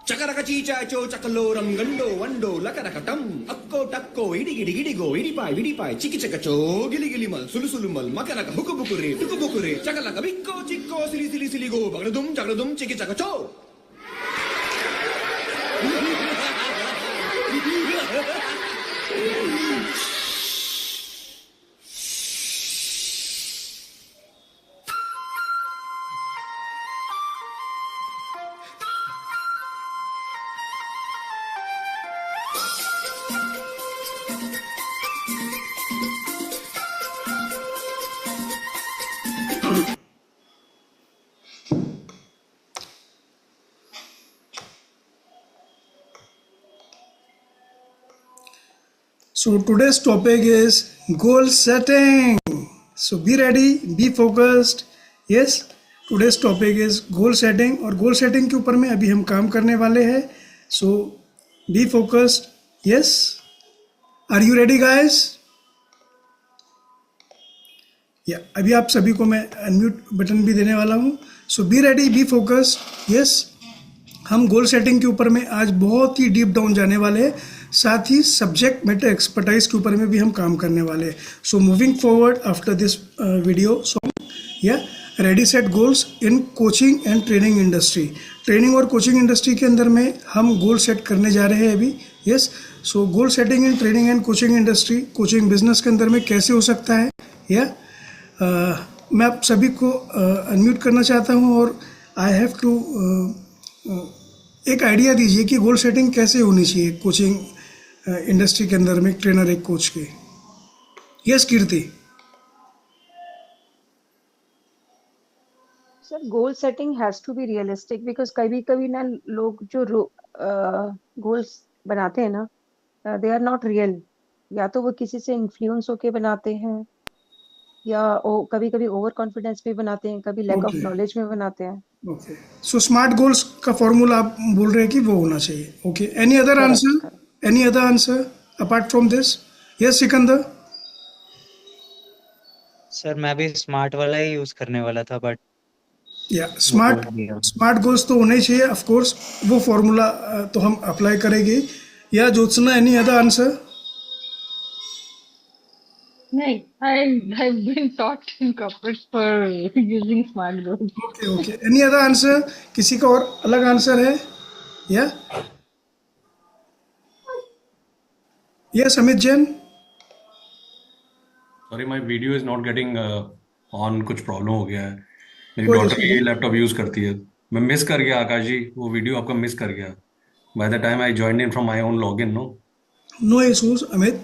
చకరకచీచాచో చకలోరం గండో వండో లకరకటం అక్కో టక్కో ఇడిగిడిగిడిగో ఇడిపాయ్ చికిచకచో గిలిగిలిమల్ సులుసులుమల్ మకరక హుకుబుకురే టుకుబుకురే చకలక బిక్కో చిక్కో సిలిసిలిసిలిగో బగడదుం జగడదుం చికిచకచో. So today's topic is goal setting. So be ready, be focused. Yes, today's topic is goal setting और goal setting के ऊपर में अभी हम काम करने वाले हैं. So be focused. Yes, are you ready guys? अभी आप सभी को मैं अनम्यूट बटन भी देने वाला हूँ. So be ready, be focused. Yes, हम गोल सेटिंग के ऊपर में आज बहुत ही डीप डाउन जाने वाले हैं. साथ ही सब्जेक्ट मैटर एक्सपर्टाइज के ऊपर में भी हम काम करने वाले हैं. So moving forward after this video, so ready set goals in coaching and training industry. Training और कोचिंग इंडस्ट्री के अंदर में हम गोल सेट करने जा रहे हैं अभी. Yes, so goal setting in training and coaching industry, coaching business के अंदर में कैसे हो सकता है. मैं आप सभी को अनम्यूट करना चाहता हूँ और आई हैव टू एक आइडिया दीजिए कि गोल सेटिंग कैसे होनी चाहिए कोचिंग इंडस्ट्री के अंदर में, एक ट्रेनर एक कोच के. Yes Kirti. Sir, goal setting has to be realistic because कभी कभी ना लोग जो गोल्स बनाते हैं ना, दे आर नॉट रियल. या तो वो किसी से इन्फ्लुएंस होके बनाते हैं या कभी कभी ओवर कॉन्फिडेंस में बनाते हैं, कभी लैक ऑफ नॉलेज में बनाते हैं. ओके, सो स्मार्ट गोल्स का फॉर्मूला आप बोल रहे हैं कि वो होना चाहिए. Okay, any other answer, any other answer apart from this. Yes Sikandar. Sir मैं भी स्मार्ट वाला ही यूज करने वाला था, बट स्मार्ट गोल्स तो होने चाहिए ऑफ कोर्स. वो फॉर्मूला तो हम अप्लाई करेंगे. या ज्योत्सना, एनी अदर आंसर? नहीं, I've been taught in corporate for using smart goals. Okay, any other answer? किसी का और अलग आंसर है? या yes Amit Jain. Sorry, my video is not getting on. कुछ प्रॉब्लम हो गया है. मेरी डॉटर ये लैपटॉप यूज करती है. मैं मिस कर गया आकाश जी, वो वीडियो आपका मिस कर गया by the time I joined in from my own login. No issues Amit.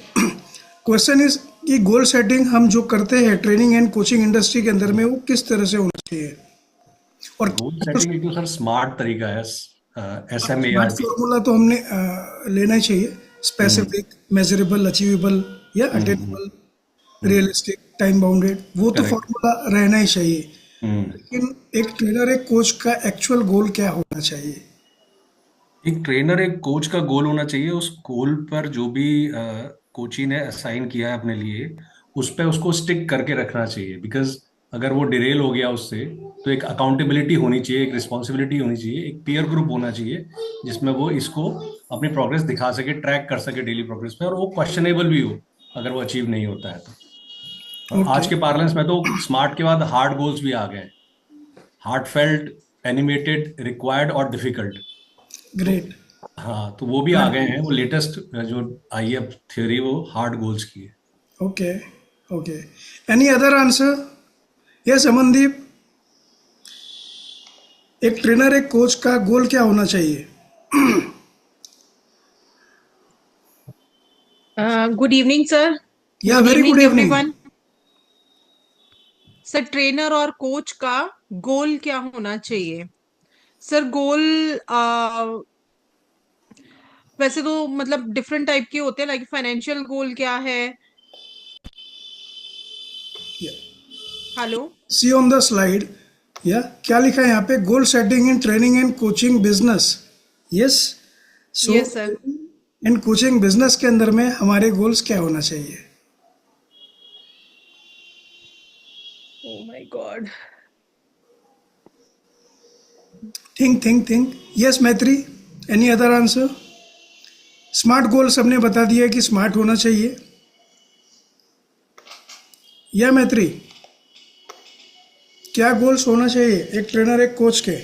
Question is कि गोल सेटिंग हम जो करते हैं ट्रेनिंग एंड कोचिंग इंडस्ट्री के अंदर में, वो किस तरह से होना चाहिए. और गोल सेटिंग एक तो सर स्मार्ट तरीका है. SMART फॉर्मूला तो हमने लेना ही चाहिए. स्पेसिफिक, मेजरेबल, अचीवेबल या अटेनेबल, रियलिस्टिक, टाइम बाउंडेड, वो तो फॉर्मूला रहना ही चाहिए. लेकिन एक ट्रेनर एक कोच का एक्चुअल गोल क्या होना चाहिए? एक ट्रेनर एक कोच का गोल होना चाहिए, उस गोल पर जो भी कोची ने असाइन किया है अपने लिए, उस पर उसको स्टिक करके रखना चाहिए. बिकॉज अगर वो डिरेल हो गया उससे, तो एक अकाउंटेबिलिटी होनी चाहिए, एक रिस्पॉन्सिबिलिटी होनी चाहिए, एक पीयर ग्रुप होना चाहिए जिसमें वो इसको अपनी प्रोग्रेस दिखा सके, ट्रैक कर सके डेली प्रोग्रेस में, और वो क्वेश्चनेबल भी हो अगर वो अचीव नहीं होता है तो. आज के पार्लेंस में तो स्मार्ट के बाद हार्ड गोल्स भी आ गए. हार्ट फेल्ट, एनिमेटेड, रिक्वायर्ड और डिफिकल्ट. ग्रेट. हाँ, तो वो भी आ गए हैं. वो लेटेस्ट जो आई है थ्योरी, वो हार्ड गोल्स की है. Okay okay, any other answer? Yes Amandeep. एक ट्रेनर एक कोच का गोल क्या होना चाहिए? Good evening, sir. या Good very good evening, evening. everyone. Sir, trainer और कोच का गोल क्या होना चाहिए? सर, गोल वैसे तो मतलब डिफरेंट टाइप के होते हैं, लाइक फाइनेंशियल गोल क्या है? Hello. See on the slide. या क्या लिखा है यहाँ पे? Goal setting in training and coaching business. Yes. So yes sir. In coaching business के अंदर में हमारे गोल्स क्या होना चाहिए? Oh my God. Think. Yes Maitri, any other answer? Smart goal सबने बता दिया कि स्मार्ट होना चाहिए. या मैत्री, क्या गोल्स होना चाहिए एक ट्रेनर एक कोच के?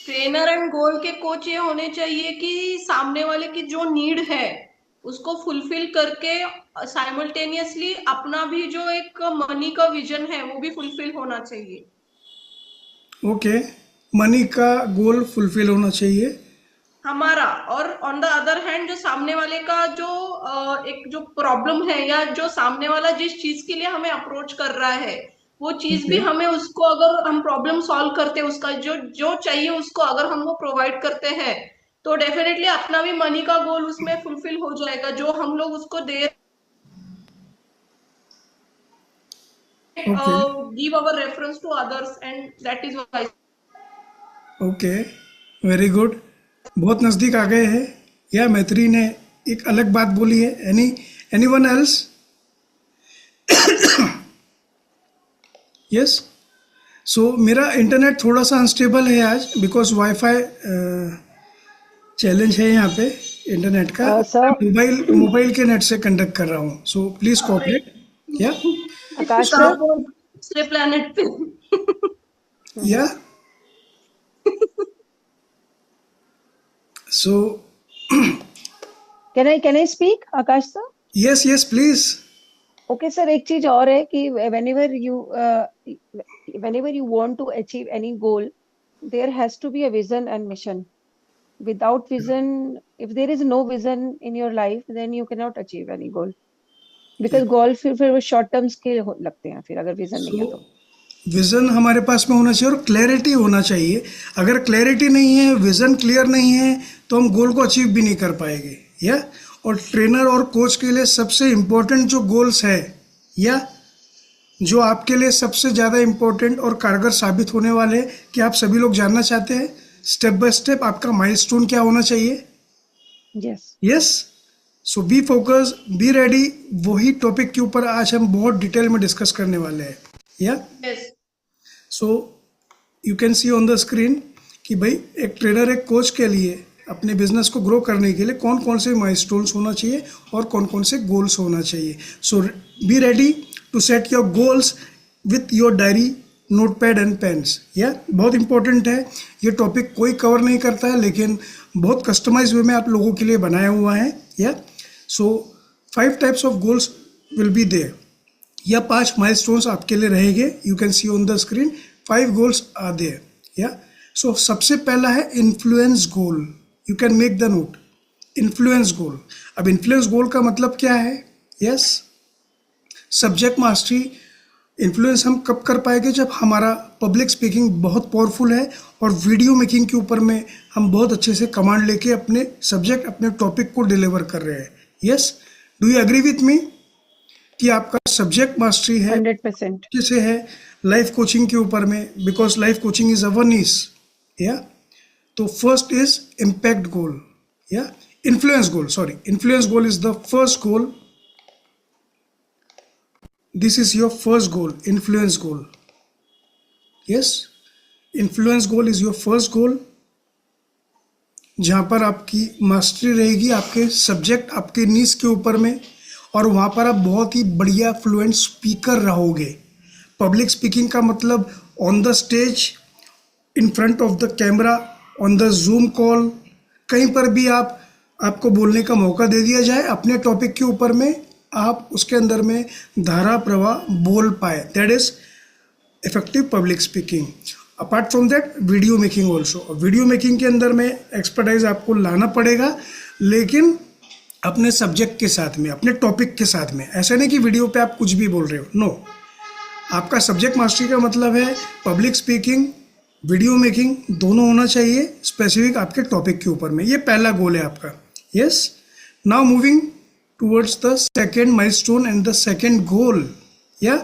ट्रेनर एंड गोल के कोच ये होने चाहिए कि सामने वाले की जो नीड है उसको फुलफिल करके साइमल्टेनियसली अपना भी जो एक मनी का विजन है वो भी फुलफिल होना चाहिए. ओके, मनी का गोल फुलफिल होना चाहिए हमारा, और ऑन द अदर हैंड जो सामने वाले का जो एक जो प्रॉब्लम है या जो सामने वाला जिस चीज के लिए हमें अप्रोच कर रहा है वो चीज भी हमें उसको अगर हम प्रॉब्लम सॉल्व करते हैं उसका जो जो चाहिए उसको अगर हम वो प्रोवाइड करते हैं तो डेफिनेटली अपना भी मनी का गोल उसमें फुलफिल हो जाएगा जो हम लोग उसको दे give our reference to others and that is why. Okay, very good. बहुत नज़दीक आ गए हैं. या मैत्री ने एक अलग बात बोली है. Anyone else? यस. सो मेरा इंटरनेट थोड़ा सा अनस्टेबल है आज बिकॉज वाईफाई चैलेंज है यहाँ पे इंटरनेट का. सर. मोबाइल के नेट से कंडक्ट कर रहा हूँ. So please cooperate. या आकाश सर. दूसरे प्लेनेट पे. या सो can I speak, Akash sir? Yes please. Okay sir, एक चीज और है कि whenever you want to achieve any goal, there has to be a vision and mission. Without vision, if there is no vision in your life, then you cannot achieve any goal. Because goal फिर वो short terms के लगते हैं फिर अगर vision नहीं है तो. विजन हमारे पास में होना चाहिए और क्लैरिटी होना चाहिए. अगर क्लैरिटी नहीं है, विजन क्लियर नहीं है, तो हम गोल को अचीव भी नहीं कर पाएंगे. या और ट्रेनर और कोच के लिए सबसे इम्पोर्टेंट जो गोल्स है या जो आपके लिए सबसे ज़्यादा इम्पोर्टेंट और कारगर साबित होने वाले, कि आप सभी लोग जानना चाहते हैं स्टेप बाय स्टेप आपका माइलस्टोन क्या होना चाहिए? Yes. So B focus, be ready. वही टॉपिक के ऊपर आज हम बहुत डिटेल में डिस्कस करने वाले हैं. Yeah so you can see on the screen कि भाई एक ट्रेनर एक कोच के लिए अपने बिजनेस को ग्रो करने के लिए कौन कौन से माइलस्टोन्स होना चाहिए और कौन कौन से गोल्स होना चाहिए. So be ready to set your goals with your diary, notepad and pens. या बहुत इंपॉर्टेंट है. ये टॉपिक कोई कवर नहीं करता है लेकिन बहुत कस्टमाइज वे में आप लोगों के लिए बनाया हुआ है. Yeah so 5 types of goals will be there. या 5 माइलस्टोन्स आपके लिए रहेंगे. You can see on the screen 5 goals are there. Yeah so सबसे पहला है influence goal. You can make the note. Influence goal. अब इन्फ्लुएंस गोल का मतलब क्या है? Yes, subject mastery. इन्फ्लुएंस हम कब कर पाएंगे? जब हमारा पब्लिक स्पीकिंग बहुत पावरफुल है और वीडियो मेकिंग के ऊपर में हम बहुत अच्छे से कमांड लेके अपने सब्जेक्ट, अपने टॉपिक को डिलीवर कर रहे हैं. Yes, do you agree with me कि आपका सब्जेक्ट मास्टरी है 100% जैसे है लाइफ कोचिंग के ऊपर में, because life coaching is our niche. या तो फर्स्ट इज इम्पैक्ट गोल. या influence goal, sorry, influence goal is the first goal. This is your first goal, influence goal. Yes, influence goal is your first goal, जहां पर आपकी mastery रहेगी आपके subject, आपके नीश के ऊपर में, और वहाँ पर आप बहुत ही बढ़िया फ्लुएंट स्पीकर रहोगे. पब्लिक स्पीकिंग का मतलब on the stage, in front of the camera, on the zoom call, कहीं पर भी आपको बोलने का मौका दे दिया जाए अपने टॉपिक के ऊपर में, आप उसके अंदर में धारा प्रवाह बोल पाए. That is effective public speaking. Apart from that video making also. Video making के अंदर में एक्सपर्टाइज आपको लाना पड़ेगा, लेकिन अपने सब्जेक्ट के साथ में, अपने टॉपिक के साथ में। ऐसा नहीं कि वीडियो पे आप कुछ भी बोल रहे हो, नो। आपका सब्जेक्ट मास्टरी का मतलब है पब्लिक स्पीकिंग, वीडियो मेकिंग दोनों होना चाहिए स्पेसिफिक आपके टॉपिक के ऊपर में। ये पहला गोल है आपका। Yes, now moving towards the second milestone and the second गोल। या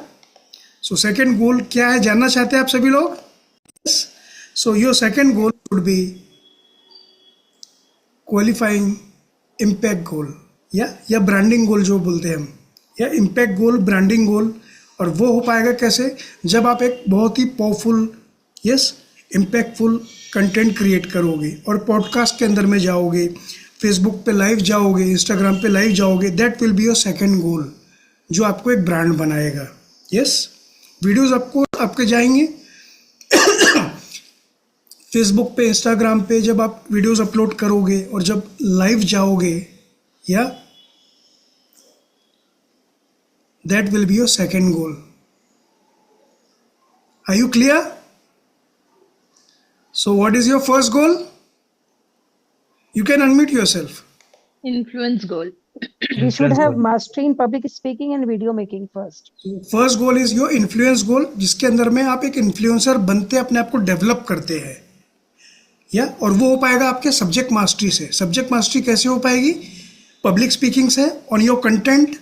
सो सेकेंड गोल क्या है जानना चाहते हैं आप सभी लोग? Yes, so your second goal would be qualifying impact goal या ब्रांडिंग गोल जो बोलते हैं हम, या इम्पैक्ट गोल, ब्रांडिंग गोल। और वो हो पाएगा कैसे? जब आप एक बहुत ही पावरफुल इम्पैक्टफुल कंटेंट क्रिएट करोगे और पॉडकास्ट के अंदर में जाओगे, फेसबुक पे लाइव जाओगे, इंस्टाग्राम पे लाइव जाओगे, that will be your second गोल जो आपको एक ब्रांड बनाएगा। यस, वीडियोस आपको आपके जाएंगे फेसबुक पे, इंस्टाग्राम पे जब आप वीडियोस अपलोड करोगे और जब लाइव जाओगे, या that will be your second goal. Are you clear? So what is your first goal? You can unmute yourself. Influence goal. We should have mastery in public speaking and video making first. First goal is your influence goal, जिसके अंदर में आप एक influencer बनते अपने आप को develop करते हैं, या और वो हो पाएगा आपके सब्जेक्ट मास्टरी से। सब्जेक्ट मास्टरी कैसे हो पाएगी? पब्लिक स्पीकिंग से, on your content,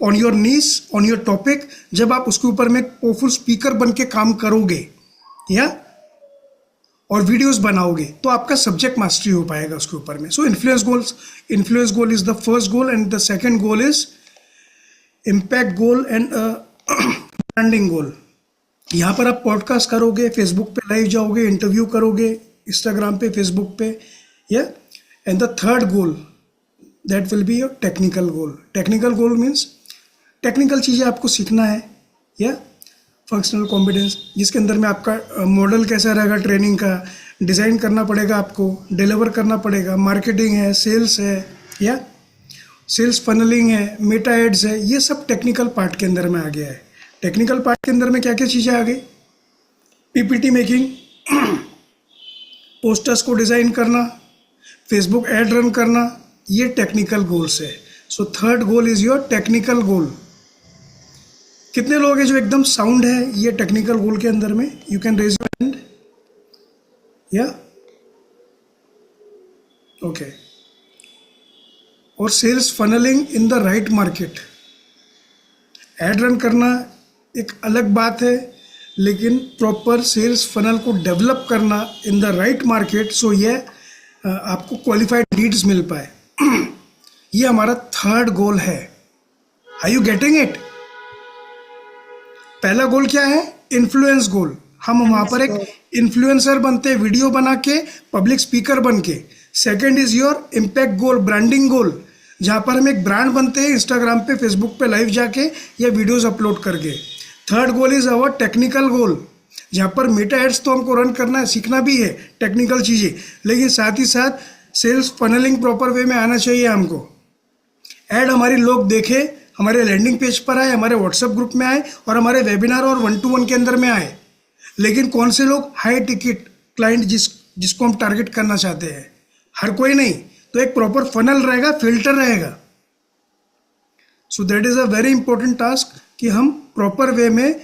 on your niche, on your topic. जब आप उसके ऊपर में पावरफुल स्पीकर बन के काम करोगे, या और वीडियोस बनाओगे, तो आपका सब्जेक्ट मास्टरी हो पाएगा उसके ऊपर में। So influence goal is the first goal and the second goal is impact goal and branding goal. यहाँ पर आप पॉडकास्ट करोगे, फेसबुक पे लाइव जाओगे, इंटरव्यू करोगे, इंस्टाग्राम पे, फेसबुक पे, या and the third goal that will be your technical goal. Technical goal means technical चीज़ें आपको सीखना है, या फंक्शनल कॉम्पिटेंस, जिसके अंदर में आपका मॉडल कैसा रहेगा, ट्रेनिंग का डिज़ाइन करना पड़ेगा, आपको डिलीवर करना पड़ेगा, मार्केटिंग है, सेल्स है, या सेल्स फनलिंग है, मेटा एड्स है, ये सब टेक्निकल पार्ट के अंदर में आ गया है। टेक्निकल पार्ट के अंदर में क्या क्या चीज़ें आ गई? पीपीटी मेकिंग, पोस्टर्स को डिज़ाइन करना, फेसबुक ऐड रन करना, ये टेक्निकल गोल्स है। So third goal is your technical goal. कितने लोग हैं जो एकदम साउंड है ये टेक्निकल गोल के अंदर में? You can raise your hand. Yeah okay. और sales funneling in the right market, ad run करना एक अलग बात है, लेकिन प्रॉपर सेल्स फनल को डेवलप करना in the right market, so ये आपको क्वालिफाइड लीड्स मिल पाए, ये हमारा थर्ड गोल है। Are you getting it? पहला गोल क्या है? Influence goal. हम वहां पर एक इन्फ्लुएंसर बनते हैं वीडियो बना के, पब्लिक स्पीकर बन के। Second is your impact goal, branding goal, जहां पर हम एक ब्रांड बनते हैं इंस्टाग्राम पे, फेसबुक पे लाइव जाके या वीडियोस अपलोड करके। Third goal is our technical goal, जहां पर मेटा एड्स तो हमको रन करना है, सीखना भी है टेक्निकल चीज़ें, लेकिन साथ ही साथ सेल्स फनलिंग प्रॉपर वे में आना चाहिए हमको। ऐड हमारी लोग देखे, हमारे लैंडिंग पेज पर आए, हमारे व्हाट्सएप ग्रुप में आए और हमारे वेबिनार और 1-to-1 के अंदर में आए। लेकिन कौन से लोग? हाई टिकट क्लाइंट जिसको हम टारगेट करना चाहते हैं, हर कोई नहीं। तो एक प्रॉपर फनल रहेगा, फिल्टर रहेगा। So that is a very important task कि हम प्रॉपर वे में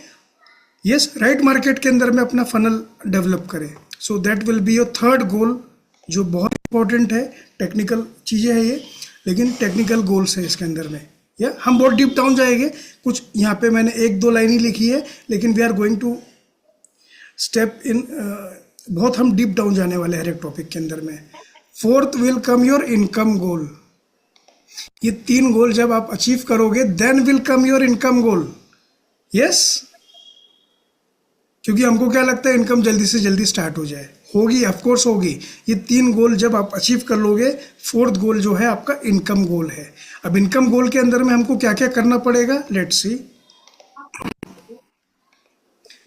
राइट मार्केट के अंदर में अपना फनल डेवलप करें। So that will be your third goal, जो बहुत इंपॉर्टेंट है। टेक्निकल चीज़ें हैं ये, लेकिन टेक्निकल गोल्स है इसके अंदर में। या हम बहुत डीप डाउन जाएंगे, कुछ यहाँ पे मैंने 1-2 लाइन ही लिखी है, लेकिन we are going to step in, बहुत हम डीप डाउन जाने वाले हैं हर एक टॉपिक के अंदर में। Fourth will come your income goal. ये 3 गोल जब आप अचीव करोगे, then will come your income goal. Yes, क्योंकि हमको क्या लगता है इनकम जल्दी से जल्दी स्टार्ट हो जाए, होगी, ऑफकोर्स होगी। ये 3 गोल जब आप अचीव कर लोगे, फोर्थ गोल जो है आपका इनकम गोल है। अब इनकम गोल के अंदर में हमको क्या क्या करना पड़ेगा, लेट्स सी।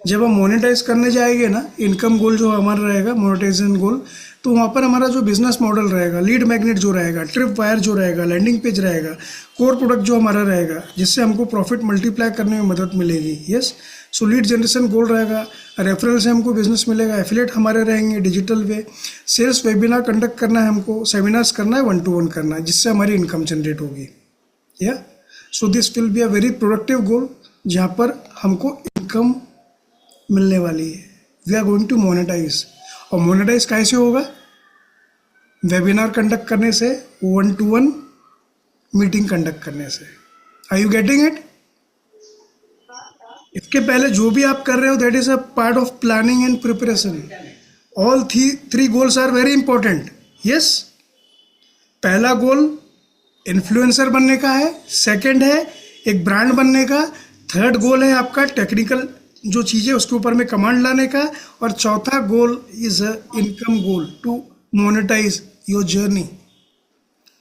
जब हम मोनेटाइज करने जाएंगे ना, इनकम गोल जो हमारा रहेगा, मोनेटाइजेशन गोल, तो वहाँ पर हमारा जो बिजनेस मॉडल रहेगा, लीड मैग्नेट जो रहेगा, ट्रिप वायर जो रहेगा, लैंडिंग पेज रहेगा, कोर प्रोडक्ट जो हमारा रहेगा, जिससे हमको प्रॉफिट मल्टीप्लाई करने में मदद मिलेगी। यस, सो लीड जनरेशन गोल रहेगा, रेफरल से हमको बिजनेस मिलेगा, एफिलिएट हमारे रहेंगे डिजिटल वे, सेल्स वेबिनार कंडक्ट करना है हमको, सेमिनार्स करना है, 1-to-1 करना है, जिससे हमारी इनकम जनरेट होगी। Yeah so this will be a very productive goal जहाँ पर हमको इनकम मिलने वाली है। We are going to monetize, और मोनेटाइज कैसे होगा? वेबिनार कंडक्ट करने से, 1-to-1 मीटिंग कंडक्ट करने से। Are you getting it? इसके पहले जो भी आप कर रहे हो that is a part of planning and preparation. All three goals are very important. Yes, पहला गोल इन्फ्लुएंसर बनने का है, सेकंड है एक ब्रांड बनने का, थर्ड गोल है आपका टेक्निकल जो चीज़ें उसके ऊपर में कमांड लाने का, और चौथा goal is a income goal to monetize your journey.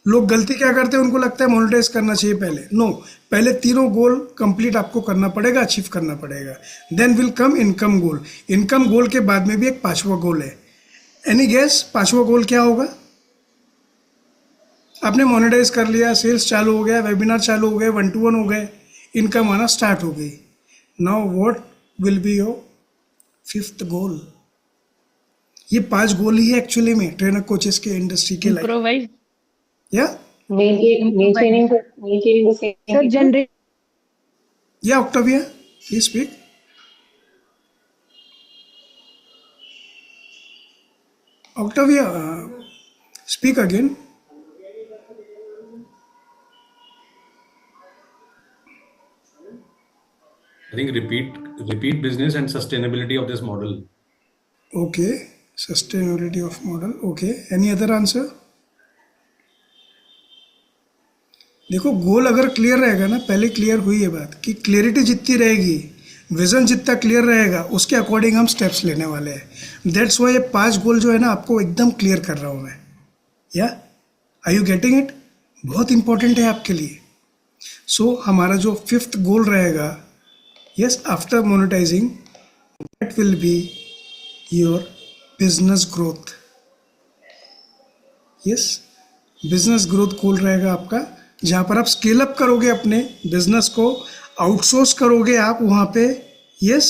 लोग गलती क्या करते हैं, उनको लगता है मोनेटाइज करना चाहिए पहले। नो, पहले तीनों गोल कंप्लीट आपको करना पड़ेगा, अचीव करना पड़ेगा, then will come income goal. Income goal के बाद में भी एक 5वां गोल है। एनी गेस 5वां गोल क्या होगा? आपने मोनेटाइज कर लिया, सेल्स चालू हो गया, वेबिनार चालू हो गए, 1-to-1 हो गए, इनकम आना स्टार्ट हो गई। Now what will be your 5th गोल? ये 5 गोल ही है एक्चुअली में ट्रेनर कोचेस के इंडस्ट्री के लाइफ। Improvise. या Maintaining the same. Sir, generate या Octavia please speak. Octavia speak again. I think repeat business and sustainability of this model. Okay, sustainability of model. Okay, any other answer? देखो, गोल अगर clear रहेगा ना, पहले clear हुई है बात कि क्लियरिटी जितनी रहेगी, विजन जितना क्लियर रहेगा, उसके अकॉर्डिंग हम स्टेप्स लेने वाले हैं। दैट्स वाई ये 5 गोल जो है ना आपको एकदम क्लियर कर रहा हूँ मैं। Yeah are you getting it? बहुत इंपॉर्टेंट है आपके लिए। सो हमारा जो 5th गोल रहेगा, yes, after monetizing, that will be your business growth. Yes, business growth goal रहेगा आपका, जहाँ पर आप स्केल अप करोगे अपने बिजनेस को, आउटसोर्स करोगे आप वहाँ पे। यस,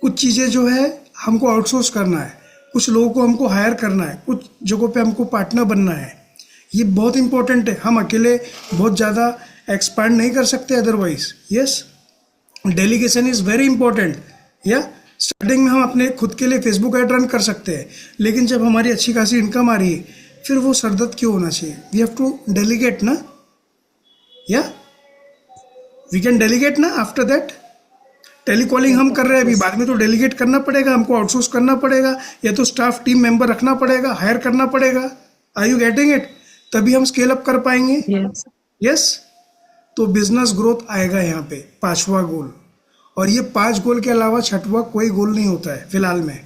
कुछ चीज़ें जो है हमको आउटसोर्स करना है, कुछ लोगों को हमको हायर करना है, कुछ जगहों पे हमको पार्टनर बनना है। ये बहुत इंपॉर्टेंट है। हम अकेले बहुत ज़्यादा एक्सपांड नहीं कर सकते otherwise. Yes, delegation is very important. या स्टार्टिंग में हम अपने खुद के लिए फेसबुक ऐड रन कर सकते हैं, लेकिन जब हमारी अच्छी खासी इनकम आ रही है फिर वो सरदर्द क्यों होना चाहिए? वी हैव टू डेलीगेट ना। या वी कैन डेलीगेट ना। आफ्टर दैट टेलीकॉलिंग हम कर रहे हैं अभी, बाद में तो डेलीगेट करना पड़ेगा हमको, आउटसोर्स करना पड़ेगा, या तो स्टाफ टीम मेंबर रखना पड़ेगा, हायर करना पड़ेगा। Are you getting it? तभी हम स्केल अप कर पाएंगे। यस, तो बिजनेस ग्रोथ आएगा यहाँ पे 5वां गोल। और ये 5 गोल के अलावा 6वां कोई गोल नहीं होता है फिलहाल में,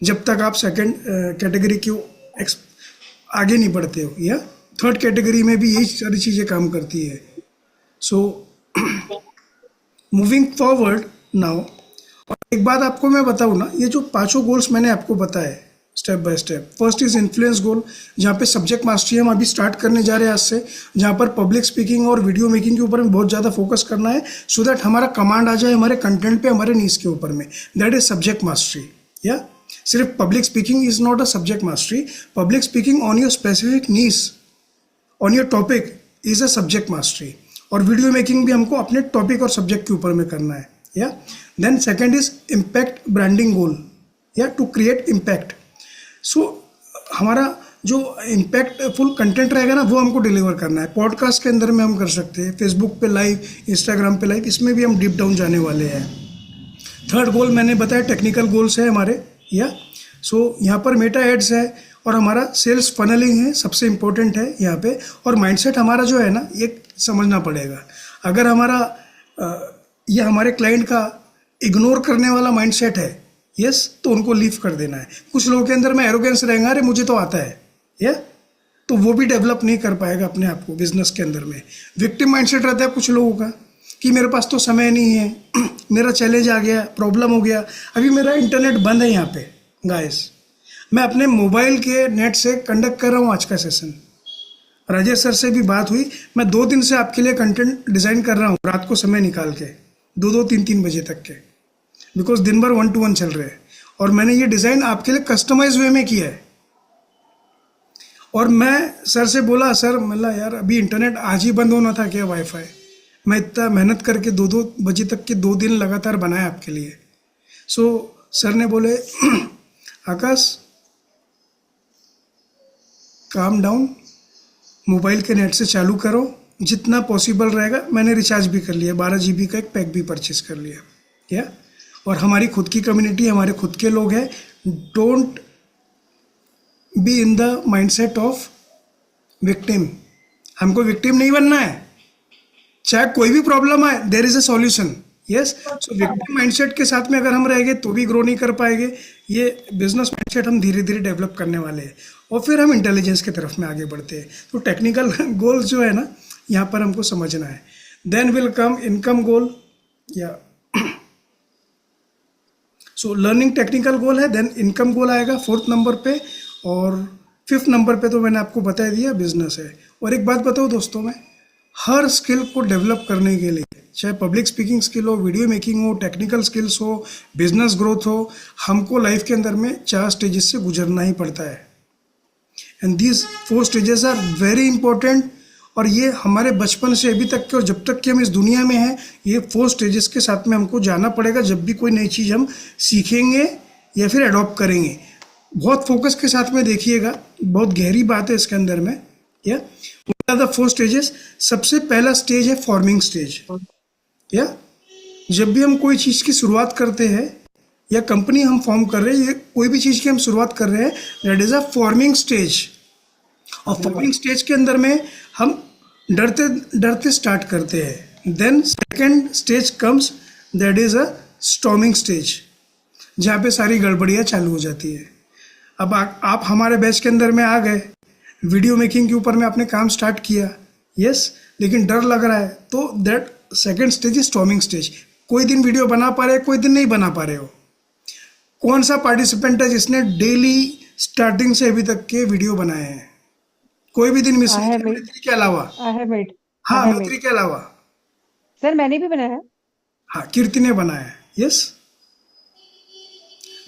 जब तक आप सेकंड कैटेगरी की आगे नहीं बढ़ते हो। या 3rd कैटेगरी में भी यही सारी चीज़ें काम करती है। सो मूविंग फॉरवर्ड नाउ, एक बात आपको मैं बताऊँ ना, ये जो 5 गोल्स मैंने आपको बताए step by step, first is influence goal, जहाँ पे सब्जेक्ट मास्टरी हम अभी स्टार्ट करने जा रहे हैं आज से, जहाँ पर पब्लिक स्पीकिंग और वीडियो मेकिंग के ऊपर में बहुत ज़्यादा फोकस करना है, सो दैट हमारा कमांड आ जाए हमारे कंटेंट पे, हमारे नीज के ऊपर में। That is subject mastery. या सिर्फ public speaking is not a subject mastery, public speaking on your specific knees, on your topic is a subject mastery. और वीडियो मेकिंग भी हमको अपने टॉपिक और सब्जेक्ट के ऊपर में करना है। Yeah then second is impact branding goal, या टू क्रिएट इम्पैक्ट। सो हमारा जो इम्पैक्टफुल कंटेंट रहेगा ना वो हमको डिलीवर करना है। पॉडकास्ट के अंदर में हम कर सकते हैं, फेसबुक पे लाइव, इंस्टाग्राम पे लाइव, इसमें भी हम डीप डाउन जाने वाले हैं। 3rd गोल मैंने बताया टेक्निकल गोल्स है हमारे। या सो यहाँ पर मेटा एड्स है और हमारा सेल्स फनलिंग है, सबसे इम्पोर्टेंट है यहाँ पे। और माइंडसेट हमारा जो है ना ये समझना पड़ेगा। अगर हमारा ये हमारे क्लाइंट का इग्नोर करने वाला माइंडसेट है, यस, तो उनको लीव कर देना है। कुछ लोगों के अंदर में एरोगेंस रहेगा, अरे मुझे तो आता है, या तो वो भी डेवलप नहीं कर पाएगा अपने आप को बिजनेस के अंदर में। विक्टिम माइंडसेट रहता है कुछ लोगों का कि मेरे पास तो समय नहीं है, मेरा चैलेंज आ गया, प्रॉब्लम हो गया, अभी मेरा इंटरनेट बंद है यहाँ पे। गाइस, मैं अपने मोबाइल के नेट से कंडक्ट कर रहा हूँ आज का सेशन। राजेश सर से भी बात हुई, मैं 2 दिन से आपके लिए कंटेंट डिज़ाइन कर रहा हूँ रात को समय निकाल के। 2-2, 3-3 बजे तक के, बिकॉज दिन भर 1-to-1 चल रहे हैं। और मैंने ये डिज़ाइन आपके लिए कस्टमाइज वे में किया है। और मैं सर से बोला, सर मतलब यार अभी इंटरनेट आज ही बंद होना था क्या वाईफाई? मैं इतना मेहनत करके 2-2 बजे तक के 2 दिन लगातार बनाया आपके लिए। सो सर ने बोले आकाश काम डाउन, मोबाइल के नेट से चालू करो जितना पॉसिबल रहेगा। मैंने रिचार्ज भी कर लिया, 12 GB का एक पैक भी परचेज कर लिया क्या। और हमारी खुद की कम्युनिटी, हमारे खुद के लोग हैं। Don't be in the mindset of victim. हमको विक्टिम नहीं बनना है। चाहे कोई भी प्रॉब्लम आए, there is a solution. Yes, so victim mindset के साथ में अगर हम रहेंगे तो भी ग्रो नहीं कर पाएंगे। ये बिजनेस माइंडसेट हम धीरे धीरे डेवलप करने वाले हैं और फिर हम इंटेलिजेंस की तरफ में आगे बढ़ते हैं। तो टेक्निकल गोल्स जो है ना, यहाँ पर हमको समझना है। देन विल कम इनकम गोल, या सो लर्निंग टेक्निकल गोल है, देन इनकम गोल आएगा 4th नंबर पे, और 5th नंबर पे तो मैंने आपको बता दिया बिजनेस है। और एक बात बताओ दोस्तों, मैं हर स्किल को डेवलप करने के लिए, चाहे पब्लिक स्पीकिंग स्किल हो, वीडियो मेकिंग हो, टेक्निकल स्किल्स हो, बिजनेस ग्रोथ हो, हमको लाइफ के अंदर में 4 स्टेजेस से गुजरना ही पड़ता है। And these 4 stages are very important. और ये हमारे बचपन से अभी तक के, और जब तक कि हम इस दुनिया में हैं, ये 4 स्टेजेस के साथ में हमको जाना पड़ेगा जब भी कोई नई चीज़ हम सीखेंगे या फिर अडॉप्ट करेंगे। बहुत फोकस के साथ में देखिएगा, बहुत गहरी बात है इसके अंदर में। या व्हाट आर द 4 स्टेजेस? सबसे पहला स्टेज है फॉर्मिंग स्टेज। या जब भी हम कोई चीज़ की शुरुआत करते हैं या कंपनी हम फॉर्म कर रहे हैं, ये कोई भी चीज़ की हम शुरुआत कर रहे हैं, that is a forming stage. और फॉर्मिंग स्टेज के अंदर में हम डरते डरते स्टार्ट करते हैं। Then second stage comes, that is a storming stage, जहाँ पे सारी गड़बड़ियाँ चालू हो जाती है। अब आप हमारे बैच के अंदर में आ गए, वीडियो मेकिंग के ऊपर में आपने काम स्टार्ट किया, यस, लेकिन डर लग रहा है, तो that second stage is storming stage. कोई दिन वीडियो बना पा रहे, कोई दिन नहीं बना पा रहे हो। कौन सा पार्टिसिपेंट है जिसने डेली स्टार्टिंग से अभी तक के वीडियो बनाए हैं? कोई भी दिन मिस नहीं किया, मैत्री के अलावा। हाँ, मैत्री के अलावा। सर मैंने भी बनाया है। हाँ, कीर्ति ने बनाया है, यस।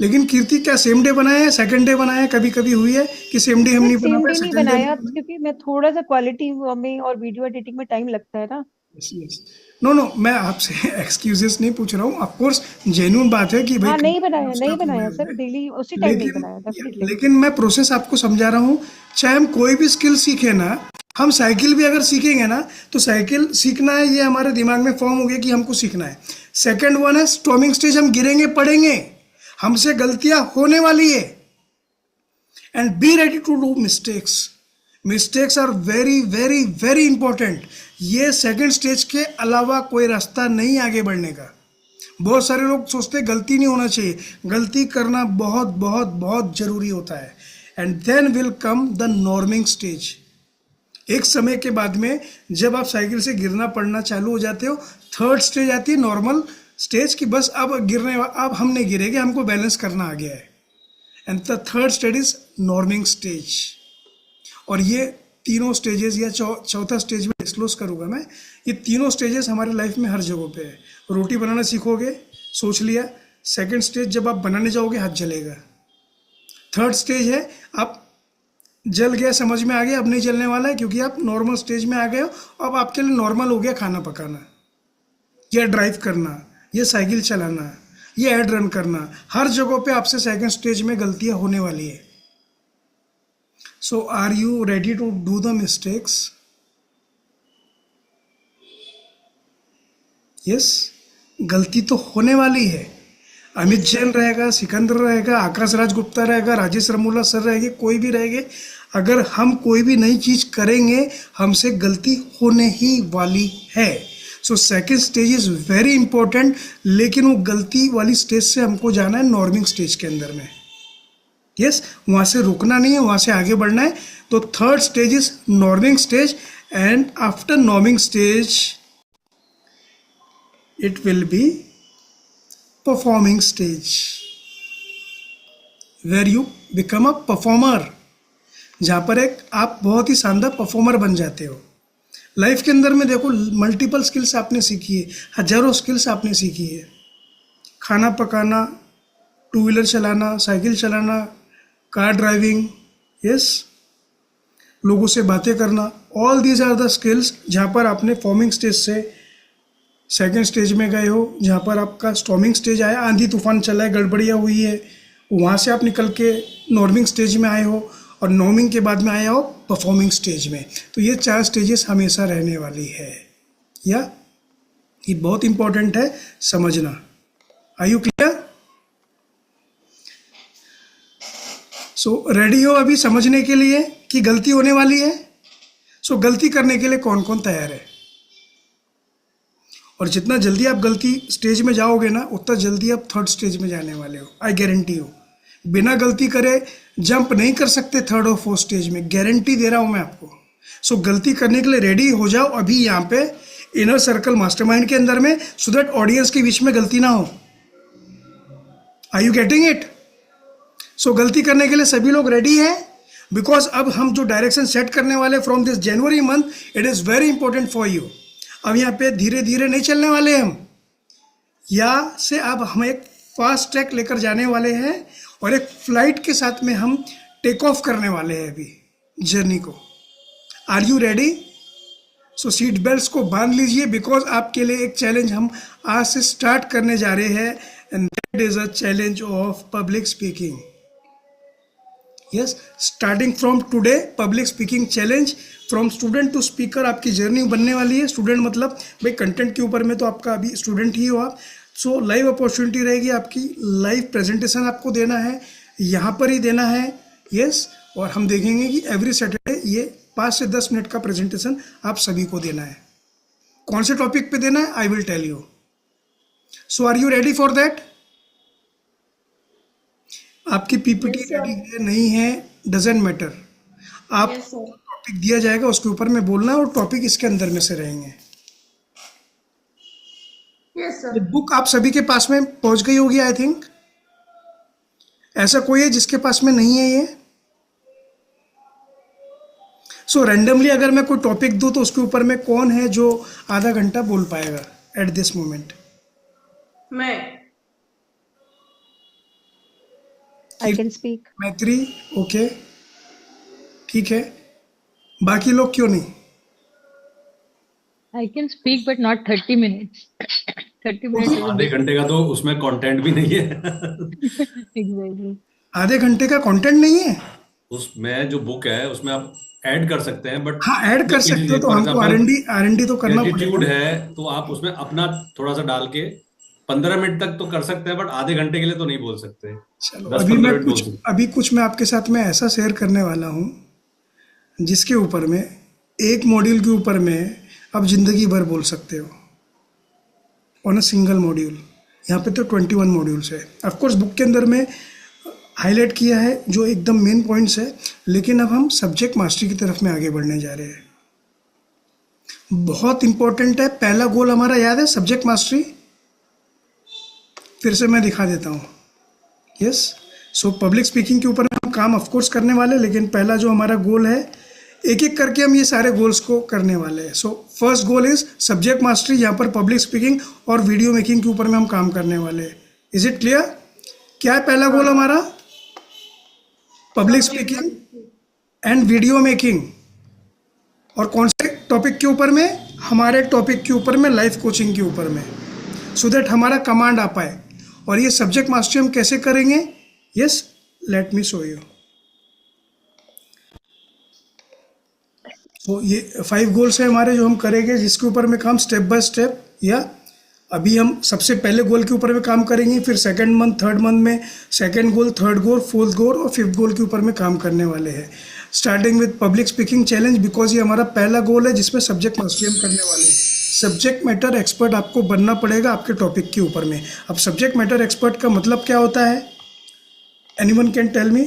लेकिन कीर्ति क्या सेम डे बनाया है, सेकंड डे बनाया है? कभी कभी हुई है कि सेम डे हम नहीं बना पाए, सेम डे नहीं बनाया, क्योंकि मैं थोड़ा सा क्वालिटी में और वीडियो एडिटिंग में टाइम लगता है ना। नो, मैं आपसे एक्सक्यूजेस नहीं पूछ रहा हूँ। ऑफ कोर्स जेन्युइन बात है कि भाई हाँ, नहीं बनाया सर, डेली उसी टाइम नहीं बनाया डेफिनेटली। लेकिन मैं प्रोसेस आपको समझा रहा हूँ। चाहे हम कोई भी स्किल सीखे ना, हम साइकिल भी अगर सीखेंगे ना, तो साइकिल सीखना है, ये हमारे दिमाग में फॉर्म हो गया कि हमको सीखना है। सेकेंड वन है स्टॉर्मिंग स्टेज, हम गिरेंगे पड़ेंगे, हमसे गलतियां होने वाली है। And be ready to do mistakes. Mistakes are very very very important. ये सेकंड स्टेज के अलावा कोई रास्ता नहीं आगे बढ़ने का। बहुत सारे लोग सोचते हैं गलती नहीं होना चाहिए, गलती करना बहुत बहुत बहुत जरूरी होता है। And then will come the norming stage. एक समय के बाद में जब आप साइकिल से गिरना पड़ना चालू हो जाते हो, थर्ड स्टेज आती है नॉर्मल स्टेज की। बस अब अब हम नहीं गिरेंगे, हमको बैलेंस करना आ गया है। And the third stage is norming stage. और ये तीनों स्टेजेस, या चौथा स्टेज में डिस्क्लोज करूँगा मैं, ये तीनों स्टेजेस हमारे लाइफ में हर जगह पे है। रोटी बनाना सीखोगे, सोच लिया। सेकंड स्टेज जब आप बनाने जाओगे, हाथ जलेगा। थर्ड स्टेज है आप जल गया, समझ में आ गया, अब नहीं जलने वाला है क्योंकि आप नॉर्मल स्टेज में आ गए हो। अब आपके लिए नॉर्मल हो गया खाना पकाना, या ड्राइव करना, या साइकिल चलाना, या एड रन करना। हर जगह पे आपसे सेकंड स्टेज में गलतियां होने वाली है। So are you ready to do the mistakes? Yes, गलती तो होने वाली है। अमित जैन रहेगा, सिकंदर रहेगा, आकाश राज गुप्ता रहेगा, राजेश रमूला सर रहेंगे, कोई भी रहेंगे। अगर हम कोई भी नई चीज करेंगे, हमसे गलती होने ही वाली है। So second stage is very important, लेकिन वो गलती वाली स्टेज से हमको जाना है नॉर्मिंग स्टेज के अंदर में। यस, वहाँ से रुकना नहीं है, वहाँ से आगे बढ़ना है। तो third stage is norming stage, and after norming stage it will be performing stage, where you become a performer, जहाँ पर एक आप बहुत ही शानदार परफॉर्मर बन जाते हो। लाइफ के अंदर में देखो मल्टीपल स्किल्स आपने सीखी है, हजारों स्किल्स आपने सीखी है। खाना पकाना, टू व्हीलर चलाना, साइकिल चलाना, कार ड्राइविंग, यस, लोगों से बातें करना, all these are the skills जहाँ पर आपने फॉर्मिंग स्टेज से सेकेंड स्टेज में गए हो, जहाँ पर आपका स्टॉर्मिंग स्टेज आया, आंधी तूफान चला है, गड़बड़ियाँ हुई है, वहाँ से आप निकल के नॉर्मिंग स्टेज में आए हो और नॉर्मिंग के बाद में आए हो परफॉर्मिंग स्टेज में। तो ये 4 स्टेजेस हमेशा रहने वाली है, या ये बहुत इंपॉर्टेंट है समझना। Are you clear? So ready हो अभी समझने के लिए कि गलती होने वाली है? सो गलती करने के लिए कौन कौन तैयार है? और जितना जल्दी आप गलती स्टेज में जाओगे ना, उतना जल्दी आप थर्ड स्टेज में जाने वाले हो, आई गारंटी हो। बिना गलती करे जंप नहीं कर सकते थर्ड और फोर्थ स्टेज में, गारंटी दे रहा हूं मैं आपको। सो गलती करने के लिए रेडी हो जाओ अभी यहाँ पे इनर सर्कल मास्टरमाइंड के अंदर में, सो दैट ऑडियंस के बीच में गलती ना हो। Are you getting it? So गलती करने के लिए सभी लोग रेडी हैं, बिकॉज अब हम जो डायरेक्शन सेट करने वाले from this January month, it is very important for you. अब यहाँ पे धीरे धीरे नहीं चलने वाले हम, या से अब हम एक फास्ट ट्रैक लेकर जाने वाले हैं और एक फ्लाइट के साथ में हम टेक ऑफ करने वाले हैं अभी जर्नी को। Are you ready? So seat belts को बांध लीजिए, बिकॉज आपके लिए एक चैलेंज हम आज से स्टार्ट करने जा रहे हैं, and that is a challenge of public speaking. Yes, starting from today public speaking challenge, from student to speaker आपकी जर्नी बनने वाली है। स्टूडेंट मतलब भाई कंटेंट के ऊपर में तो आपका अभी स्टूडेंट ही हो आप। सो लाइव अपॉर्चुनिटी रहेगी आपकी, लाइव प्रेजेंटेशन आपको देना है, यहाँ पर ही देना है। यस, और हम देखेंगे कि एवरी सैटरडे ये 5 से 10 मिनट का प्रेजेंटेशन आप सभी को देना है। कौन से टॉपिक पे देना है I will tell you. So are you ready for that? आपकी पीपीटी रेडी है नहीं है डजेंट मैटर, आप टॉपिक दिया जाएगा उसके ऊपर में बोलना है और टॉपिक इसके अंदर में से रहेंगे। ये बुक आप सभी के पास में पहुंच गई होगी आई थिंक। ऐसा कोई है जिसके पास में नहीं है ये? सो रैंडमली अगर मैं कोई टॉपिक दूं तो उसके ऊपर में कौन है जो आधा घंटा बोल पाएगा एट दिस मोमेंट? मैं। I can speak. मैत्री, ओके, ठीक है। बाकी लोग क्यों नहीं? I can speak, but not 30 minutes. 30 minutes is a आधे bit. घंटे का तो उसमें कंटेंट भी नहीं है। Exactly. आधे घंटे का कंटेंट नहीं है? उसमें जो बुक है उसमें आप ऐड कर सकते हैं, बट हाँ ऐड कर सकते हो, तो हमको R&D तो करना एटीट्यूड पड़ेगा। है तो आप उसमें अपना थोड़ा सा डाल के 15 मिनट तक तो कर सकते हैं, बट आधे घंटे के लिए तो नहीं बोल सकते। चलो 10-15 मिनट बोल सकते। अभी कुछ मैं आपके साथ में ऐसा शेयर करने वाला हूँ जिसके ऊपर में एक मॉड्यूल के ऊपर में आप जिंदगी भर बोल सकते हो ऑन अ सिंगल मॉड्यूल। यहाँ पे तो 21 मॉड्यूल्स है। ऑफकोर्स बुक के अंदर में हाईलाइट किया है जो एकदम मेन पॉइंट्स है, लेकिन अब हम सब्जेक्ट मास्टरी की तरफ में आगे बढ़ने जा रहे हैं। बहुत इंपॉर्टेंट है, पहला गोल हमारा याद है सब्जेक्ट मास्टरी। फिर से मैं दिखा देता हूँ। यस, सो पब्लिक स्पीकिंग के ऊपर हम काम ऑफकोर्स करने वाले, लेकिन पहला जो हमारा गोल है, एक एक करके हम ये सारे गोल्स को करने वाले हैं। So first goal is subject mastery, यहाँ पर पब्लिक स्पीकिंग और वीडियो मेकिंग के ऊपर में हम काम करने वाले हैं। Is it clear? क्या है पहला गोल हमारा? Public speaking and video making. और कौन से टॉपिक के ऊपर में? हमारे टॉपिक के ऊपर में, लाइफ कोचिंग के ऊपर में, सो दैट हमारा कमांड आ पाए। और ये सब्जेक्ट मास्टरी हम कैसे करेंगे? Yes, let me show you. तो ये 5 गोल्स है हमारे जो हम करेंगे, जिसके ऊपर में काम स्टेप बाय स्टेप, या अभी हम सबसे पहले गोल के ऊपर में काम करेंगे, फिर सेकंड मंथ थर्ड मंथ में second goal, third goal, fourth goal और फिफ्थ गोल के ऊपर में काम करने वाले हैं। Starting with public speaking challenge, because ये हमारा पहला गोल है जिसमें सब्जेक्ट मास्टरी हम करने वाले हैं। सब्जेक्ट मैटर एक्सपर्ट आपको बनना पड़ेगा आपके टॉपिक के ऊपर में। अब सब्जेक्ट मैटर एक्सपर्ट का मतलब क्या होता है? Anyone can tell me?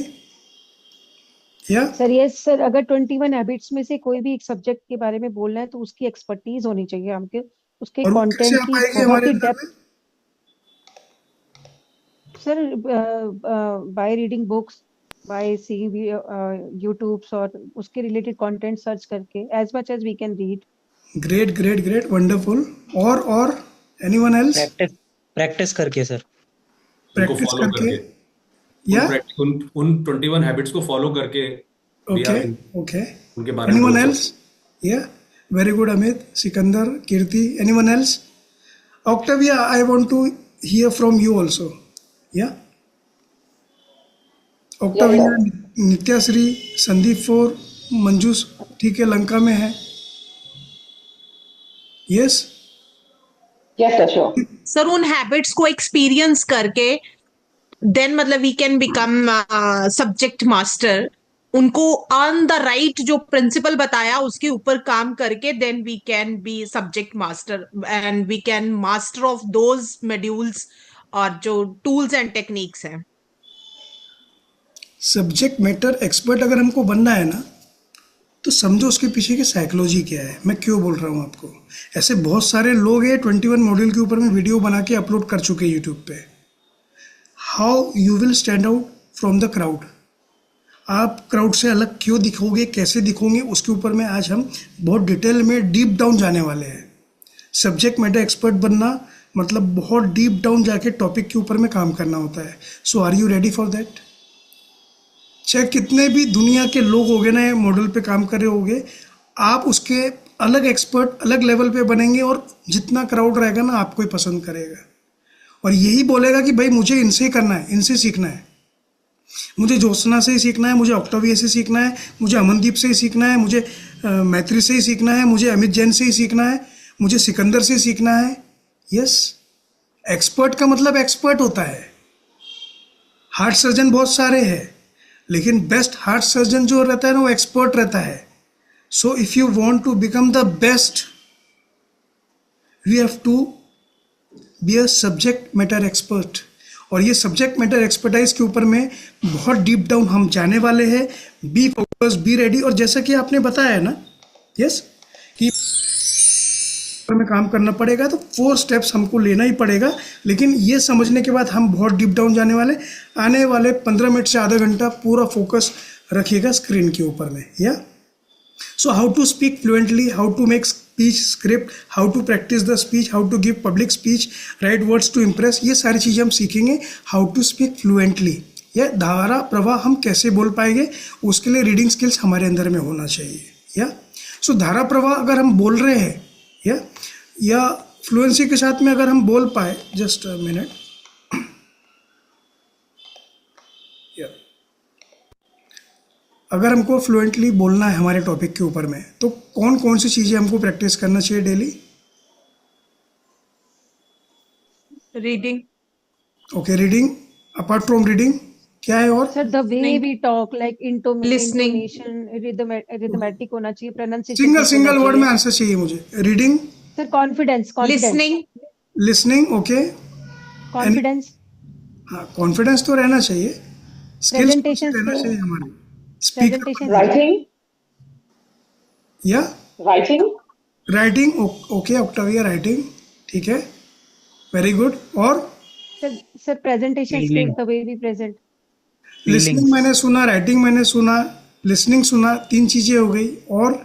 Yeah sir yes sir, अगर 21 हैबिट्स में से कोई भी एक सब्जेक्ट के बारे में बोलना है तो उसकी एक्सपर्टीज होनी चाहिए हमके, उसके और वो कंटेंट कैसे आ की पाएगी बहुत हमारे ही अंदर डेप्थ। में? Sir by reading books, by seeing YouTubes और उसके रिलेटेड कंटेंट सर्च करके, as much as we can read, great great great, wonderful. और एनीवन एल्स? प्रैक्टिस प्रैक्टिस करके सर। उनको प्रैक्टिस फॉलो करके करके या उन 21 हैबिट्स को फॉलो करके we ओके are ओके। उनके बारे में एनीवन बोल else? Yeah very good Amit, Sikandar, Kirti, anyone else? Octavia, I want to hear from you also. Yeah Octavia, Nityashree, Sandeep 4, मंजूस ठीक है, लंका में है। Yes Yes, sir, sure. Sir उन हैबिट्स को एक्सपीरियंस करके देन मतलब we can become subject master. उनको ऑन द राइट जो प्रिंसिपल बताया उसके ऊपर काम करके then we can be subject master and we can master of those modules और जो टूल्स एंड टेक्निक्स हैं। सब्जेक्ट मैटर एक्सपर्ट अगर हमको बनना है ना, तो समझो उसके पीछे की साइकोलॉजी क्या है। मैं क्यों बोल रहा हूँ आपको, ऐसे बहुत सारे लोग हैं 21 मॉड्यूल के ऊपर में वीडियो बना के अपलोड कर चुके हैं यूट्यूब पे। How you will stand out from the crowd, आप क्राउड से अलग क्यों दिखोगे, कैसे दिखोगे, उसके ऊपर में आज हम बहुत डिटेल में डीप डाउन जाने वाले हैं। सब्जेक्ट मैटर एक्सपर्ट बनना मतलब बहुत डीप डाउन जाके टॉपिक के ऊपर में काम करना होता है। So are you ready for that? चाहे कितने भी दुनिया के लोग होंगे ना मॉडल पे काम कर रहे होंगे, आप उसके अलग एक्सपर्ट अलग लेवल पे बनेंगे और जितना क्राउड रहेगा ना आपको ही पसंद करेगा और यही बोलेगा कि भाई मुझे इनसे ही करना है, इनसे सीखना है, मुझे ज्योत्सना से ही सीखना है, मुझे ऑक्टेविया से सीखना है, मुझे अमनदीप से ही सीखना है, मुझे मैत्री से ही सीखना है, मुझे अमित जैन से ही सीखना है, मुझे सिकंदर से सीखना है। यस, एक्सपर्ट का मतलब एक्सपर्ट होता है। हार्ट सर्जन बहुत सारे हैं, लेकिन बेस्ट हार्ट सर्जन जो रहता है ना वो एक्सपर्ट रहता है। So if you want to become the best, we have to be a subject matter expert. और ये सब्जेक्ट मैटर एक्सपर्टाइज के ऊपर में बहुत डीप डाउन हम जाने वाले हैं। B focus, be ready. और जैसा कि आपने बताया है ना, यस, कि में काम करना पड़ेगा, तो 4 स्टेप्स हमको लेना ही पड़ेगा। लेकिन ये समझने के बाद हम बहुत डीप डाउन जाने वाले। आने वाले 15 मिनट से आधा घंटा पूरा फोकस रखिएगा स्क्रीन के ऊपर में। Yeah so how to speak fluently, how to make speech script, how to practice the speech, how to give public speech, write words to impress, ये सारी चीज़ें हम सीखेंगे। हाउ टू स्पीक फ्लुएंटली, या धारा प्रवाह हम कैसे बोल पाएंगे, उसके लिए रीडिंग स्किल्स हमारे अंदर में होना चाहिए। या सो धारा प्रवाह अगर हम बोल रहे हैं या फ्लुएंसी के साथ में अगर हम बोल पाए, जस्ट अ मिनट, अगर हमको फ्लुएंटली बोलना है हमारे टॉपिक के ऊपर में, तो कौन कौन सी चीज़ें हमको प्रैक्टिस करना चाहिए daily? Reading. Okay, reading. Apart from reading क्या है और? Sir, the way we talk, like Listening. intonation, rhythmatic होना चाहिए, pronunciation ठीक सिंगल होना वर्ड में चाहिए। आंसर चाहिए मुझे। Reading, Sir, confidence, listening. Listening, okay, confidence, हाँ, कॉन्फिडेंस तो रहना चाहिए, स्किल्स Presentation रहना skills. चाहिए हमारे, स्पीकर presentation, Writing, या writing, writing. Okay Octavia, writing ठीक है, वेरी गुड। और sir, presentation Feeling. skills, the way we present. Listening मैंने सुना, राइटिंग मैंने सुना, लिसनिंग सुना, 3 चीजें हो गई। और Sir,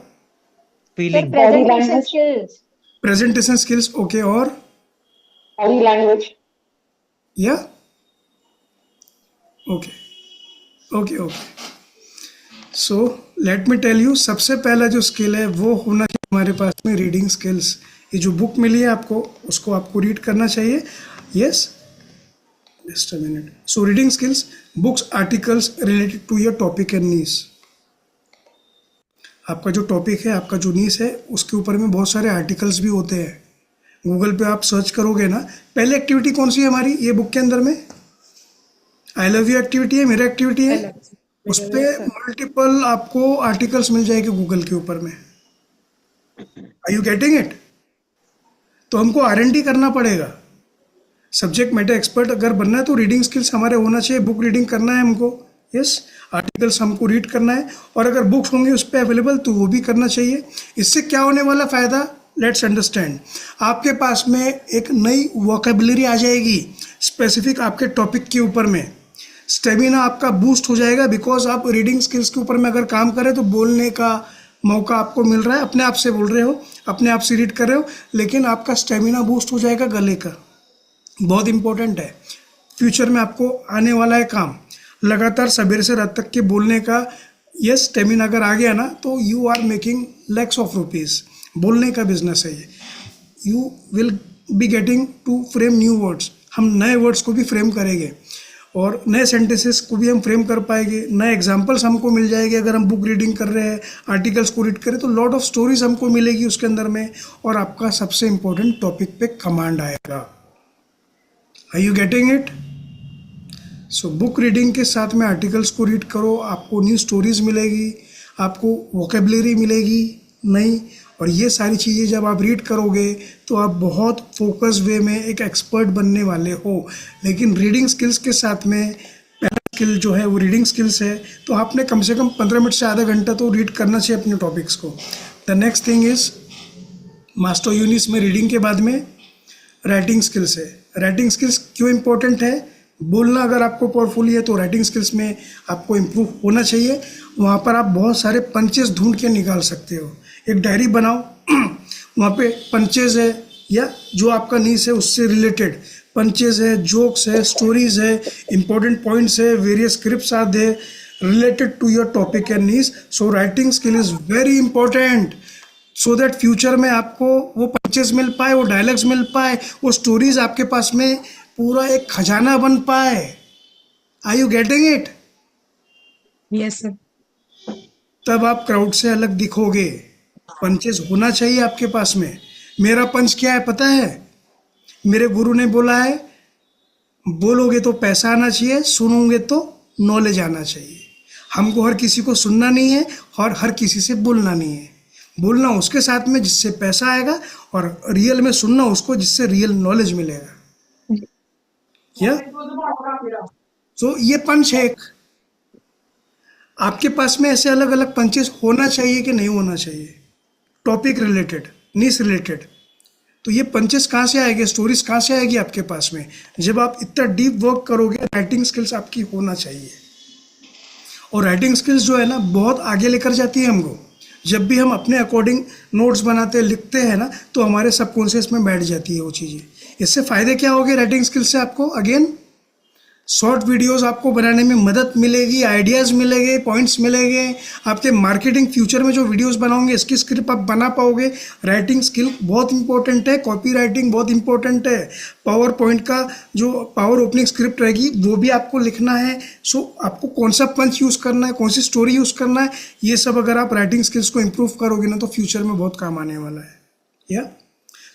feeling. presentation language. skills. Presentation skills, okay. और body language, yeah okay okay okay. So let me tell you, सबसे पहला जो स्किल है वो होना चाहिए हमारे पास में रीडिंग स्किल्स। ये जो बुक मिली है आपको, उसको आपको रीड करना चाहिए। Yes, just a minute. So reading skills, books, articles related to your topic and niche. आपका जो टॉपिक है, आपका जो नीस है, उसके ऊपर में बहुत सारे आर्टिकल्स भी होते हैं। गूगल पे आप सर्च करोगे ना, पहली एक्टिविटी कौन सी है हमारी ये बुक के अंदर में? आई लव यू एक्टिविटी है, मेरा एक्टिविटी है। उस पर मल्टीपल आपको आर्टिकल्स मिल जाएंगे गूगल के ऊपर में। Are you getting it? तो हमको R&D करना पड़ेगा। सब्जेक्ट मैटर एक्सपर्ट अगर बनना है तो रीडिंग स्किल्स हमारे होना चाहिए, बुक रीडिंग करना है हमको। यस, आर्टिकल्स हमको रीड करना है, और अगर बुक्स होंगे उस पर अवेलेबल तो वो भी करना चाहिए। इससे क्या होने वाला फ़ायदा, लेट्स अंडरस्टैंड। आपके पास में एक नई वोकेबलरी आ जाएगी स्पेसिफिक आपके टॉपिक के ऊपर में। स्टेमिना आपका बूस्ट हो जाएगा, बिकॉज आप रीडिंग स्किल्स के ऊपर में अगर काम करें तो बोलने का मौका आपको मिल रहा है, अपने आप से बोल रहे हो। अपने आप से रीड कर रहे हो, लेकिन आपका स्टेमिना बूस्ट हो जाएगा गले का, बहुत इंपॉर्टेंट है। फ्यूचर में आपको आने वाला है काम, लगातार सवेरे से रात तक के बोलने का। ये स्टेमिना अगर आ गया ना तो you are making lakhs of rupees. बोलने का बिजनेस है ये। You will be getting to frame new words. हम नए वर्ड्स को भी फ्रेम करेंगे और नए सेंटेंसेस को भी हम फ्रेम कर पाएंगे। नए एग्जाम्पल्स हमको मिल जाएंगे। अगर हम बुक रीडिंग कर रहे हैं, आर्टिकल्स को रीड करें तो लॉट ऑफ स्टोरीज हमको मिलेगी उसके अंदर में, और आपका सबसे इम्पोर्टेंट टॉपिक पे कमांड आएगा। Are you getting it? So book reading के साथ में आर्टिकल्स को रीड करो, आपको न्यू स्टोरीज मिलेगी, आपको वोकेबलरी मिलेगी नई, और ये सारी चीज़ें जब आप रीड करोगे तो आप बहुत फोकस वे में एक एक्सपर्ट बनने वाले हो। लेकिन रीडिंग स्किल्स के साथ में पहला स्किल जो है वो रीडिंग स्किल्स है, तो आपने कम से कम 15 मिनट से आधा घंटा तो रीड करना चाहिए अपने टॉपिक्स को। The next thing is master your niche में रीडिंग के बाद में राइटिंग स्किल्स है। राइटिंग स्किल्स क्यों इंपॉर्टेंट है? बोलना अगर आपको पावरफुली है तो राइटिंग स्किल्स में आपको इम्प्रूव होना चाहिए। वहाँ पर आप बहुत सारे पंचेस ढूंढ के निकाल सकते हो। एक डायरी बनाओ, वहाँ पे पंचेस है या जो आपका नीस है उससे रिलेटेड पंचेस है, जोक्स है, स्टोरीज है, इंपॉर्टेंट पॉइंट्स है, various scripts are there related to your topic and niche. So writing skill is very important, so that future में आपको वो पंचेस मिल पाए, वो डायलॉग्स मिल पाए, वो स्टोरीज आपके पास में पूरा एक खजाना बन पाए। Are you getting it? Yes sir. तब आप क्राउड से अलग दिखोगे। पंचेस होना चाहिए आपके पास में। मेरा पंच क्या है पता है? मेरे गुरु ने बोला है, बोलोगे तो पैसा आना चाहिए, सुनोगे तो नॉलेज आना चाहिए। हमको हर किसी को सुनना नहीं है और हर किसी से बोलना नहीं है। बोलना उसके साथ में जिससे पैसा आएगा, और रियल में सुनना उसको जिससे रियल नॉलेज मिलेगा। क्या? तो ये पंच है एक। आपके पास में ऐसे अलग अलग पंचेस होना चाहिए कि नहीं होना चाहिए? टॉपिक रिलेटेड, नीस रिलेटेड। तो ये पंचेस कहाँ से आएंगे, स्टोरीज कहाँ से आएगी आपके पास में? जब आप इतना डीप वर्क करोगे, राइटिंग स्किल्स आपकी होना चाहिए। और राइटिंग स्किल्स जो है ना बहुत आगे लेकर जाती है हमको। जब भी हम अपने अकॉर्डिंग नोट्स बनाते लिखते हैं ना तो हमारे सबकॉन्शियस में बैठ जाती है वो चीज़ें। इससे फ़ायदे क्या होंगे राइटिंग स्किल्स से? आपको अगेन शॉर्ट वीडियोस आपको बनाने में मदद मिलेगी, आइडियाज़ मिलेंगे, पॉइंट्स मिलेंगे। आपके मार्केटिंग फ्यूचर में जो वीडियोस बनाओगे इसकी स्क्रिप्ट आप बना पाओगे। राइटिंग स्किल बहुत इंपॉर्टेंट है, कॉपी राइटिंग बहुत इंपॉर्टेंट है। पावर पॉइंट का जो पावर ओपनिंग स्क्रिप्ट रहेगी वो भी आपको लिखना है। सो आपको कौन सा पंच यूज़ करना है, कौन सी स्टोरी यूज़ करना है, ये सब अगर आप राइटिंग स्किल्स को इम्प्रूव करोगे ना तो फ्यूचर में बहुत काम आने वाला है। या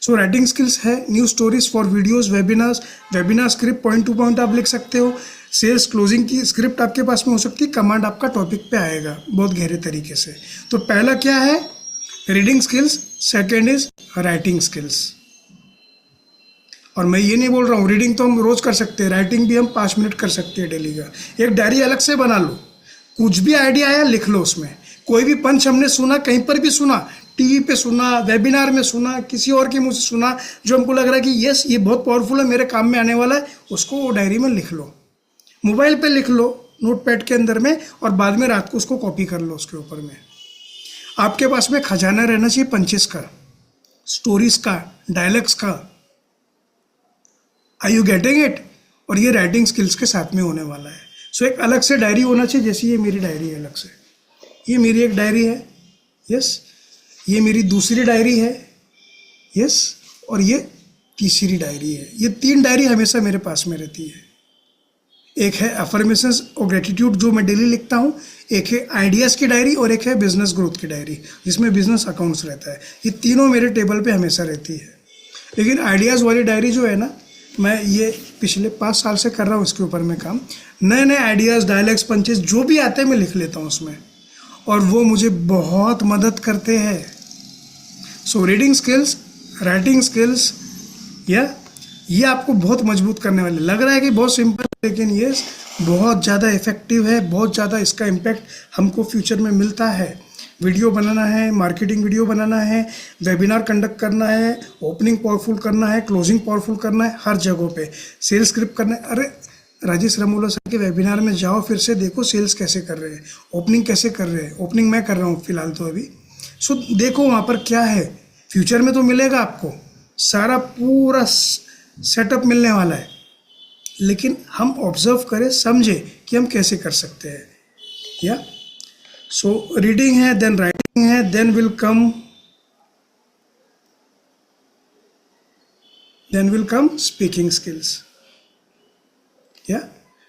सो राइटिंग स्किल्स है, new stories for videos, webinars, webinar script point two point आप लिख सकते हो। सेल्स क्लोजिंग की स्क्रिप्ट आपके पास में हो सकती है, कमांड आपका टॉपिक पे आएगा बहुत गहरे तरीके से। तो पहला क्या है? Reading skills, second is writing skills. और मैं ये नहीं बोल रहा हूँ रीडिंग तो हम रोज कर सकते हैं, राइटिंग भी हम 5 मिनट कर सकते हैं डेली का। एक डायरी अलग से बना लो, कुछ भी आइडिया आया लिख लो उसमें। कोई भी पंच हमने सुना, कहीं पर भी सुना, टीवी पे सुना, वेबिनार में सुना, किसी और के मुंह से सुना, जो हमको लग रहा है कि यस ये बहुत पावरफुल है, मेरे काम में आने वाला है, उसको वो डायरी में लिख लो, मोबाइल पे लिख लो, नोटपैड के अंदर में, और बाद में रात को उसको कॉपी कर लो उसके ऊपर में। आपके पास में खजाना रहना चाहिए पंचेस का, स्टोरीज का, डायलॉग्स का। Are you getting it? और ये राइटिंग स्किल्स के साथ में होने वाला है। सो एक अलग से डायरी होना चाहिए, जैसे ये मेरी डायरी है अलग से, ये मेरी एक डायरी है, यस, ये मेरी दूसरी डायरी है, यस, और ये तीसरी डायरी है। ये 3 डायरी हमेशा मेरे पास में रहती है। एक है अफर्मेशंस और ग्रेटिट्यूड जो मैं डेली लिखता हूँ, एक है आइडियाज़ की डायरी, और एक है बिजनेस ग्रोथ की डायरी जिसमें बिजनेस अकाउंट्स रहता है। ये तीनों मेरे टेबल पे हमेशा रहती है। लेकिन आइडियाज़ वाली डायरी जो है ना, मैं ये पिछले 5 साल से कर रहा हूँ इसके ऊपर में काम। नए नए आइडियाज़, डायलॉग्स, पंचेस जो भी आते हैं मैं लिख लेता हूँ उसमें, और वो मुझे बहुत मदद करते हैं। सो रीडिंग स्किल्स, राइटिंग स्किल्स, या ये आपको बहुत मजबूत करने वाले। लग रहा है कि बहुत सिंपल, लेकिन ये बहुत ज़्यादा इफेक्टिव है, बहुत ज़्यादा इसका इम्पैक्ट हमको फ्यूचर में मिलता है। वीडियो बनाना है, मार्केटिंग वीडियो बनाना है, वेबिनार कंडक्ट करना है, ओपनिंग पावरफुल करना है, क्लोजिंग पावरफुल करना है, हर जगहों पे सेल्स स्क्रिप्ट करना है। अरे राजेश रमोला सर के वेबिनार में जाओ, फिर से देखो सेल्स कैसे कर रहे हैं, ओपनिंग कैसे कर रहे हैं। ओपनिंग मैं कर रहा हूँ फिलहाल तो अभी। सो देखो वहाँ पर क्या है, फ्यूचर में तो मिलेगा आपको, सारा पूरा सेटअप मिलने वाला है, लेकिन हम ऑब्जर्व करें, समझे कि हम कैसे कर सकते हैं। या सो रीडिंग है, देन राइटिंग है, then will come speaking skills. Yeah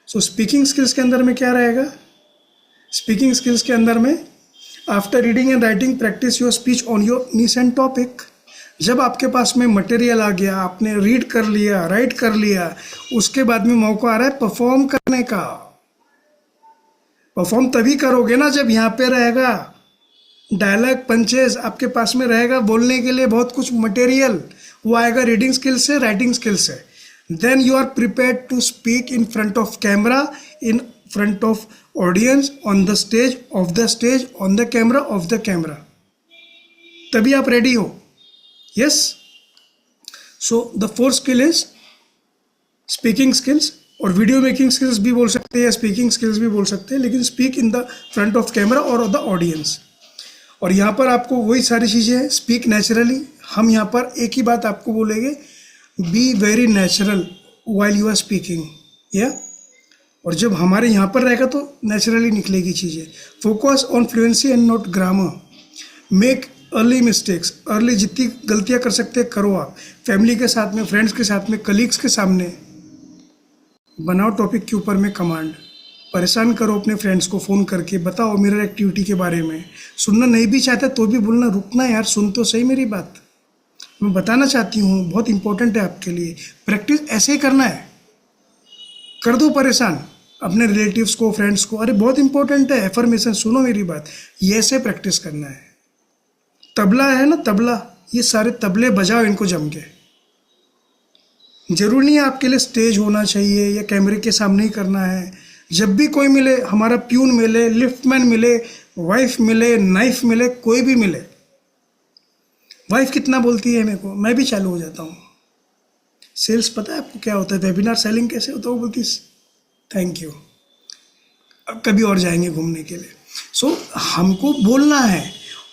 so speaking skills के अंदर में क्या रहेगा? स्पीकिंग स्किल्स के अंदर में after reading and writing practice your speech on your niche and topic. जब आपके पास में मटेरियल आ गया, आपने रीड कर लिया, राइट कर लिया, उसके बाद में मौका आ रहा है परफॉर्म करने का। परफॉर्म तभी करोगे ना जब यहाँ पे रहेगा डायलॉग पंचेस, आपके पास में रहेगा बोलने के लिए बहुत कुछ मटेरियल, वो आएगा रीडिंग स्किल से, राइटिंग स्किल से। Then you are prepared to speak in front of camera, in front of audience, on the stage, off the stage, on the camera, off the camera, तभी आप ready हो। Yes, so the fourth skill is speaking skills, और video making skills भी बोल सकते हैं या speaking skills भी बोल सकते हैं, लेकिन speak in the front of camera और द ऑडियंस। और यहाँ पर आपको वही सारी चीज़ें हैं, स्पीक नेचुरली। हम यहाँ पर एक ही बात आपको बोलेंगे, be very natural while you are speaking. Yeah और जब हमारे यहाँ पर रहेगा तो नेचुरली निकलेगी चीज़ें। Focus on fluency and not grammar. Make early mistakes, early जितनी गलतियाँ कर सकते हैं करो आप, फैमिली के साथ में, फ्रेंड्स के साथ में, कलीग्स के सामने। बनाओ टॉपिक के ऊपर में कमांड, परेशान करो अपने फ्रेंड्स को फ़ोन करके, बताओ मिरर एक्टिविटी के बारे में। सुनना नहीं भी चाहता तो भी बोलना, रुकना यार, सुन तो सही मेरी बात, मैं बताना चाहती हूँ, बहुत इंपॉर्टेंट है आपके लिए। प्रैक्टिस ऐसे ही करना है, कर दो परेशान अपने रिलेटिव्स को, फ्रेंड्स को, अरे बहुत इंपॉर्टेंट है, एफर्मेशन, सुनो मेरी बात, ये ऐसे प्रैक्टिस करना है। तबला है ना, तबला, ये सारे तबले बजाओ इनको जम के। जरूरी नहीं है आपके लिए स्टेज होना चाहिए या कैमरे के सामने ही करना है। जब भी कोई मिले, हमारा प्यून मिले, लिफ्टमैन मिले, वाइफ मिले, नाइफ मिले, कोई भी मिले। वाइफ कितना बोलती है मेरे को, मैं भी चालू हो जाता हूँ। सेल्स पता है आपको क्या होता है, वेबिनार सेलिंग कैसे होता है, वो बोलती थैंक यू, अब कभी और जाएंगे घूमने के लिए। सो हमको बोलना है।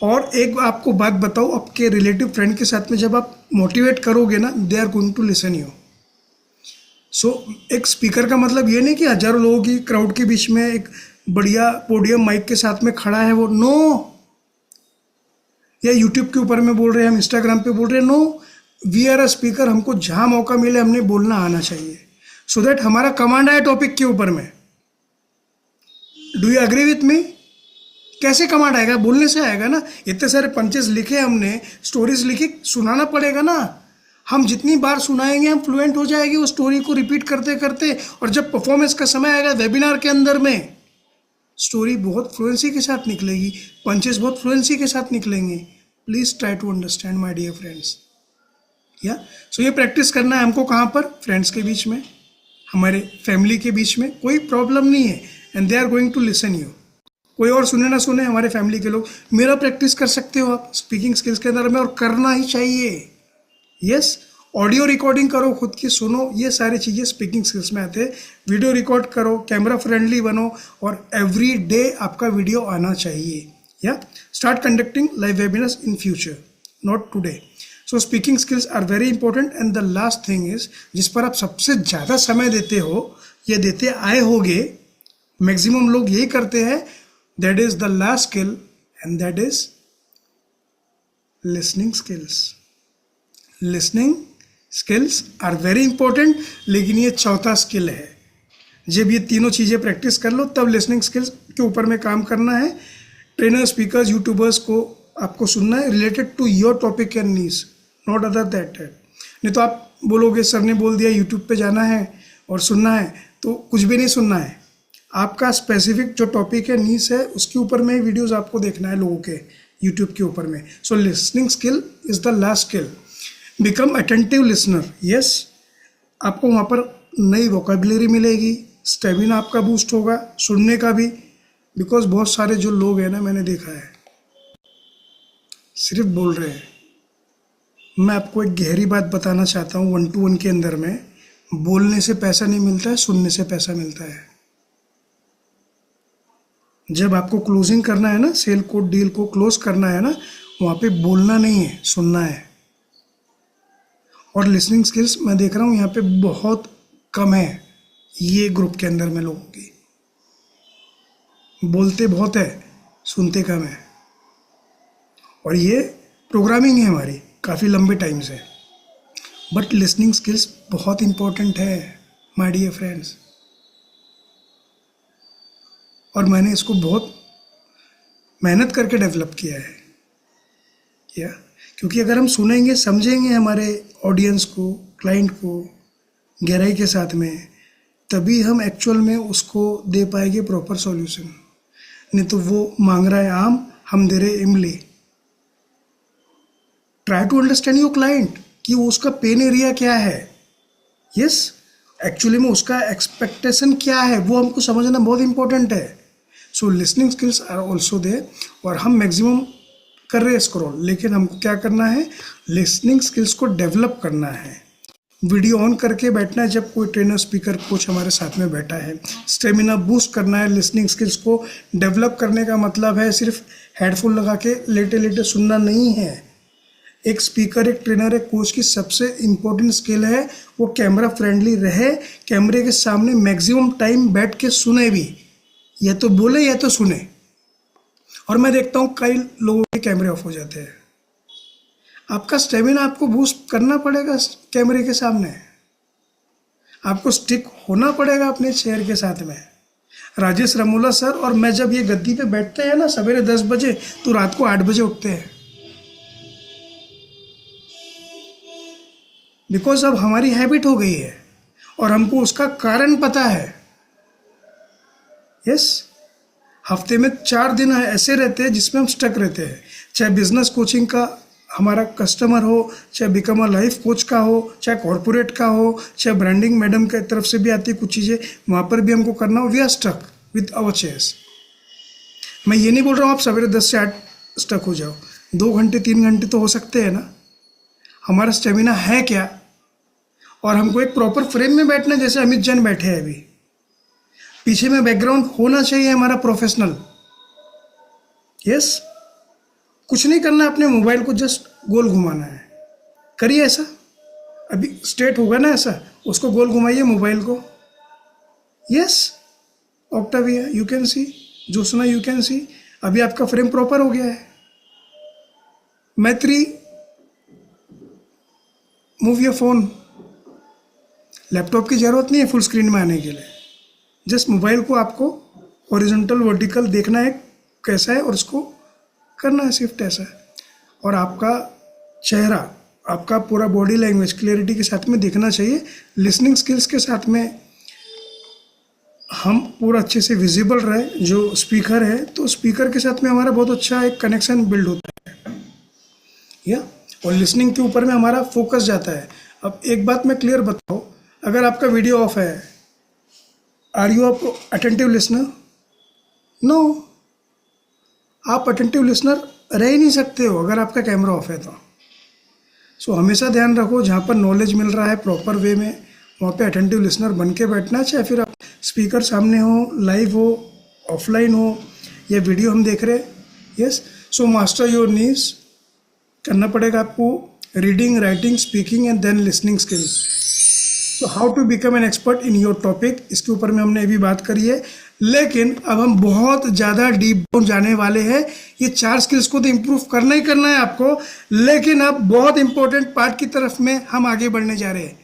और एक आपको बात बताओ, आपके रिलेटिव फ्रेंड के साथ में जब आप मोटिवेट करोगे ना, they are going to listen you. So एक स्पीकर का मतलब ये नहीं कि हजारों लोगों की क्राउड के बीच में एक बढ़िया पोडियम माइक के साथ में खड़ा है वो, नो। या यूट्यूब के ऊपर में बोल रहे हैं, हम इंस्टाग्राम पे बोल रहे हैं, no. We are a speaker, हमको जहाँ मौका मिले हमने बोलना आना चाहिए, सो दैट हमारा कमांड आए टॉपिक के ऊपर में। Do you agree with me? कैसे कमांड आएगा? बोलने से आएगा ना। इतने सारे पंचेस लिखे हमने, स्टोरीज लिखी, सुनाना पड़ेगा ना। हम जितनी बार सुनाएंगे हम फ्लुएंट हो जाएगी उस स्टोरी को रिपीट करते करते। और जब परफॉर्मेंस का समय आएगा वेबिनार के अंदर में, स्टोरी बहुत फ्लुएंसी के साथ निकलेगी, पंचेस बहुत फ्लुएंसी के साथ निकलेंगे। Please try to understand my dear friends. Yeah so ये प्रैक्टिस करना है हमको कहाँ पर? फ्रेंड्स के बीच में, हमारे फैमिली के बीच में, कोई प्रॉब्लम नहीं है। And they are going to listen you. कोई और सुने ना सुने, हमारे फैमिली के लोग, मेरा प्रैक्टिस कर सकते हो आप स्पीकिंग स्किल्स के अंदर में, और करना ही चाहिए। यस, ऑडियो रिकॉर्डिंग करो, खुद की सुनो, ये सारी चीज़ें स्पीकिंग स्किल्स में आते हैं। वीडियो रिकॉर्ड करो, कैमरा फ्रेंडली बनो, और एवरी डे आपका वीडियो आना चाहिए। Yeah start conducting live webinars in future, not today. So speaking skills are very important. And the last thing is, जिस पर आप सबसे ज़्यादा समय देते हो, ये देते आए होगे, मैक्सिमम लोग यही करते हैं, that is the last skill, and that is listening skills. Listening skills are very important, लेकिन ये चौथा स्किल है। जब ये तीनों चीज़ें प्रैक्टिस कर लो, तब लिसनिंग स्किल्स के ऊपर में काम करना है। ट्रेनर, स्पीकर्स, यूट्यूबर्स को आपको सुनना है related to your topic and needs, not other that. नहीं तो आप बोलोगे सर ने बोल दिया यूट्यूब पे जाना है और सुनना है, तो कुछ भी नहीं सुनना है। आपका स्पेसिफिक जो टॉपिक है, नीड्स है, उसके ऊपर में वीडियोस आपको देखना है लोगों के यूट्यूब के ऊपर में। So listening skill is the last skill. Become attentive listener. Yes, आपको वहाँ पर नई वोकेबुलरी मिलेगी, स्टेमिना आपका बूस्ट होगा, सुनने का भी। बिकॉज बहुत सारे जो लोग हैं ना, मैंने देखा है, सिर्फ बोल रहे हैं। मैं आपको एक गहरी बात बताना चाहता हूँ, 1 to 1 के अंदर में बोलने से पैसा नहीं मिलता है, सुनने से पैसा मिलता है। जब आपको क्लोजिंग करना है ना, सेल को, डील को क्लोज करना है ना, वहाँ पे बोलना नहीं है, सुनना है। और लिसनिंग स्किल्स मैं देख रहा हूँ यहाँ पे बहुत कम है ये ग्रुप के अंदर में लोगों की। बोलते बहुत है, सुनते कम है। और ये प्रोग्रामिंग है हमारी काफ़ी लंबे टाइम से। बट लिसनिंग स्किल्स बहुत इंपॉर्टेंट है माय डियर फ्रेंड्स। और मैंने इसको बहुत मेहनत करके डेवलप किया है या क्योंकि अगर हम सुनेंगे, समझेंगे हमारे ऑडियंस को, क्लाइंट को गहराई के साथ में, तभी हम एक्चुअल में उसको दे पाएंगे प्रॉपर सॉल्यूशन। नहीं तो वो मांग रहा है आम, हम दे रहे इमली। Try to understand your client कि वो उसका पेन एरिया क्या है। यस, एक्चुअली में उसका एक्सपेक्टेशन क्या है वो हमको समझना बहुत इंपॉर्टेंट है। So listening skills are also there. और हम मैक्सिमम कर रहे हैं स्क्रॉल, लेकिन हमको क्या करना है, लिसनिंग स्किल्स को डेवलप करना है। वीडियो ऑन करके बैठना है जब कोई ट्रेनर, स्पीकर, कोच हमारे साथ में बैठा है। स्टेमिना बूस्ट करना है। लिसनिंग स्किल्स को डेवलप करने का मतलब है सिर्फ हेडफोन लगा के लेटे लेटे सुनना नहीं है। एक स्पीकर, एक ट्रेनर, एक कोच की सबसे इम्पोर्टेंट स्किल है वो कैमरा फ्रेंडली रहे, कैमरे के सामने मैक्सिमम टाइम बैठ के सुने भी, या तो बोले या तो सुने। और मैं देखता हूँ कई लोगों के कैमरे ऑफ हो जाते हैं। आपका स्टेमिना आपको बूस्ट करना पड़ेगा कैमरे के सामने, आपको स्टिक होना पड़ेगा अपने चेयर के साथ में। राजेश रमोला सर और मैं जब ये गद्दी पे बैठते हैं ना सवेरे 10 बजे तो रात को 8 बजे उठते हैं, बिकॉज अब हमारी हैबिट हो गई है और हमको उसका कारण पता है। यस, हफ्ते में 4 दिन ऐसे रहते हैं जिसमें हम स्टक रहते हैं, चाहे बिजनेस कोचिंग का हमारा कस्टमर हो, चाहे बिकम अ लाइफ कोच का हो, चाहे कॉर्पोरेट का हो, चाहे ब्रांडिंग मैडम की तरफ से भी आती है कुछ चीज़ें, वहाँ पर भी हमको करना हो। We are stuck with our chairs. मैं ये नहीं बोल रहा हूँ आप सवेरे 10 से 8 स्टक हो जाओ, 2 घंटे 3 घंटे तो हो सकते हैं ना। हमारा स्टेमिना है क्या, और हमको एक प्रॉपर फ्रेम में बैठना, जैसे अमित जैन बैठे हैं अभी, पीछे में बैकग्राउंड होना चाहिए हमारा प्रोफेशनल। यस, कुछ नहीं करना, अपने मोबाइल को जस्ट गोल घुमाना है। करिए ऐसा, अभी स्ट्रेट होगा ना ऐसा, उसको गोल घुमाइए मोबाइल को। Yes, Octavia you can see, Jyotsna you can see, अभी आपका फ्रेम प्रॉपर हो गया है। मैत्री, मूव योर फोन। लैपटॉप की ज़रूरत नहीं है फुल स्क्रीन में आने के लिए, जस्ट मोबाइल को आपको हॉरिजॉन्टल वर्टिकल देखना है कैसा है और उसको करना है शिफ्ट ऐसा। और आपका चेहरा, आपका पूरा बॉडी लैंग्वेज क्लियरिटी के साथ में देखना चाहिए। लिसनिंग स्किल्स के साथ में हम पूरा अच्छे से विजिबल रहे, जो स्पीकर है तो स्पीकर के साथ में हमारा बहुत अच्छा एक कनेक्शन बिल्ड होता है या, और लिसनिंग के ऊपर में हमारा फोकस जाता है। अब एक बात मैं क्लियर बताऊँ, अगर आपका वीडियो ऑफ है, are you attentive listener? No, आप अटेंटिव लिसनर रह ही नहीं सकते हो अगर आपका कैमरा ऑफ है तो। सो हमेशा ध्यान रखो, जहाँ पर नॉलेज मिल रहा है प्रॉपर वे में, वहाँ पे अटेंटिव लिसनर बन के बैठना, चाहे फिर आप स्पीकर सामने हो, लाइव हो, ऑफलाइन हो, या वीडियो हम देख रहे हैं। Yes, so master your needs करना पड़ेगा आपको, reading, writing, speaking and then listening skills. So how to become an expert in your topic, इसके ऊपर में हमने अभी बात करी है, लेकिन अब हम बहुत ज़्यादा डीप डाउन जाने वाले हैं। ये 4 स्किल्स को तो इम्प्रूव करना ही करना है आपको, लेकिन अब बहुत इंपॉर्टेंट पार्ट की तरफ में हम आगे बढ़ने जा रहे हैं,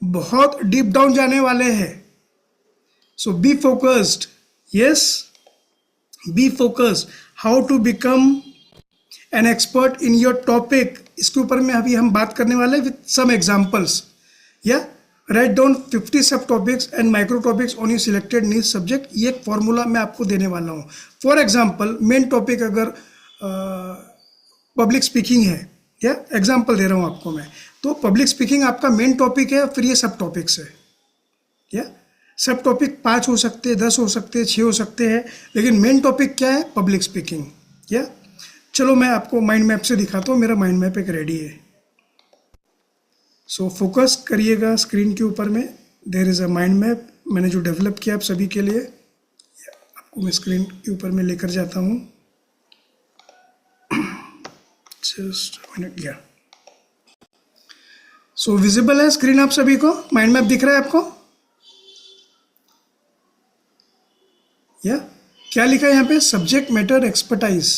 बहुत डीप डाउन जाने वाले हैं। So be focused. Yes, be focused. How to become an expert in your topic, इसके ऊपर में अभी हम बात करने वाले हैं with some examples. Yeah write down 50 sub topics and micro topics on your selected niche subject. ये एक फॉर्मूला मैं आपको देने वाला हूँ। फॉर एग्जांपल, मेन टॉपिक अगर पब्लिक स्पीकिंग है, या एग्जांपल दे रहा हूँ आपको मैं, तो पब्लिक स्पीकिंग आपका मेन टॉपिक है, फिर ये सब टॉपिक्स है। या सब टॉपिक 5 हो सकते हैं, 10 हो सकते हैं, 6 हो सकते हैं, लेकिन मेन टॉपिक क्या है? Public speaking. या चलो मैं आपको माइंड मैप से दिखाता हूँ, मेरा माइंड मैप एक रेडी है। सो फोकस करिएगा स्क्रीन के ऊपर में, there is a mind map मैंने जो डेवलप किया आप सभी के लिए, आपको मैं स्क्रीन के ऊपर में लेकर जाता हूँ। जस्ट मिनट गया। सो विजिबल है स्क्रीन आप सभी को? माइंड मैप दिख रहा है आपको? या क्या लिखा है यहाँ पे? Subject matter expertise,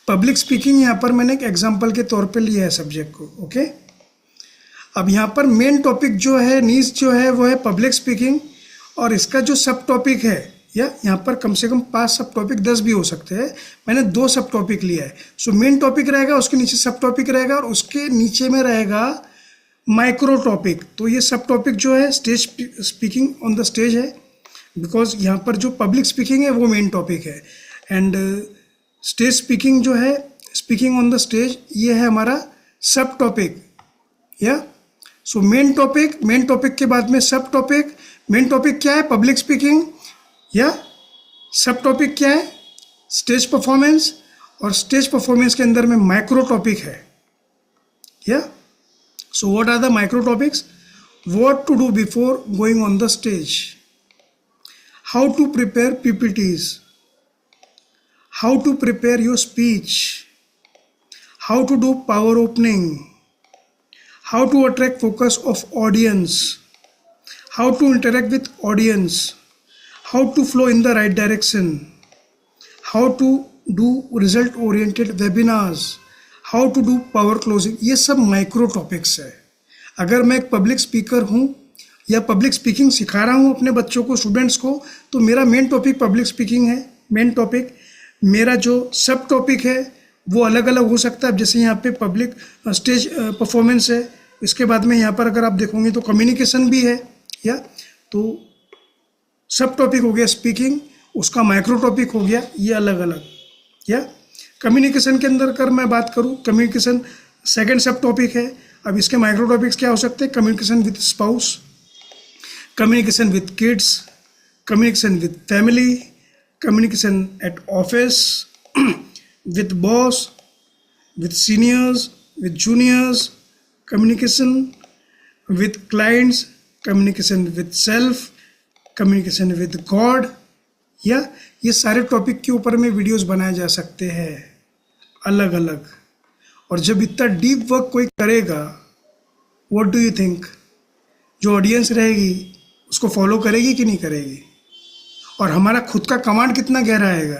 public speaking. यहाँ पर मैंने एक एग्जांपल के तौर पे लिया है सब्जेक्ट को। ओके, अब यहाँ पर मेन टॉपिक जो है, नीज जो है, वो है पब्लिक स्पीकिंग, और इसका जो सब टॉपिक है, या यहाँ पर कम से कम 5 सब टॉपिक, 10 भी हो सकते हैं, मैंने 2 सब टॉपिक लिया है। सो मेन टॉपिक रहेगा, उसके नीचे सब टॉपिक रहेगा, और उसके नीचे में रहेगा माइक्रो टॉपिक। तो ये सब टॉपिक जो है stage speaking on the stage है, बिकॉज यहाँ पर जो पब्लिक स्पीकिंग है वो मेन टॉपिक है, एंड स्टेज स्पीकिंग जो है, स्पीकिंग ऑन द स्टेज, ये है हमारा सब टॉपिक। या सो मेन टॉपिक के बाद में सब टॉपिक। मेन टॉपिक क्या है? Public speaking. Yeah sub topic क्या है? स्टेज परफॉर्मेंस, और स्टेज परफॉर्मेंस के अंदर में माइक्रो टॉपिक है। Yeah so what are the micro topics? What to do before going on the stage, how to prepare PPTs, how to prepare your speech, how to do power opening, how to attract focus of audience, how to interact with audience, how to flow in the right direction, how to do result oriented webinars, how to do power closing। ये सब micro topics है। अगर मैं एक public speaker हूँ या public speaking सिखा रहा हूँ अपने बच्चों को, स्टूडेंट्स को, तो मेरा मेन टॉपिक पब्लिक स्पीकिंग है, मेन टॉपिक। मेरा जो सब टॉपिक है वो अलग अलग हो सकता है। जैसे यहाँ पे पब्लिक स्टेज परफॉर्मेंस है, इसके बाद में यहाँ पर अगर आप देखोगे तो कम्युनिकेशन भी है। या तो सब टॉपिक हो गया स्पीकिंग, उसका माइक्रो टॉपिक हो गया, ये अलग अलग। या कम्युनिकेशन के अंदर अगर मैं बात करूँ, कम्युनिकेशन सेकंड सब टॉपिक है। अब इसके माइक्रो टॉपिक्स क्या हो सकते हैं? Communication with spouse, communication with kids, communication with family, communication at office, with boss, with seniors, with juniors, communication with clients, communication with self, communication with God। या ये सारे टॉपिक के ऊपर में वीडियोस बनाए जा सकते हैं अलग अलग। और जब इतना डीप वर्क कोई करेगा, व्हाट डू यू थिंक, जो ऑडियंस रहेगी उसको फॉलो करेगी कि नहीं करेगी? और हमारा खुद का कमांड कितना गहरा आएगा।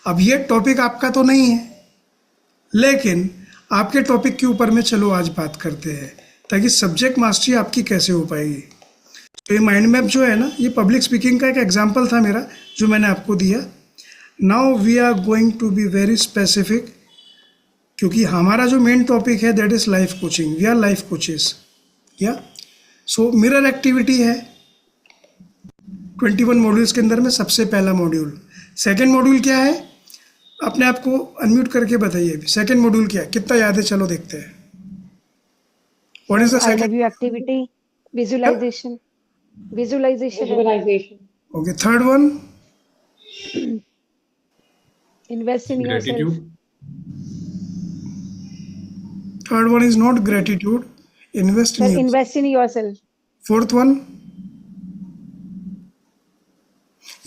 अब ये टॉपिक आपका तो नहीं है, लेकिन आपके टॉपिक के ऊपर में चलो आज बात करते हैं, ताकि सब्जेक्ट मास्टरी आपकी कैसे हो पाएगी। तो ये माइंड मैप जो है ना, ये पब्लिक स्पीकिंग का एक एग्जांपल था मेरा जो मैंने आपको दिया। Now we are going to be very specific, क्योंकि हमारा जो मेन टॉपिक है that is life coaching. We are life coaches. Yeah so mirror activity है 21 मॉड्यूल्स के अंदर में सबसे पहला मॉड्यूल। सेकंड मॉड्यूल क्या है? अपने आप को अनम्यूट करके बताइए। सेकंड मॉड्यूल क्या है, कितना याद है? चलो देखते हैं। What is the second activity? Visualization. Okay, third one? Invest in yourself. Third one is not gratitude, invest in yourself. Fourth one?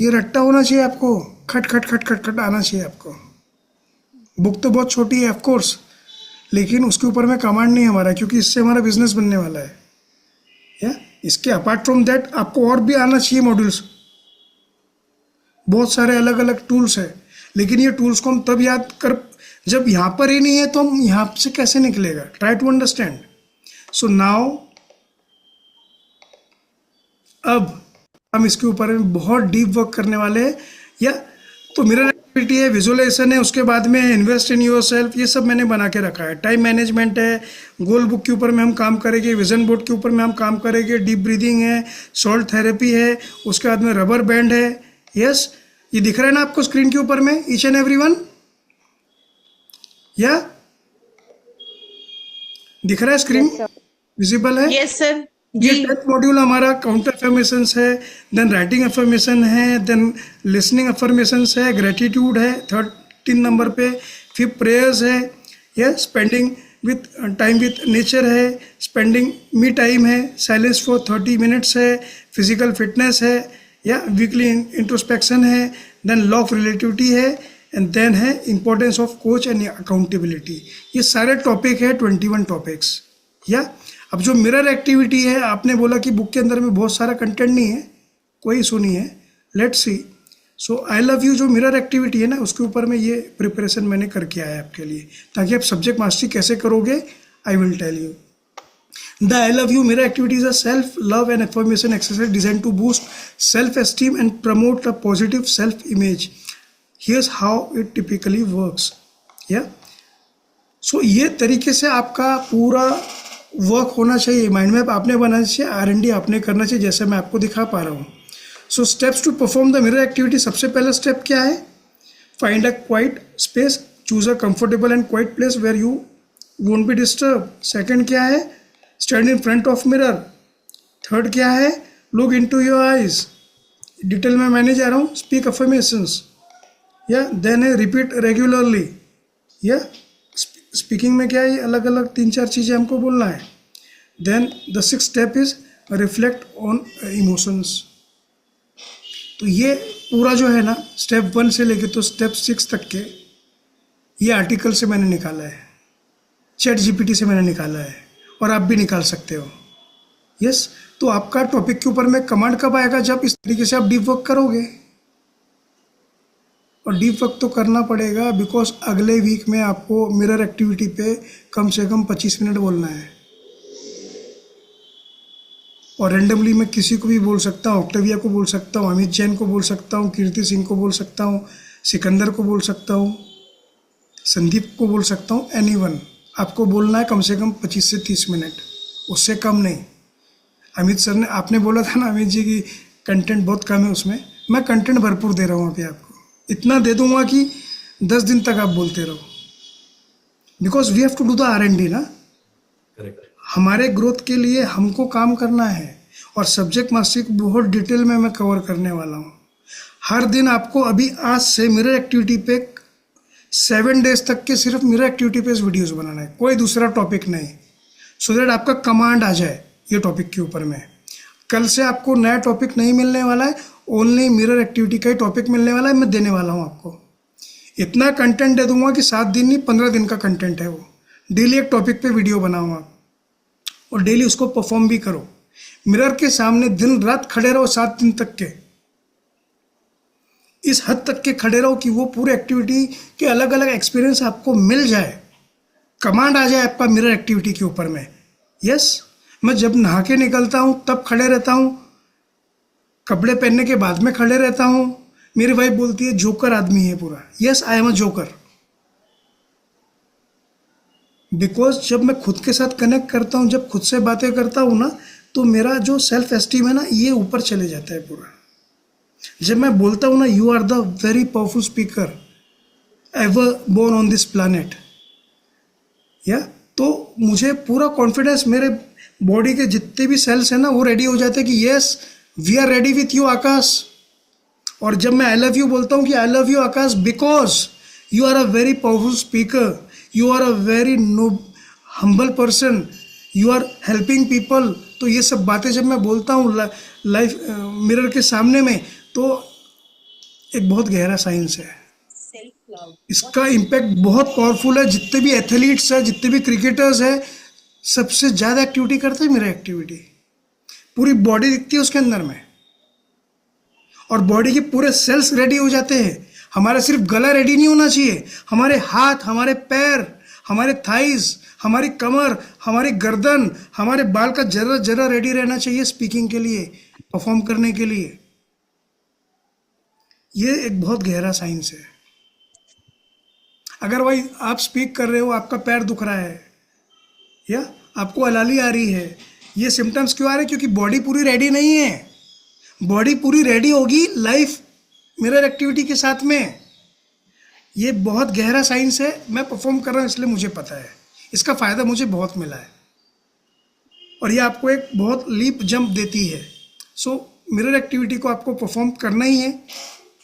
ये रट्टा होना चाहिए आपको, खट खट खट खट खट आना चाहिए आपको। बुक तो बहुत छोटी है ऑफ कोर्स, लेकिन उसके ऊपर में कमांड नहीं हमारा, क्योंकि इससे हमारा बिजनेस बनने वाला है। या इसके अपार्ट फ्रॉम दैट आपको और भी आना चाहिए मॉड्यूल्स, बहुत सारे अलग अलग टूल्स है, लेकिन ये टूल्स को हम तब याद कर जब यहाँ पर ही नहीं है, तो हम यहाँ से कैसे निकलेगा? Try to understand. So now अब हम इसके ऊपर में बहुत डीप वर्क करने वाले हैं। या तो मिरर एक्टिविटी है, विजुअलाइजेशन है, उसके बाद में इन्वेस्ट इन योरसेल्फ, ये सब मैंने बना के रखा है। टाइम मैनेजमेंट है, गोल बुक के ऊपर में हम काम करेंगे, विजन बोर्ड के ऊपर में हम काम करेंगे, डीप ब्रीदिंग है, सॉल्ट थेरेपी है, उसके बाद में रबर बैंड है। यस, ये दिख रहा है ना आपको स्क्रीन के ऊपर में, ईच एंड एवरी वन? या दिख रहा है स्क्रीन? विजिबल है? Yes sir. ये 10th मॉड्यूल हमारा काउंटर अफर्मेशंस है, देन राइटिंग अफर्मेशन है, देन लिसनिंग अफर्मेशंस है, ग्रेटिट्यूड है 13 नंबर पे, फिर प्रेयर्स है, या spending with time with nature है, स्पेंडिंग मी टाइम है, साइलेंस फॉर 30 मिनट्स है, फिजिकल फिटनेस है, या वीकली इंट्रोस्पेक्शन है, देन लॉ ऑफ रिलेटिविटी है, एंड देन है importance of coach and accountability. ये सारे टॉपिक है 21 टॉपिक्स। या अब जो मिरर एक्टिविटी है, आपने बोला कि बुक के अंदर में बहुत सारा कंटेंट नहीं है, कोई इशू नहीं है, let's see. So I love you जो मिरर एक्टिविटी है ना, उसके ऊपर में ये प्रिपरेशन मैंने करके आया आपके लिए, ताकि आप सब्जेक्ट मास्टरी कैसे करोगे I will tell you. The I love you mirror activity is a self-love and affirmation exercise designed to boost self-esteem and promote a positive self-image. Here's how it typically works. Yeah. So ये तरीके से आपका पूरा work होना चाहिए, mind map आपने बनाना चाहिए, R&D आपने करना चाहिए, जैसे मैं आपको दिखा पा रहा हूँ। So steps to perform the mirror activity, सबसे पहला स्टेप क्या है? Find a quiet space, choose a comfortable and quiet place where you won't be disturb. Second क्या है? Stand in front of mirror. Third क्या है? Look into your eyes. Detail में मैंने जा रहा हूँ। Speak affirmations. या देन है रिपीट रेगुलरली। या स्पीकिंग में क्या है? ये अलग अलग 3-4 चीज़ें हमको बोलना है। Then the 6th step is reflect on emotions. तो ये पूरा जो है ना, स्टेप 1 से लेके तो स्टेप 6 तक के, ये आर्टिकल से मैंने निकाला है, चैट जीपीटी से मैंने निकाला है, और आप भी निकाल सकते हो। यस। तो आपका टॉपिक के ऊपर में कमांड कब आएगा? जब इस तरीके से आप डीप वर्क करोगे। और डीप वर्क तो करना पड़ेगा, बिकॉज अगले वीक में आपको मिरर एक्टिविटी पे कम से कम 25 मिनट बोलना है। और रेंडमली मैं किसी को भी बोल सकता हूँ, ऑक्टेविया को बोल सकता हूँ, अमित जैन को बोल सकता हूँ, कीर्ति सिंह को बोल सकता हूँ, सिकंदर को बोल सकता हूँ, संदीप को बोल सकता हूँ, एनीवन। आपको बोलना है कम से कम 25 से 30 मिनट, उससे कम नहीं। अमित सर ने, आपने बोला था ना अमित जी की कंटेंट बहुत कम है, उसमें मैं कंटेंट भरपूर दे रहा हूँ अभी आपको। इतना दे दूंगा कि 10 दिन तक आप बोलते रहो, because we have to do the R&D ना। हमारे ग्रोथ के लिए हमको काम करना है, और सब्जेक्ट मास्टरी को बहुत डिटेल में मैं कवर करने वाला हूँ। हर दिन आपको अभी आज से मिरर एक्टिविटी पे 7 डेज तक के सिर्फ मिरर एक्टिविटी पे वीडियोस बनाना है, कोई दूसरा टॉपिक नहीं, सो दैट आपका कमांड आ जाए ये टॉपिक के ऊपर में। कल से आपको नया टॉपिक नहीं मिलने वाला है, ओनली मिरर एक्टिविटी का ही टॉपिक मिलने वाला है, मैं देने वाला हूँ आपको। इतना कंटेंट दे दूंगा कि 7 दिन नहीं 15 दिन का कंटेंट है वो। डेली एक टॉपिक पे वीडियो बनाओ आप, और डेली उसको परफॉर्म भी करो। मिरर के सामने दिन रात खड़े रहो 7 दिन तक के, इस हद तक के खड़े रहो कि वो पूरे एक्टिविटी के अलग अलग एक्सपीरियंस आपको मिल जाए, कमांड आ जाए आपका मिरर एक्टिविटी के ऊपर में। यस। मैं जब नहा के निकलता हूँ तब खड़े रहता हूँ, कपड़े पहनने के बाद में खड़े रहता हूँ। मेरी वाइफ बोलती है जोकर आदमी है पूरा। Yes, I am a joker, because जब मैं खुद के साथ कनेक्ट करता हूँ, जब खुद से बातें करता हूँ ना, तो मेरा जो सेल्फ एस्टीम है ना, ये ऊपर चले जाता है पूरा। जब मैं बोलता हूँ ना, you are the very powerful speaker ever born on this planet, या तो मुझे पूरा कॉन्फिडेंस, मेरे बॉडी के जितने भी सेल्स हैं ना, वो रेडी हो जाते हैं कि yes we are ready with you Akash. और जब मैं आई लव यू बोलता हूँ कि I love you Akash, because you are a very powerful speaker, you are a very humble person, you are helping people. तो ये सब बातें जब मैं बोलता हूँ लाइफ मिरर के सामने में, तो एक बहुत गहरा साइंस है, इसका इम्पैक्ट बहुत पावरफुल है। जितने भी एथलीट्स हैं, जितने भी क्रिकेटर्स हैं, सबसे ज़्यादा एक्टिविटी करते हैं मिरर एक्टिविटी। पूरी बॉडी दिखती है उसके अंदर में, और बॉडी के पूरे सेल्स रेडी हो जाते हैं। हमारा सिर्फ गला रेडी नहीं होना चाहिए, हमारे हाथ, हमारे पैर, हमारे थाइज, हमारी कमर, हमारी गर्दन, हमारे बाल का जरा जरा रेडी रहना चाहिए स्पीकिंग के लिए, परफॉर्म करने के लिए। ये एक बहुत गहरा साइंस है। अगर भाई आप स्पीक कर रहे हो, आपका पैर दुख रहा है या आपको अलाली आ रही है, ये सिम्टम्स क्यों आ रहे हैं? क्योंकि बॉडी पूरी रेडी नहीं है। बॉडी पूरी रेडी होगी लाइफ मिरर एक्टिविटी के साथ में। ये बहुत गहरा साइंस है, मैं परफॉर्म कर रहा हूँ इसलिए मुझे पता है, इसका फ़ायदा मुझे बहुत मिला है, और ये आपको एक बहुत लीप जंप देती है। सो मिरर एक्टिविटी को आपको परफॉर्म करना ही है,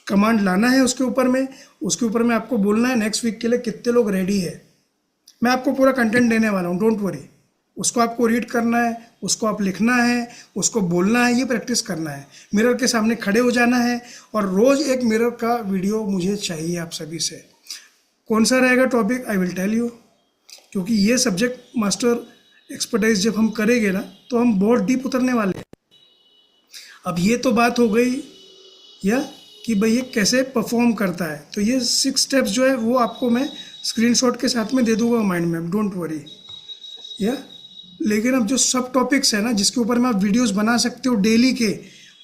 कमांड लाना है उसके ऊपर में आपको बोलना है नेक्स्ट वीक के लिए कितने लोग रेडी है। मैं आपको पूरा कंटेंट देने वाला हूँ, डोंट वरी। उसको आपको रीड करना है, उसको आप लिखना है, उसको बोलना है, ये प्रैक्टिस करना है। मिरर के सामने खड़े हो जाना है और रोज़ एक मिरर का वीडियो मुझे चाहिए आप सभी से। कौन सा रहेगा topic, I will tell you, क्योंकि ये सब्जेक्ट मास्टर एक्सपर्टाइज जब हम करेंगे ना तो हम बहुत डीप उतरने वाले हैं। अब ये तो बात हो गई या कि भाई ये कैसे परफॉर्म करता है, तो ये 6 स्टेप्स जो है वो आपको मैं स्क्रीनशॉट के साथ में दे दूंगा माइंड मैप, डोंट वरी या। लेकिन अब जो सब टॉपिक्स है ना जिसके ऊपर में आप वीडियोस बना सकते हो डेली के,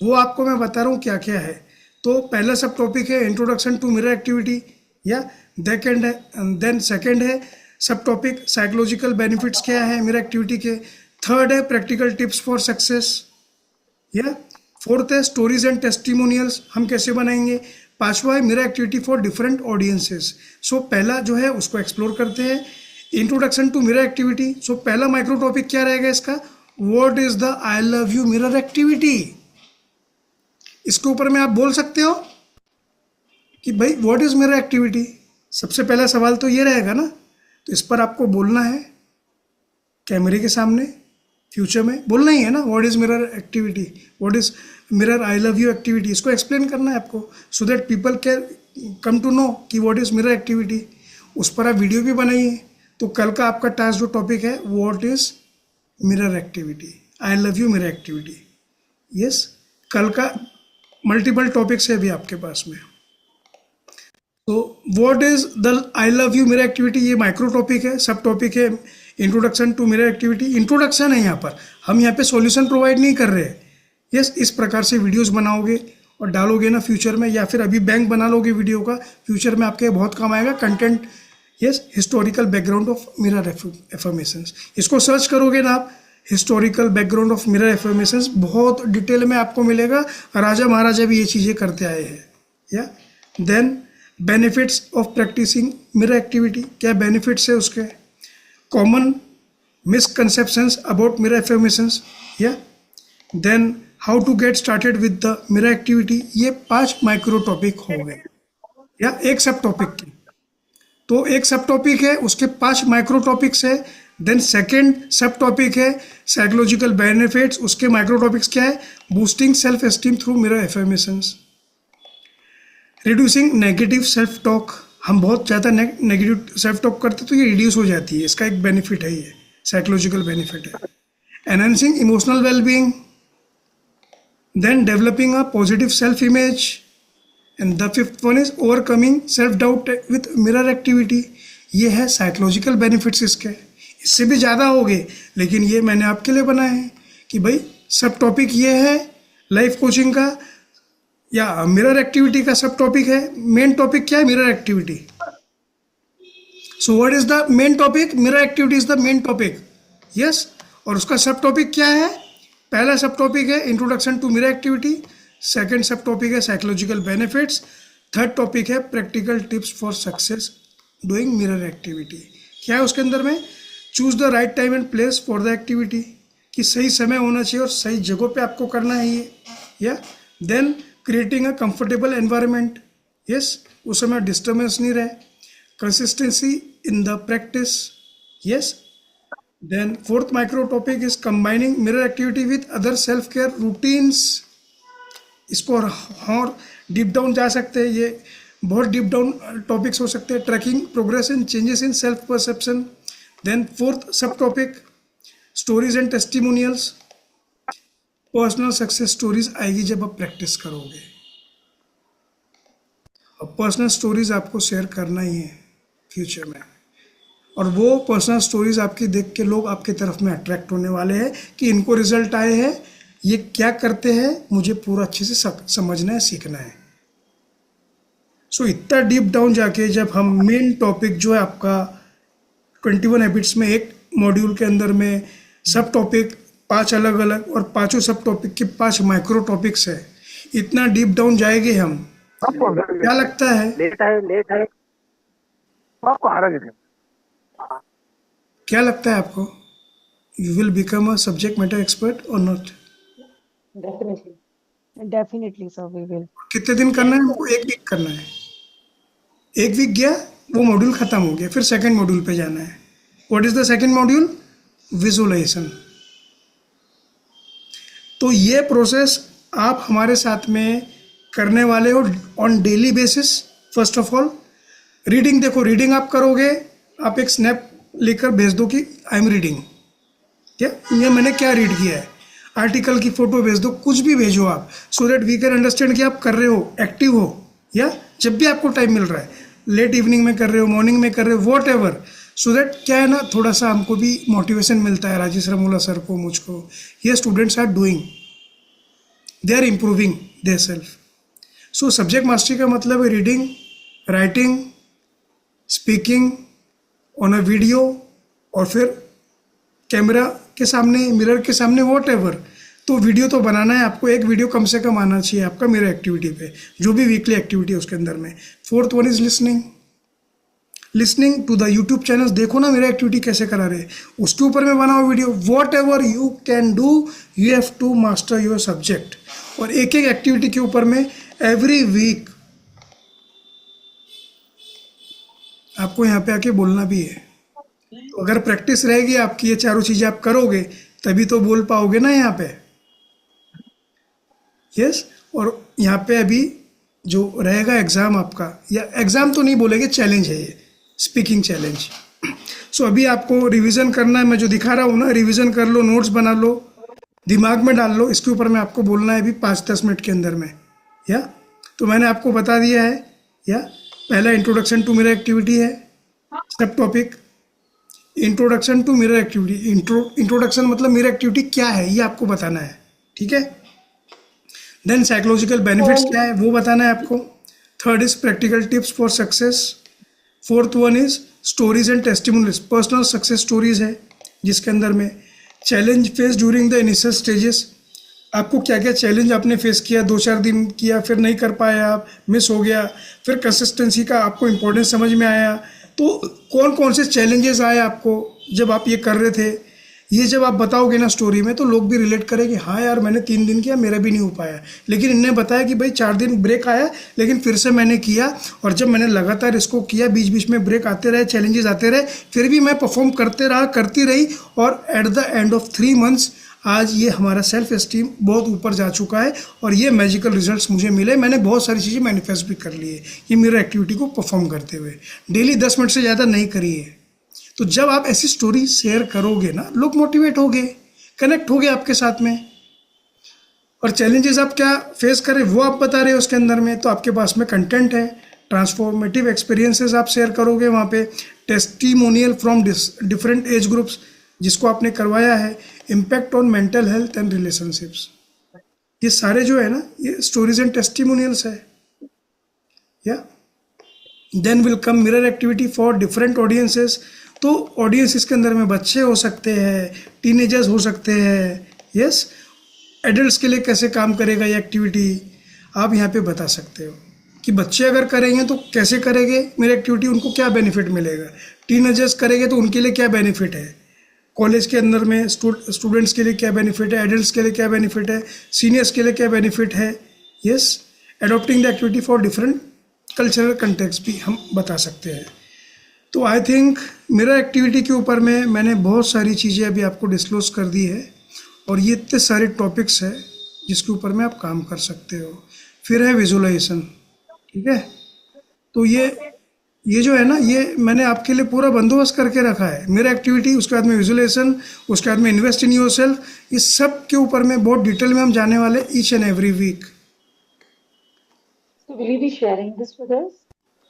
वो आपको मैं बता रहा हूँ क्या क्या है। तो पहला सब टॉपिक है introduction to mirror activity yeah then second है सब टॉपिक साइकोलॉजिकल बेनिफिट्स क्या है मिरर एक्टिविटी के। थर्ड है प्रैक्टिकल टिप्स फॉर सक्सेस या। फोर्थ है स्टोरीज एंड टेस्टिमोनियल्स, हम कैसे बनाएंगे। पांचवा है mirror activity for different audiences. So पहला जो है उसको एक्सप्लोर करते हैं, introduction to mirror activity. So पहला माइक्रो टॉपिक क्या रहेगा इसका, what is the I love you mirror activity. इसके ऊपर में आप बोल सकते हो कि भाई व्हाट इज मिरर एक्टिविटी। सबसे पहला सवाल तो ये रहेगा ना, तो इस पर आपको बोलना है कैमरे के सामने, फ्यूचर में बोलना ही है ना, what is mirror activity, what is mirror I love you activity. इसको एक्सप्लेन करना है आपको so that people can come to know कि व्हाट इज मिरर एक्टिविटी। उस पर आप वीडियो भी बनाइए। तो कल का आपका टास्क जो टॉपिक है what is mirror activity, I love you mirror activity. Yes, कल का मल्टीपल टॉपिक्स है अभी आपके पास में। तो what is the I love you mirror activity, ये माइक्रो टॉपिक है। सब टॉपिक है introduction to mirror activity. Introduction है यहाँ पर, हम यहाँ पे सॉल्यूशन प्रोवाइड नहीं कर रहे हैं। यस, इस प्रकार से वीडियोस बनाओगे और डालोगे ना फ्यूचर में, या फिर अभी बैंक बना लोगे वीडियो का, फ्यूचर में आपके बहुत काम आएगा content. Yes, historical background of mirror affirmations, इसको सर्च करोगे ना आप, historical background of mirror affirmations, बहुत डिटेल में आपको मिलेगा। राजा महाराजा भी ये चीज़ें करते आए हैं या। Then benefits of practising mirror activity, क्या बेनिफिट्स है उसके। Common misconceptions about mirror affirmations या। Then how to get started with the mirror activity. ये 5 माइक्रो टॉपिक हो गए या एक सब टॉपिक की। तो एक सब टॉपिक है, उसके 5 माइक्रो टॉपिक्स है। देन सेकंड सब टॉपिक है साइकोलॉजिकल बेनिफिट्स, उसके माइक्रो टॉपिक्स क्या है, boosting self esteem through mirror affirmations, reducing negative self talk. हम बहुत ज़्यादा नेगेटिव सेल्फ टॉक करते तो ये रिड्यूस हो जाती है, इसका एक बेनिफिट है, ये साइकोलॉजिकल बेनिफिट है। Enhancing emotional wellbeing, then developing a positive self image, and the 5th one is overcoming self doubt with mirror activity. ये है साइकोलॉजिकल बेनिफिट्स इसके, इससे भी ज़्यादा हो गए, लेकिन ये मैंने आपके लिए बनाए हैं कि भाई सब टॉपिक ये है लाइफ कोचिंग का या मिरर एक्टिविटी का सब टॉपिक है। मेन टॉपिक क्या है, mirror activity. So what is the main topic, mirror activity is the main topic. Yes, और उसका सब टॉपिक क्या है, पहला सब टॉपिक है introduction to mirror activity, second sub topic है साइकोलॉजिकल बेनिफिट्स, थर्ड टॉपिक है practical tips for success doing mirror activity. क्या है उसके अंदर में, choose the right time and place for the activity, कि सही समय होना चाहिए और सही जगह पे आपको करना है ये yeah. Then creating a comfortable environment, yes, उस समय डिस्टर्बेंस नहीं रहे। Consistency in the practice, yes. Then fourth micro topic is combining mirror activity with other self care routines. इसको और डीप डाउन जा सकते हैं, ये बहुत डीप डाउन टॉपिक्स हो सकते हैं। Tracking progress and changes in self perception. Then fourth sub topic stories and testimonials, personal success stories आएगी जब आप प्रैक्टिस करोगे, और पर्सनल स्टोरीज आपको शेयर करना ही है फ्यूचर में, और वो पर्सनल स्टोरीज आपकी देख के लोग आपकी तरफ में अट्रैक्ट होने वाले हैं कि इनको रिजल्ट आए हैं, ये क्या करते हैं, मुझे पूरा अच्छे से समझना है, सीखना है। सो इतना डीप डाउन जाके जब हम मेन टॉपिक जो है आपका 21 हैबिट्स में एक मॉड्यूल के अंदर में सब टॉपिक 5 अलग अलग और 5 सब टॉपिक के 5 माइक्रो टॉपिक्स है, इतना डीप डाउन जाएंगे हम। क्या लगता है, क्या लगता है आपको, you will become a subject matter expert और not? Definitely sir, we will. कितने दिन करना है हमको? 1 वीक करना है। 1 वीक गया, वो मॉड्यूल खत्म हो गया, फिर सेकंड मॉड्यूल पे जाना है। What is the second module? Visualization. तो ये प्रोसेस आप हमारे साथ में करने वाले हो on daily basis. First of all reading, देखो रीडिंग आप करोगे, आप एक स्नैप लेकर भेज दो कि आई एम रीडिंग, क्या ये मैंने क्या रीड किया है, आर्टिकल की फोटो भेज दो, कुछ भी भेजो आप, so that we can understand कि आप कर रहे हो, एक्टिव हो, या जब भी आपको टाइम मिल रहा है, लेट इवनिंग में कर रहे हो, मॉर्निंग में कर रहे हो, वॉट एवर, सो दैट क्या है ना, थोड़ा सा हमको भी मोटिवेशन मिलता है, राजेश रमोला सर को, मुझको, ये students are doing, they are improving their self. So subject mastery का मतलब है reading, writing, speaking on a video, और फिर कैमरा के सामने, मिरर के सामने, वॉट एवर। तो वीडियो तो बनाना है आपको, एक वीडियो कम से कम आना चाहिए आपका मेरे एक्टिविटी पे, जो भी वीकली एक्टिविटी है उसके अंदर में। Fourth one is listening, listening to the YouTube channels, देखो ना मेरा एक्टिविटी कैसे करा रहे हैं, उसके ऊपर में बनाओ video, whatever you can do, you have to master your subject. और एक एक एक्टिविटी के ऊपर में एवरी वीक आपको यहाँ पे आके बोलना भी है। तो अगर प्रैक्टिस रहेगी आपकी, ये चारों चीजें आप करोगे, तभी तो बोल पाओगे ना यहाँ पे। यस, और यहाँ पे अभी जो रहेगा एग्जाम आपका, या एग्जाम तो नहीं बोलेंगे, चैलेंज है ये, स्पीकिंग चैलेंज। सो अभी आपको रिवीजन करना है, मैं जो दिखा रहा हूँ ना, रिवीजन कर लो, नोट्स बना लो, दिमाग में डाल लो, इसके ऊपर में आपको बोलना है अभी 5-10 मिनट के अंदर में, या तो मैंने आपको बता दिया है, या पहला इंट्रोडक्शन टू मिरर एक्टिविटी है, sub topic introduction to mirror activity, introduction मतलब मिरर एक्टिविटी क्या है ये आपको बताना है, ठीक है। देन साइकोलॉजिकल बेनिफिट्स क्या है वो बताना है आपको। Third is practical tips for success. Fourth one is stories and testimonials, personal success stories है, जिसके अंदर में challenge face during the initial stages, आपको क्या क्या चैलेंज आपने फेस किया, 2-4 दिन किया, फिर नहीं कर पाए आप, मिस हो गया, फिर कंसिस्टेंसी का आपको इम्पोर्टेंस समझ में आया, तो कौन कौन से चैलेंजेस आए आपको जब आप ये कर रहे थे, ये जब आप बताओगे ना स्टोरी में, तो लोग भी रिलेट करेंगे, हाँ यार मैंने 3 दिन किया, मेरा भी नहीं हो पाया, लेकिन इनने बताया कि भाई 4 दिन ब्रेक आया, लेकिन फिर से मैंने किया, और जब मैंने लगातार इसको किया, बीच बीच में ब्रेक आते रहे, चैलेंजेस आते रहे, फिर भी मैं परफॉर्म करते रहा, करती रही, और at the end of 3 months आज ये हमारा सेल्फ एस्टीम बहुत ऊपर जा चुका है, और ये मैजिकल रिजल्ट्स मुझे मिले, मैंने बहुत सारी चीज़ें मैनिफेस्ट भी कर ली है ये मेरा एक्टिविटी को परफॉर्म करते हुए। डेली 10 मिनट से ज़्यादा नहीं करी है। तो जब आप ऐसी स्टोरी शेयर करोगे ना, लोग मोटिवेट होंगे, कनेक्ट होंगे आपके साथ में, और चैलेंजेस आप क्या फेस करें वो आप बता रहे हो उसके अंदर में, तो आपके पास में कंटेंट है। ट्रांसफॉर्मेटिव एक्सपीरियंसेस आप शेयर करोगे वहाँ पे, testimonial from different age groups जिसको आपने करवाया है, impact on mental health and relationships, ये सारे जो है ना, ये स्टोरीज एंड टेस्टिमोनियल्स है। Yeah then will come mirror activity for different audiences, तो ऑडियंस इसके अंदर में बच्चे हो सकते हैं, टीनेजर्स हो सकते हैं, यस, एडल्ट्स के लिए कैसे काम करेगा ये एक्टिविटी आप यहाँ पे बता सकते हो कि बच्चे अगर करेंगे तो कैसे करेंगे मेरी एक्टिविटी, उनको क्या बेनिफिट मिलेगा, टीनेजर्स करेंगे तो उनके लिए क्या बेनिफिट है, कॉलेज के अंदर में स्टूडेंट्स के लिए क्या बेनिफिट है, एडल्ट्स के लिए क्या बेनिफिट है, सीनियर्स के लिए क्या बेनिफिट है, yes, adopting the activity for different cultural context भी हम बता सकते हैं। तो आई थिंक मिरर एक्टिविटी के ऊपर में मैंने बहुत सारी चीज़ें अभी आपको डिस्क्लोज कर दी है, और ये इतने सारे टॉपिक्स है जिसके ऊपर में आप काम कर सकते हो। फिर है विजुअलाइजेशन, ठीक है, तो ये जो है ना, ये मैंने आपके लिए पूरा बंदोबस्त करके रखा है, मेरा एक्टिविटी, उसके बाद में विजुअलाइजेशन, उसके बाद में इन्वेस्ट इन योरसेल्फ, इस सब के ऊपर में बहुत डिटेल में हम जाने वाले each and every week. So will you be sharing this with us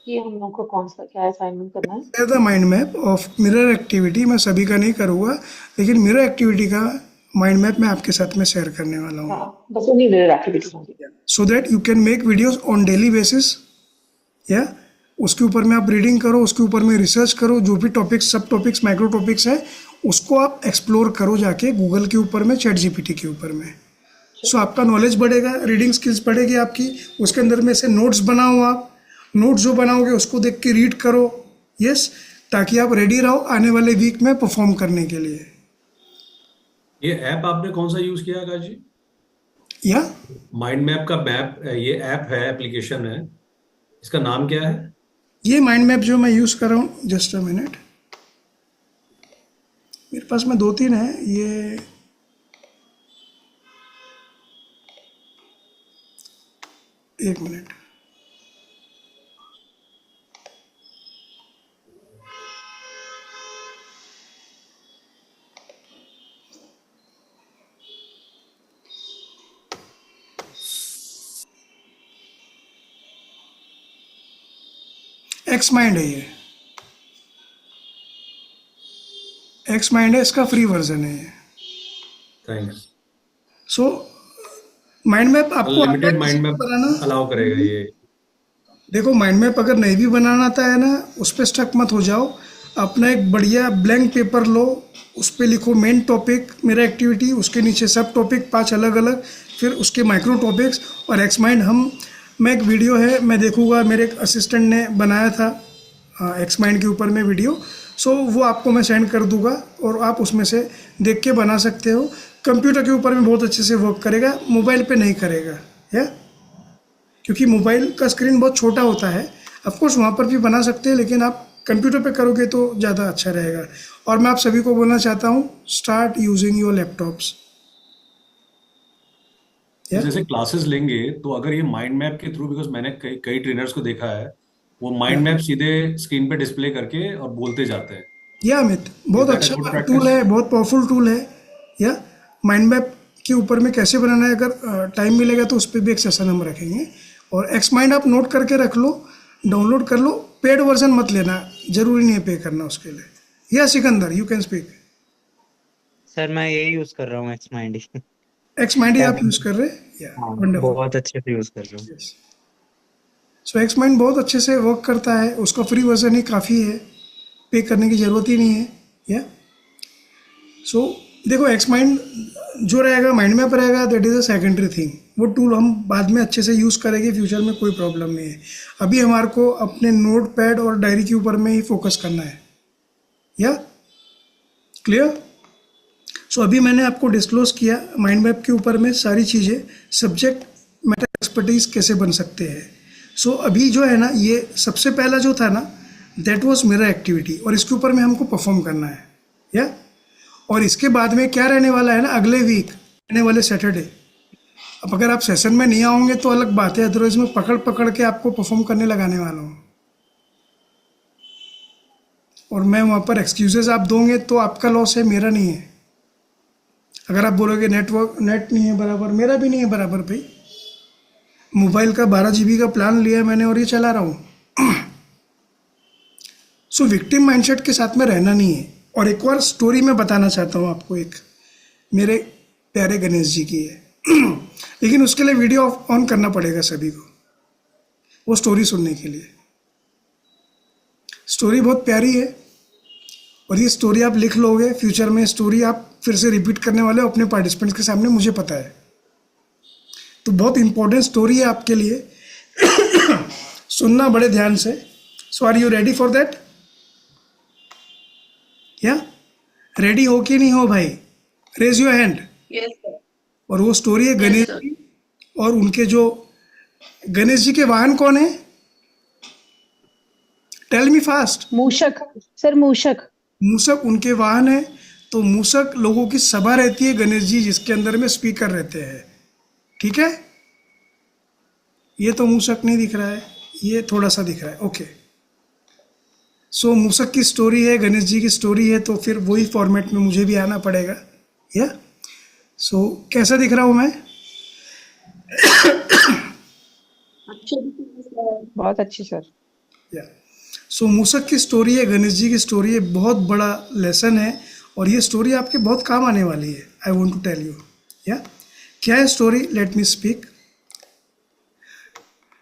कि हम लोग को कौन सा क्या असाइनमेंट करना है? The mind map of mirror activity, मैं सभी का नहीं करूँगा, लेकिन मिरर एक्टिविटी का माइंड मैप मैं आपके साथ में शेयर करने वाला हूँ, बस उन्हीं मिरर एक्टिविटी होंगी, so that you can make videos on daily basis. या उसके ऊपर में आप रीडिंग करो, उसके ऊपर में रिसर्च करो, जो भी टॉपिक्स, सब टॉपिक्स, माइक्रो टॉपिक्स है, उसको आप एक्सप्लोर करो जाके गूगल के ऊपर में, चैट जीपीटी के ऊपर में। सो आपका नॉलेज बढ़ेगा, रीडिंग स्किल्स बढ़ेगी आपकी, उसके अंदर में से नोट्स बनाओ, आप नोट्स जो बनाओगे उसको देख के रीड करो, यस, ताकि आप रेडी रहो आने वाले वीक में परफॉर्म करने के लिए। ये ऐप आपने कौन सा यूज किया आकाश जी? या माइंड मैप का मैप, ये ऐप है, एप्लीकेशन है, इसका नाम क्या है? ये माइंड मैप जो मैं यूज़ कर रहा हूँ, जस्ट अ मिनट, मेरे पास में 2-3 है ये। एक मिनट। एक्स माइंड है ये, एक्स माइंड है, इसका फ्री वर्जन है ये। थैंक्स। सो माइंड मैप आपको आता है लिमिटेड माइंड किसी को मैप बनाना? अलाउ करेगा ये। देखो माइंड मैप अगर नहीं भी बनाना आता है ना, उस पर स्टक मत हो जाओ। अपना एक बढ़िया ब्लैंक पेपर लो, उस पर लिखो मेन टॉपिक मेरा एक्टिविटी, उसके नीचे सब टॉपिक 5 अलग अलग, फिर उसके माइक्रो टॉपिक्स और एक्स माइंड। मैं एक वीडियो है मैं देखूंगा, मेरे एक असिस्टेंट ने बनाया था एक्स माइंड के ऊपर में वीडियो, सो वो आपको मैं सेंड कर दूंगा और आप उसमें से देख के बना सकते हो। कंप्यूटर के ऊपर में बहुत अच्छे से वर्क करेगा, मोबाइल पे नहीं करेगा या, क्योंकि मोबाइल का स्क्रीन बहुत छोटा होता है। ऑफकोर्स वहाँ पर भी बना सकते हैं, लेकिन आप कंप्यूटर पे करोगे तो ज़्यादा अच्छा रहेगा। और मैं आप सभी को बोलना चाहता हूँ, स्टार्ट यूजिंग योर लैपटॉप्स। जैसे क्लासेस लेंगे तो अगर ये माइंड मैप के थ्रू, बिकॉज मैंने कई ट्रेनर्स को देखा है, वो माइंड मैप सीधे स्क्रीन पे डिस्प्ले करके और बोलते जाते हैं। या अमित, बहुत Is that a अच्छा good टूल practice? है, बहुत पावरफुल टूल है। या माइंड मैप के ऊपर में कैसे बनाना है, अगर टाइम मिलेगा तो उस पर भी एक सेशन हम रखेंगे। और एक्स माइंड आप नोट करके रख लो, डाउनलोड कर लो। पेड वर्जन मत लेना, जरूरी नहीं है पे करना उसके लिए। या Sikandar, you can speak. Sir मैं यही यूज कर रहा हूँ एक्स माइंड ही। एक्स माइंड ही आप यूज़ कर रहे हैं? या हाँ, वंडरफुल। बहुत अच्छे से यूज कर रहा हूँ। सो एक्स माइंड बहुत अच्छे से वर्क करता है, उसका फ्री वर्जन ही काफ़ी है, पे करने की ज़रूरत ही नहीं है। या सो देखो एक्स माइंड जो रहेगा, माइंड मैप रहेगा, that is a secondary thing. वो टूल हम बाद में अच्छे से यूज़ करेंगे, फ्यूचर में कोई प्रॉब्लम नहीं है। अभी हमारे को अपने नोट पैड और डायरी के ऊपर में ही फोकस करना है। या क्लियर? सो अभी मैंने आपको डिस्क्लोज किया माइंड मैप के ऊपर में सारी चीज़ें, सब्जेक्ट मैटर एक्सपर्टीज कैसे बन सकते हैं। सो अभी जो है ना, ये सबसे पहला जो था ना, दैट वाज मेरा एक्टिविटी, और इसके ऊपर में हमको परफॉर्म करना है। या और इसके बाद में क्या रहने वाला है ना, अगले वीक आने वाले सैटरडे। अब अगर आप सेशन में नहीं आओगे तो अलग बात है, अदरवाइज मैं पकड़ पकड़ के आपको परफॉर्म करने लगाने वाला हूँ। और मैं वहाँ पर एक्सक्यूजेस आप दोगे तो आपका लॉस है, मेरा नहीं है। अगर आप बोलोगे नेट नहीं है बराबर, मेरा भी नहीं है बराबर भाई। मोबाइल का 12 GB का प्लान लिया मैंने और ये चला रहा हूँ। सो विक्टिम माइंडसेट के साथ में रहना नहीं है। और एक और स्टोरी मैं बताना चाहता हूँ आपको, एक मेरे प्यारे गणेश जी की है। लेकिन उसके लिए वीडियो ऑन करना पड़ेगा सभी को, वो स्टोरी सुनने के लिए। स्टोरी बहुत प्यारी है और ये स्टोरी आप लिख लोगे, फ्यूचर में स्टोरी आप फिर से रिपीट करने वाले हो अपने पार्टिसिपेंट्स के सामने, मुझे पता है। तो बहुत इंपॉर्टेंट स्टोरी है आपके लिए। सुनना बड़े ध्यान से। So are you ready for that? या रेडी हो कि नहीं हो भाई? Raise your hand. Yes sir. और वो स्टोरी है गणेश sir. जी, और उनके जो गणेश जी के वाहन कौन है? Tell me fast. मूषक सर, मूषक। मूषक उनके वाहन है। तो मूषक लोगों की सभा रहती है गणेश जी, जिसके अंदर में स्पीकर रहते हैं। ठीक है, ये तो मूषक नहीं दिख रहा है, ये थोड़ा सा दिख रहा है। ओके, सो मूषक की स्टोरी है, गणेश जी की स्टोरी है, तो फिर वही फॉर्मेट में मुझे भी आना पड़ेगा। या सो कैसा दिख रहा हूँ मैं? बहुत अच्छी सर। या सो मूषक की स्टोरी है, गणेश जी की स्टोरी है, बहुत बड़ा लेसन है और ये स्टोरी आपके बहुत काम आने वाली है। I want to tell you. या क्या है story? Let me speak.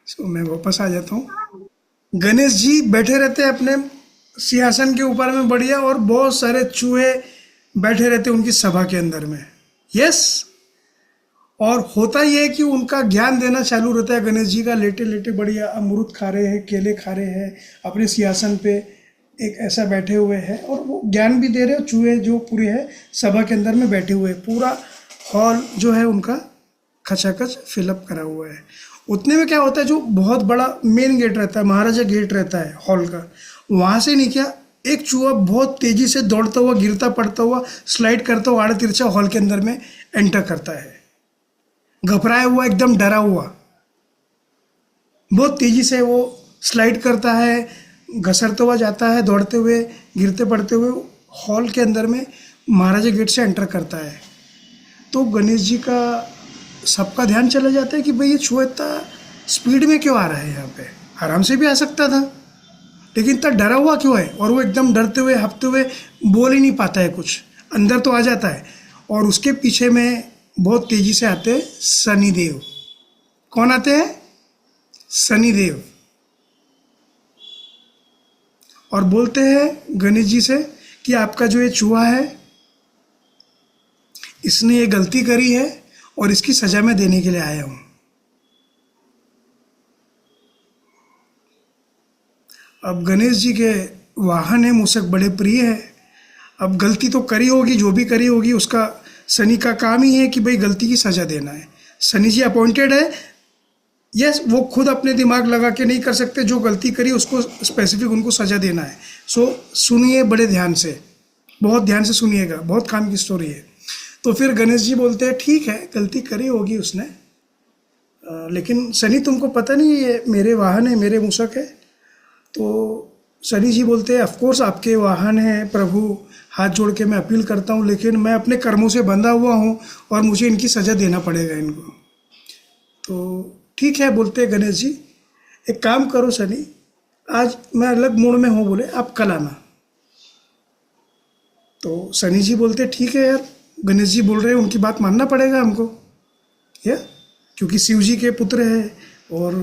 So मैं वापस आ जाता हूँ। गणेश जी बैठे रहते हैं अपने सिंहासन के ऊपर में बढ़िया, और बहुत सारे चूहे बैठे रहते हैं उनकी सभा के अंदर में। यस, और होता यह है कि उनका ज्ञान देना चालू रहता है गणेश जी का। लेटे लेटे बढ़िया अमरूद खा रहे हैं, केले खा रहे हैं, अपने सिंहासन पे एक ऐसा बैठे हुए हैं और वो ज्ञान भी दे रहे हैं। चूहे जो पूरे है सभा के अंदर में बैठे हुए हैं, पूरा हॉल जो है उनका खचाखच फिलअप करा हुआ है। उतने में क्या होता है, जो बहुत बड़ा मेन गेट रहता है, महाराजा गेट रहता है हॉल का, वहाँ से नहीं क्या एक चूहा बहुत तेजी से दौड़ता हुआ, गिरता पड़ता हुआ, स्लाइड करता हुआ आड़ा तिरछा हॉल के अंदर में एंटर करता है, घबराया हुआ, एकदम डरा हुआ। बहुत तेजी से वो स्लाइड करता है, घसरता हुआ जाता है, दौड़ते हुए, गिरते पड़ते हुए हॉल के अंदर में महाराजा गेट से एंटर करता है। तो गणेश जी का सबका ध्यान चला जाता है कि भाई ये चूहा इतना स्पीड में क्यों आ रहा है, यहाँ पे आराम से भी आ सकता था, लेकिन इतना डरा हुआ क्यों है। और वो एकदम डरते हुए, हपते हुए बोल ही नहीं पाता है कुछ, अंदर तो आ जाता है। और उसके पीछे में बहुत तेजी से आते हैं शनिदेव। कौन आते हैं? शनिदेव। और बोलते हैं गणेश जी से कि आपका जो ये चूहा है, इसने ये गलती करी है और इसकी सजा मैं देने के लिए आया हूं। अब गणेश जी के वाहन है मूषक, बड़े प्रिय है। अब गलती तो करी होगी, जो भी करी होगी, उसका शनि का काम ही है कि भाई गलती की सजा देना है। शनि जी अपॉइंटेड है, यस, वो खुद अपने दिमाग लगा के नहीं कर सकते, जो गलती करी उसको स्पेसिफिक उनको सजा देना है। सो सुनिए बड़े ध्यान से, बहुत ध्यान से सुनिएगा, बहुत काम की स्टोरी है। तो फिर गणेश जी बोलते हैं ठीक है, गलती करी होगी उसने, लेकिन शनि तुमको पता नहीं ये मेरे वाहन है, मेरे मूषक है। तो शनि जी बोलते हैं ऑफकोर्स आपके वाहन हैं प्रभु, हाथ जोड़ के मैं अपील करता हूँ, लेकिन मैं अपने कर्मों से बंधा हुआ हूँ और मुझे इनकी सज़ा देना पड़ेगा इनको। तो ठीक है बोलते हैं गणेश जी, एक काम करो शनि, आज मैं अलग मूड में हूँ, बोले आप कल आना। तो शनि जी बोलते ठीक है यार, गणेश जी बोल रहे हैं, उनकी बात मानना पड़ेगा हमको, या क्योंकि शिव जी के पुत्र है और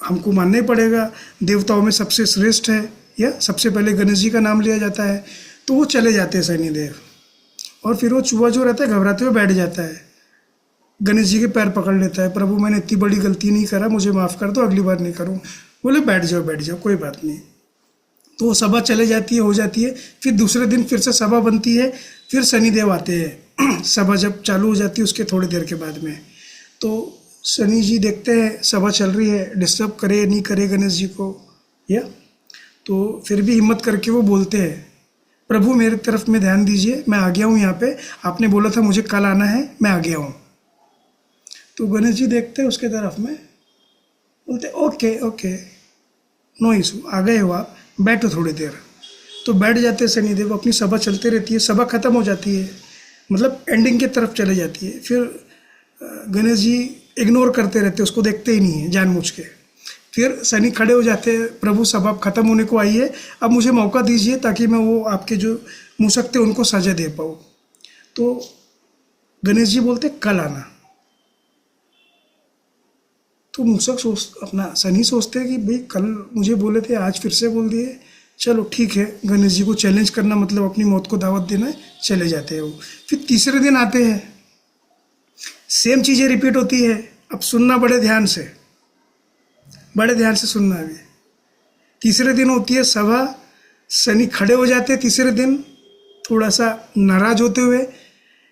हमको मानना ही पड़ेगा, देवताओं में सबसे श्रेष्ठ है, या सबसे पहले गणेश जी का नाम लिया जाता है। तो वो चले जाते हैं शनिदेव, और फिर वो चूहा जो रहता है घबराते हुए बैठ जाता है, गणेश जी के पैर पकड़ लेता है, प्रभु मैंने इतनी बड़ी गलती नहीं करा, मुझे माफ़ कर दो, अगली बार नहीं करूँ। बोले बैठ जाओ, कोई बात नहीं। तो वो सभा चले जाती है, हो जाती है। फिर दूसरे दिन फिर से सभा बनती है, फिर शनिदेव आते हैं। सभा जब चालू हो जाती है उसके थोड़ी देर के बाद में, तो शनि जी देखते हैं सभा चल रही है, डिस्टर्ब करे नहीं करे गणेश जी को, या तो फिर भी हिम्मत करके वो बोलते हैं प्रभु मेरे तरफ में ध्यान दीजिए, मैं आ गया हूँ यहाँ पे, आपने बोला था मुझे कल आना है, मैं आ गया हूँ। तो गणेश जी देखते हैं उसके तरफ में, बोलते ओके नो इशू, आ गए हो आप, बैठो थोड़ी देर। तो बैठ जाते हैं शनिदेव, अपनी सभा चलती रहती है, सभा खत्म हो जाती है, मतलब एंडिंग की तरफ चले जाती है। फिर गणेश जी इग्नोर करते रहते, उसको देखते ही नहीं है जानबूझ के। फिर शनि खड़े हो जाते हैं, प्रभु सभा खत्म होने को आई है, अब मुझे मौका दीजिए ताकि मैं वो आपके जो मूषक थे उनको सजा दे पाऊँ। तो गणेश जी बोलते कल आना। तो मूषक अपना शनि सोचते हैं कि भाई कल मुझे बोले थे, आज फिर से बोल दिए, चलो ठीक है, गणेश जी को चैलेंज करना मतलब अपनी मौत को दावत देना है, चले जाते हैं वो। फिर तीसरे दिन आते हैं, सेम चीज़ें रिपीट होती है। अब सुनना बड़े ध्यान से सुनना है। तीसरे दिन होती है सभा, शनि खड़े हो जाते हैं तीसरे दिन, थोड़ा सा नाराज होते हुए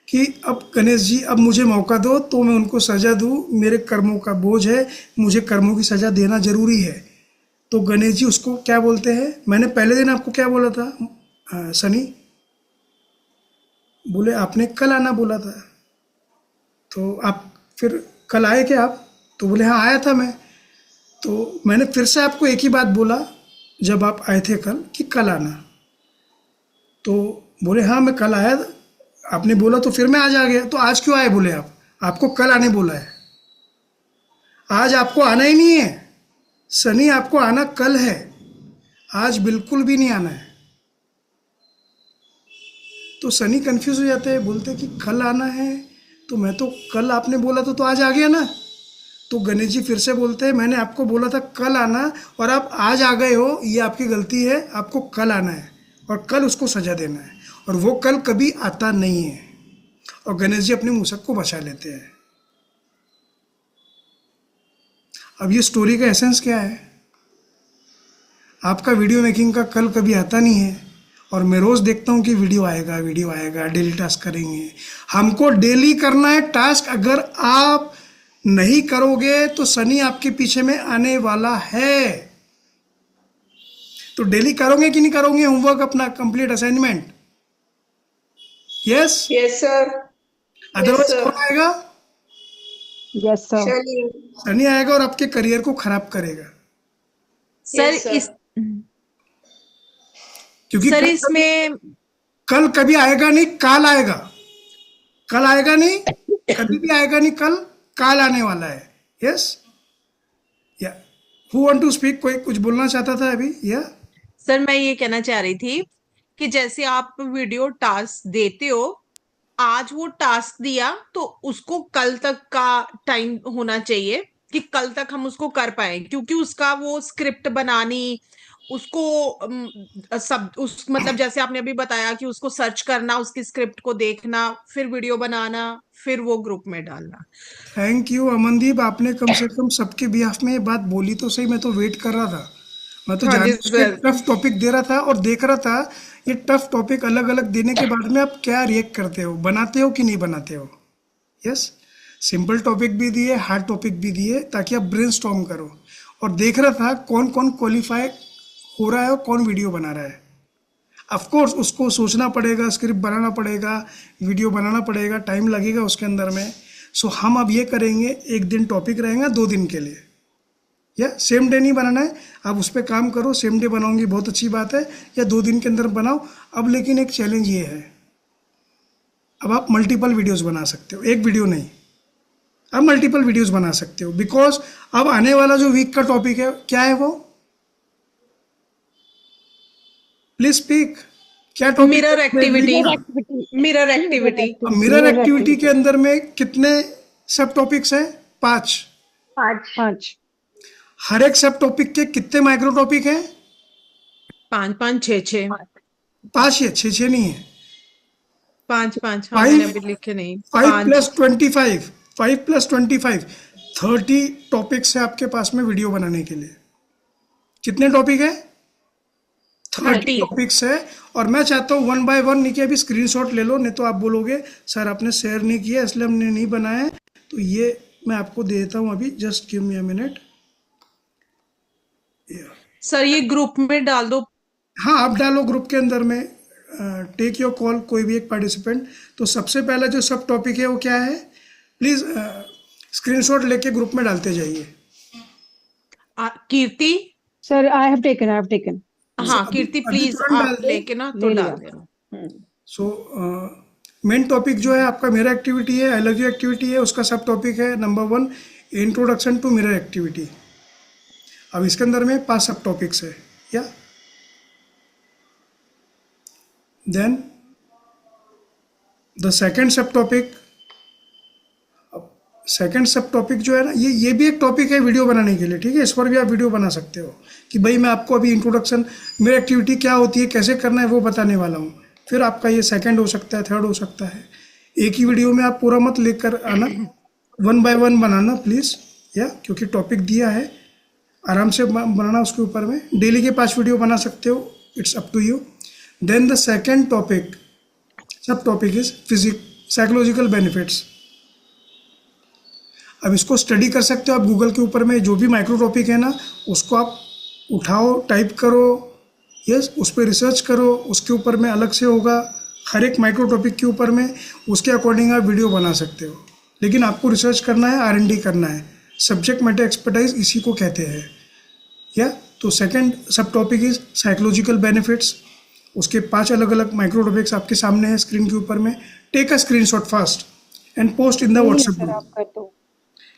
कि अब गणेश जी अब मुझे मौका दो तो मैं उनको सज़ा दूँ, मेरे कर्मों का बोझ है, मुझे कर्मों की सज़ा देना जरूरी है। तो गणेश जी उसको क्या बोलते हैं, मैंने पहले दिन आपको क्या बोला था शनि, बोले आपने कल आना बोला था, तो आप फिर कल आए क्या आप? तो बोले हाँ आया था मैं। तो मैंने फिर से आपको एक ही बात बोला जब आप आए थे कल कि कल आना। तो बोले हाँ मैं कल आया, आपने बोला तो फिर मैं आज आ गया। तो आज क्यों आए? बोले आपको कल आने बोला है, आज आपको आना ही नहीं है। शनि आपको आना कल है, आज बिल्कुल भी नहीं आना है। तो शनि कंफ्यूज हो जाते हैं, बोलते कि कल आना है, तो मैं तो कल आपने बोला तो आज आ गया ना। तो गणेश जी फिर से बोलते हैं मैंने आपको बोला था कल आना और आप आज आ गए हो, ये आपकी गलती है, आपको कल आना है और कल उसको सजा देना है, और वो कल कभी आता नहीं है। और गणेश जी अपने मूषक को बचा लेते हैं। अब ये स्टोरी का एसेंस क्या है? आपका वीडियो मेकिंग का कल कभी आता नहीं है, और मैं रोज़ देखता हूँ कि वीडियो आएगा, डेली टास्क करेंगे। हमको डेली करना है टास्क, अगर आप नहीं करोगे तो शनि आपके पीछे में आने वाला है। तो डेली करोगे कि नहीं करोगे होमवर्क अपना complete assignment? Yes, yes sir, otherwise कौन आएगा? Yes sir. सनी आएगा और आपके करियर को खराब करेगा। Sir Yes, sir. इस क्योंकि सर इसमें कल कभी आएगा नहीं, काल आएगा। कल आएगा नहीं, कभी भी आएगा नहीं, कल काल आने वाला है। यस, या हु वांट टू स्पीक? कोई कुछ बोलना चाहता था अभी? या सर मैं ये कहना चाह रही थी कि जैसे आप वीडियो टास्क देते हो, आज वो टास्क दिया तो उसको कल तक का टाइम होना चाहिए कि कल तक हम उसको कर पाए, क्योंकि उसका वो स्क्रिप्ट बनानी, उसको सब उस मतलब जैसे आपने अभी बताया कि उसको सर्च करना, उसकी स्क्रिप्ट को देखना, फिर वीडियो बनाना, फिर वो ग्रुप में डालना। थैंक यू अमनदीप, आपने कम से कम सबके बिहाफ में ये बात बोली तो सही। मैं तो वेट कर रहा था, मैं तो हाँ जी जानबूझ के सर। टफ टॉपिक दे रहा था और देख रहा था ये टफ टॉपिक अलग अलग देने के बाद में आप क्या रिएक्ट करते हो, बनाते हो कि नहीं बनाते हो। यस, सिंपल टॉपिक भी दिए, हार्ड टॉपिक भी दिए, ताकि आप ब्रेनस्टॉर्म करो। और देख रहा था कौन कौन क्वालिफाई हो रहा है और कौन वीडियो बना रहा है। ऑफ कोर्स उसको सोचना पड़ेगा, स्क्रिप्ट बनाना पड़ेगा, वीडियो बनाना पड़ेगा, टाइम लगेगा उसके अंदर में। सो हम अब ये करेंगे, एक दिन टॉपिक रहेगा 2 दिन के लिए, या सेम डे नहीं बनाना है। आप उस पर काम करो, सेम डे बनाओगे बहुत अच्छी बात है, या 2 दिन के अंदर बनाओ। अब लेकिन एक चैलेंज ये है, अब आप मल्टीपल वीडियोस बना सकते हो, एक वीडियो नहीं, आप मल्टीपल वीडियोस बना सकते हो। बिकॉज अब आने वाला जो वीक का टॉपिक है क्या है वो? Please speak. क्या topic? Mirror activity. Mirror activity. अब मिरर एक्टिविटी के अंदर में कितने सब टॉपिक्स हैं? 5। 5। हर एक सब टॉपिक के कितने माइक्रो टॉपिक हैं? 5 5 6 6 5 या 6 नहीं है, 5 5। हाँ, 5 मैंने अभी लिखे नहीं। 5 + 25, 5 + 25, 30 टॉपिक्स है आपके पास में वीडियो बनाने के लिए। कितने टॉपिक है? 30 टॉपिक्स है। और मैं चाहता हूँ 1 by 1 नहीं कि अभी स्क्रीनशॉट ले लो, नहीं तो आप बोलोगे सर आपने शेयर नहीं किया इसलिए हमने नहीं बनाया। तो ये मैं आपको दे देता हूँ अभी, just give me a minute. Sir ये ग्रुप में डाल दो। हाँ, आप डालो ग्रुप के अंदर में, टेक योर कॉल, कोई भी एक पार्टिसिपेंट। तो सबसे पहला जो सब टॉपिक है वो क्या है? प्लीज स्क्रीनशॉट लेके ग्रुप में डालते जाइए। Kirti. Sir I have taken. हाँ कीर्ति प्लीज आप लेके ना तो डाल देना। सो मेन टॉपिक जो है आपका मिरर एक्टिविटी है, आई लव यू एक्टिविटी है, उसका सब टॉपिक है number 1 introduction to mirror activity. अब इसके अंदर में 5 सब टॉपिक्स है, yeah then the second sub topic. Second sub topic जो है ना, ये भी एक टॉपिक है वीडियो बनाने के लिए, ठीक है। इस पर भी आप वीडियो बना सकते हो कि भाई मैं आपको अभी इंट्रोडक्शन मिरर एक्टिविटी क्या होती है, कैसे करना है वो बताने वाला हूँ। फिर आपका ये सेकंड हो सकता है, थर्ड हो सकता है। एक ही वीडियो में आप पूरा मत लेकर आना, 1 by 1 बनाना प्लीज़, या क्योंकि टॉपिक दिया है, आराम से बनाना उसके ऊपर में। डेली के 5 वीडियो बना सकते हो, it's up to you. Then the second topic, sub topic is psychological benefits. अब इसको स्टडी कर सकते हो आप गूगल के ऊपर में, जो भी माइक्रो टॉपिक है ना उसको आप उठाओ, टाइप करो, यस, उस पर रिसर्च करो, उसके ऊपर में अलग से होगा हर एक माइक्रो टॉपिक के ऊपर में, उसके अकॉर्डिंग आप वीडियो बना सकते हो। लेकिन आपको रिसर्च करना है, R&D करना है, सब्जेक्ट मैटर एक्सपर्टाइज इसी को कहते हैं, या। तो second sub topic is psychological benefits. उसके 5 अलग अलग माइक्रो टॉपिक्स आपके सामने है स्क्रीन के ऊपर में। Take a screenshot fast and post in the WhatsApp group.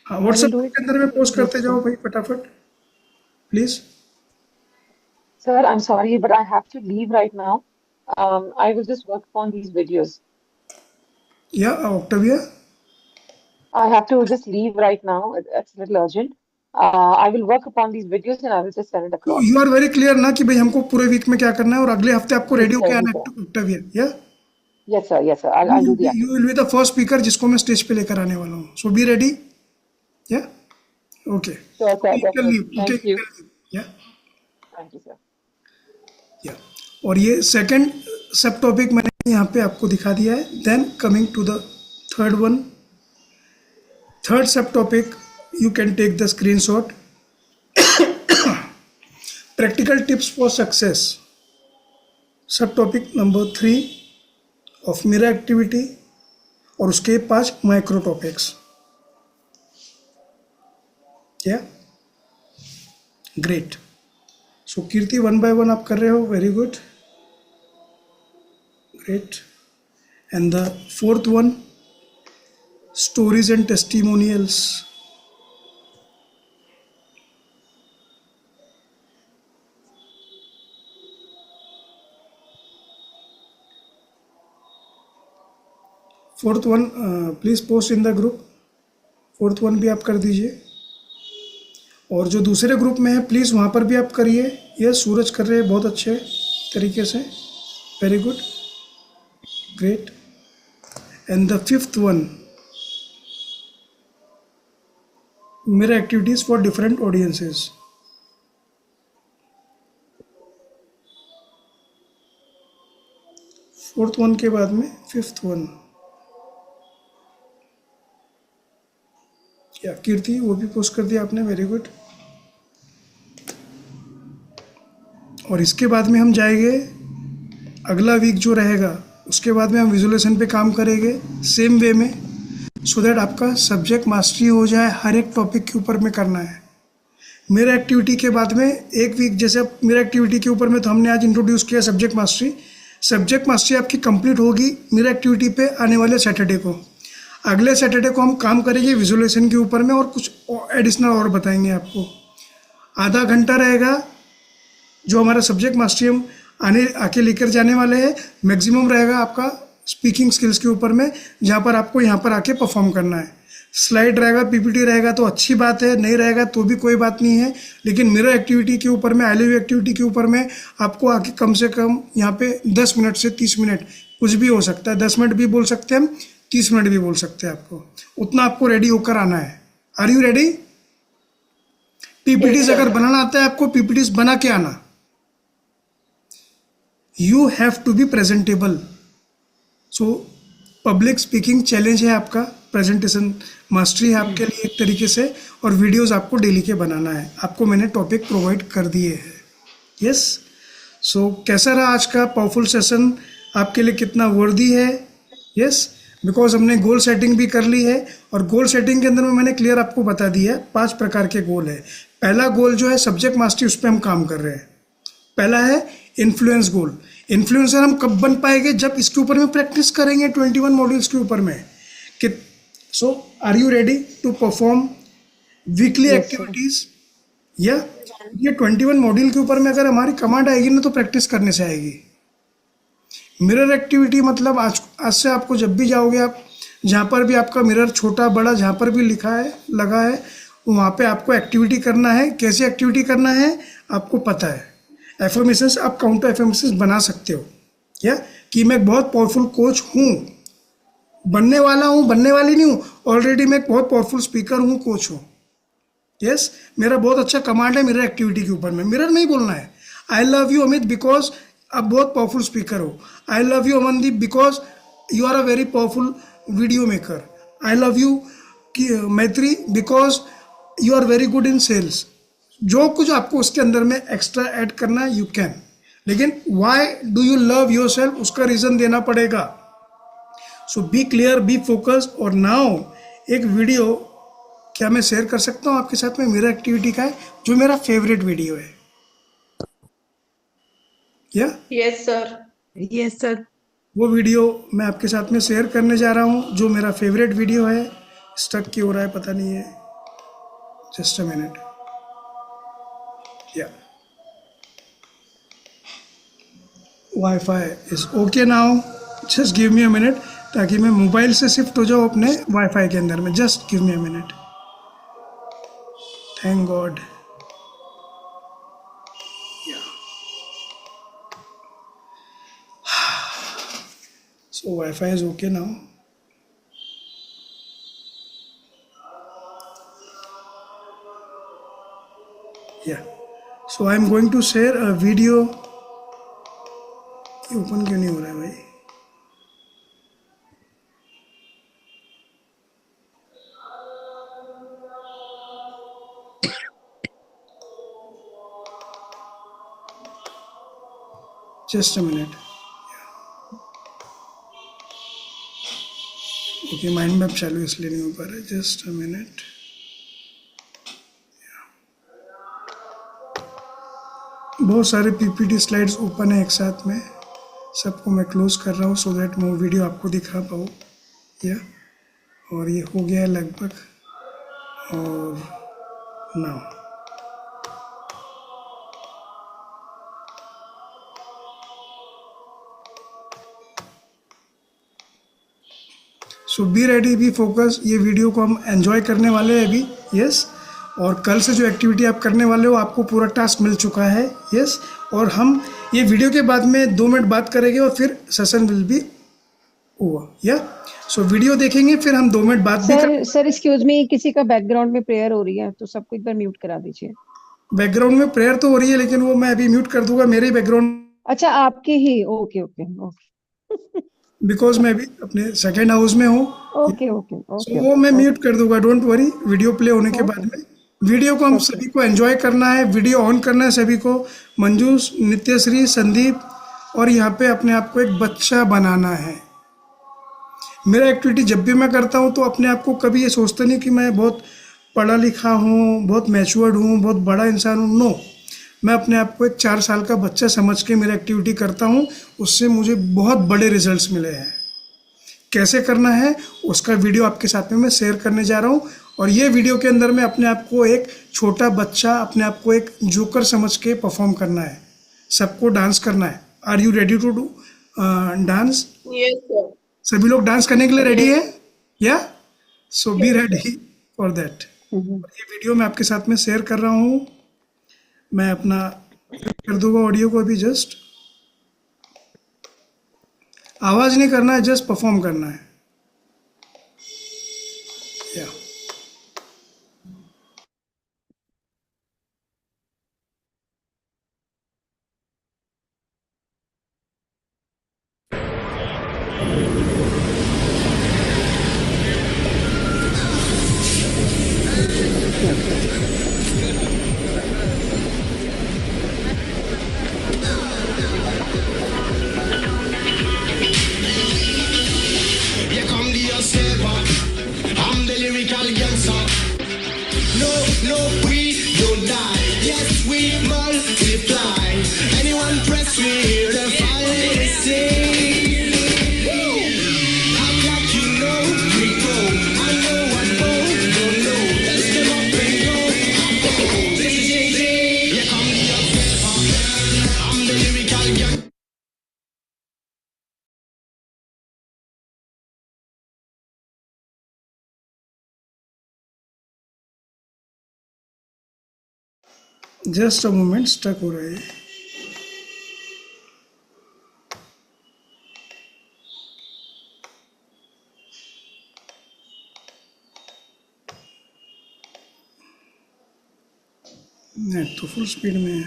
हाँ, व्हाट्सएप के अंदर में पोस्ट करते जाओ भाई फटाफट, please. Sir, I'm sorry, but I have to leave right now. I will just work on these videos. Yeah, Octavia? I have to just leave right now. It's a little urgent. I will work upon these videos and I will just send it to across. You are very clear ना कि भाई हमको पूरे week में क्या करना है, और अगले हफ्ते आपको रेडियो sir, क्या आना yes, है, Octavia, या? Yes, sir. Yes, sir. I'll do the You will be the first speaker जिसको मैं स्टेज पे लेकर आने वाला हूँ. So be ready. Yeah? Okay. Sure, sir. You can leave. Thank Okay. you. Yeah. Thank you, sir. Yeah. और ये second sub topic मैंने यहाँ पे आपको दिखा दिया है. Then coming to the third one. Third sub topic you can take the screenshot. Practical tips for success, sub topic number 3 of mirror activity, और उसके 5 माइक्रो टॉपिक्स। क्या ग्रेट। सो कीर्ति, 1 बाय 1 आप कर रहे हो, very good, great. And the 4th one, stories and testimonials. Fourth one please post in the group, 4th one भी आप कर दीजिए। और जो दूसरे ग्रुप में है प्लीज़ वहाँ पर भी आप करिए। ये सूरज कर रहे हैं बहुत अच्छे तरीके से, very good, great. And the 5th one, मेरा activities for different audiences. Fourth one के बाद में 5th वन, या कीर्ति वो भी पोस्ट कर दिया आपने, वेरी गुड। और इसके बाद में हम जाएंगे अगला वीक जो रहेगा, उसके बाद में हम विजुअलाइजेशन पे काम करेंगे सेम वे में, सो दैट आपका सब्जेक्ट मास्टरी हो जाए। हर एक टॉपिक के ऊपर में करना है। मेरा एक्टिविटी के बाद में एक वीक, जैसे मेरा एक्टिविटी के ऊपर में तो हमने आज इंट्रोड्यूस किया सब्जेक्ट मास्टरी। सब्जेक्ट मास्टरी आपकी कंप्लीट होगी मेरा एक्टिविटी पे आने वाले सैटरडे को। अगले सैटरडे को हम काम करेंगे विजुअलाइजेशन के ऊपर में, और कुछ एडिशनल और बताएंगे आपको। आधा घंटा रहेगा जो हमारा सब्जेक्ट मास्टरी हम आके लेकर जाने वाले हैं। मैक्सिमम रहेगा आपका स्पीकिंग स्किल्स के ऊपर में, जहाँ पर आपको यहाँ पर आके परफॉर्म करना है। स्लाइड रहेगा, पीपीटी रहेगा तो अच्छी बात है, नहीं रहेगा तो भी कोई बात नहीं है। लेकिन मिरर एक्टिविटी के ऊपर में, आईलिव एक्टिविटी के ऊपर में आपको आके कम से कम यहाँ पे 10 मिनट से 30 मिनट, कुछ भी हो सकता है, 10 मिनट भी बोल सकते हैं हम, 30 मिनट भी बोल सकते हैं। आपको उतना आपको रेडी होकर आना है। Are you ready? पीपीटीज अगर बनाना आता है आपको, पीपीटीज बना के आना। You have to be presentable. So public speaking challenge है आपका, प्रेजेंटेशन मास्टरी है आपके लिए एक तरीके से, और वीडियोस आपको डेली के बनाना है। आपको मैंने टॉपिक प्रोवाइड कर दिए हैं। यस, सो कैसा रहा आज का पावरफुल सेशन? आपके लिए कितना वर्दी है? यस, बिकॉज हमने गोल सेटिंग भी कर ली है, और गोल सेटिंग के अंदर में मैंने क्लियर आपको बता दिया है 5 प्रकार के गोल है। पहला गोल जो है सब्जेक्ट मास्टरी, उस पर हम काम कर रहे हैं। पहला है इन्फ्लुएंस गोल। इन्फ्लुएंसर हम कब बन पाएंगे? जब इसके ऊपर में प्रैक्टिस करेंगे 21 मॉड्यूल्स के ऊपर में। कि so are you ready to perform weekly activities? या ये 21 मॉड्यूल के ऊपर में अगर हमारी कमांड आएगी ना, तो प्रैक्टिस करने से आएगी। मिरर एक्टिविटी मतलब आज से आपको जब भी जाओगे आप, जहाँ पर भी आपका मिरर छोटा बड़ा जहाँ पर भी लिखा है लगा है, वहाँ पे आपको एक्टिविटी करना है। कैसे एक्टिविटी करना है आपको पता है। एफर्मेशंस, आप काउंटर एफर्मेशंस बना सकते हो, या कि मैं बहुत पावरफुल कोच हूँ, बनने वाला हूँ, बनने वाली नहीं हूँ, ऑलरेडी मैं एक बहुत पावरफुल स्पीकर हूँ, कोच हूँ। यस, मेरा बहुत अच्छा कमांड है मिरर एक्टिविटी के ऊपर में। मिरर नहीं बोलना है I love you Amit because आप बहुत पावरफुल स्पीकर हो। I love you Amandeep because you are a very powerful video maker. I love you Maitri because you are very good in sales. जो कुछ आपको उसके अंदर में एक्स्ट्रा ऐड करना है यू कैन, लेकिन why do you love your self, उसका रीजन देना पड़ेगा। सो बी क्लियर, बी फोकस। और नाउ एक वीडियो क्या मैं शेयर कर सकता हूँ आपके साथ में? मेरा एक्टिविटी का है, जो मेरा फेवरेट वीडियो है। या यस सर, यस सर। वो वीडियो मैं आपके साथ में शेयर करने जा रहा हूँ, जो मेरा फेवरेट वीडियो है। स्टक क्यों हो रहा है पता नहीं है, जस्ट अ मिनट। या wifi is okay now, just give me a minute, ताकि मैं मोबाइल से शिफ्ट हो जाऊँ अपने वाईफाई के अंदर में। Just give me a minute. Thank God. So Wi-Fi is okay now. Yeah. So I'm going to share a video. ये ओपन क्यों नहीं हो रहा है भाई? Just a minute. Okay, mind map चालू इसलिए नहीं हो पा रहा है. Just a minute. बहुत सारे पीपीटी स्लाइड्स ओपन है एक साथ में. सबको मैं क्लोज कर रहा हूँ सो दैट मैं वीडियो आपको दिखा पाऊँ. या और ये हो गया है लगभग. और now so be ready, B focus. ये वीडियो को हम एंजॉय करने वाले हैं अभी. यस. और कल से जो एक्टिविटी आप करने वाले हो आपको पूरा टास्क मिल चुका है. यस. और हम ये वीडियो के बाद में 2 मिनट बात करेंगे और फिर सेशन विल बी ओवर. या सो वीडियो देखेंगे फिर हम 2 मिनट बात भी सर एक्सक्यूज मी, किसी का बैकग्राउंड में प्रेयर हो रही है तो सबको एक बार म्यूट करा दीजिए. बैकग्राउंड में प्रेयर तो हो रही है लेकिन वो मैं अभी म्यूट कर दूंगा. मेरे बैकग्राउंड अच्छा, आपके ही. ओके ओके ओके बिकॉज मैं अभी अपने सेकेंड हाउस में हूँ. Okay okay okay. वो मैं म्यूट कर दूंगा. Don't worry. वीडियो प्ले होने के बाद में वीडियो को हम सभी को एंजॉय करना है. वीडियो ऑन करना है सभी को. मंजूस, नित्यश्री, संदीप. और यहाँ पे अपने आप को एक बच्चा बनाना है. मेरा एक्टिविटी जब भी मैं करता हूँ तो अपने आप को कभी ये सोचता नहीं कि मैं बहुत पढ़ा लिखा हूँ, बहुत मैच्योर्ड हूँ, बहुत बड़ा इंसान हूँ. नो, मैं अपने आप को एक 4 साल का बच्चा समझ के मेरा एक्टिविटी करता हूँ. उससे मुझे बहुत बड़े रिजल्ट्स मिले हैं. कैसे करना है उसका वीडियो आपके साथ में मैं शेयर करने जा रहा हूँ. और ये वीडियो के अंदर में अपने आप को एक छोटा बच्चा, अपने आप को एक जोकर समझ के परफॉर्म करना है. सबको डांस करना है. Are you ready to do dance? Yes sir. सभी लोग डांस करने के लिए रेडी है? Yeah so be ready for that. ये वीडियो मैं आपके साथ में शेयर कर रहा हूँ. मैं अपना कर दूंगा ऑडियो को अभी. जस्ट आवाज नहीं करना है, जस्ट परफॉर्म करना है. या Here come the saver. I'm the lyrical gangster. No, no, we don't die. Yes, we multiply. Anyone press me, the fire is sing. Act like you know we go. I know what both don't know. Let's them up and go. This is it. Here come the saver. I'm the lyrical gangster. Just a moment, stuck हो रहा है. Net तो full speed में है.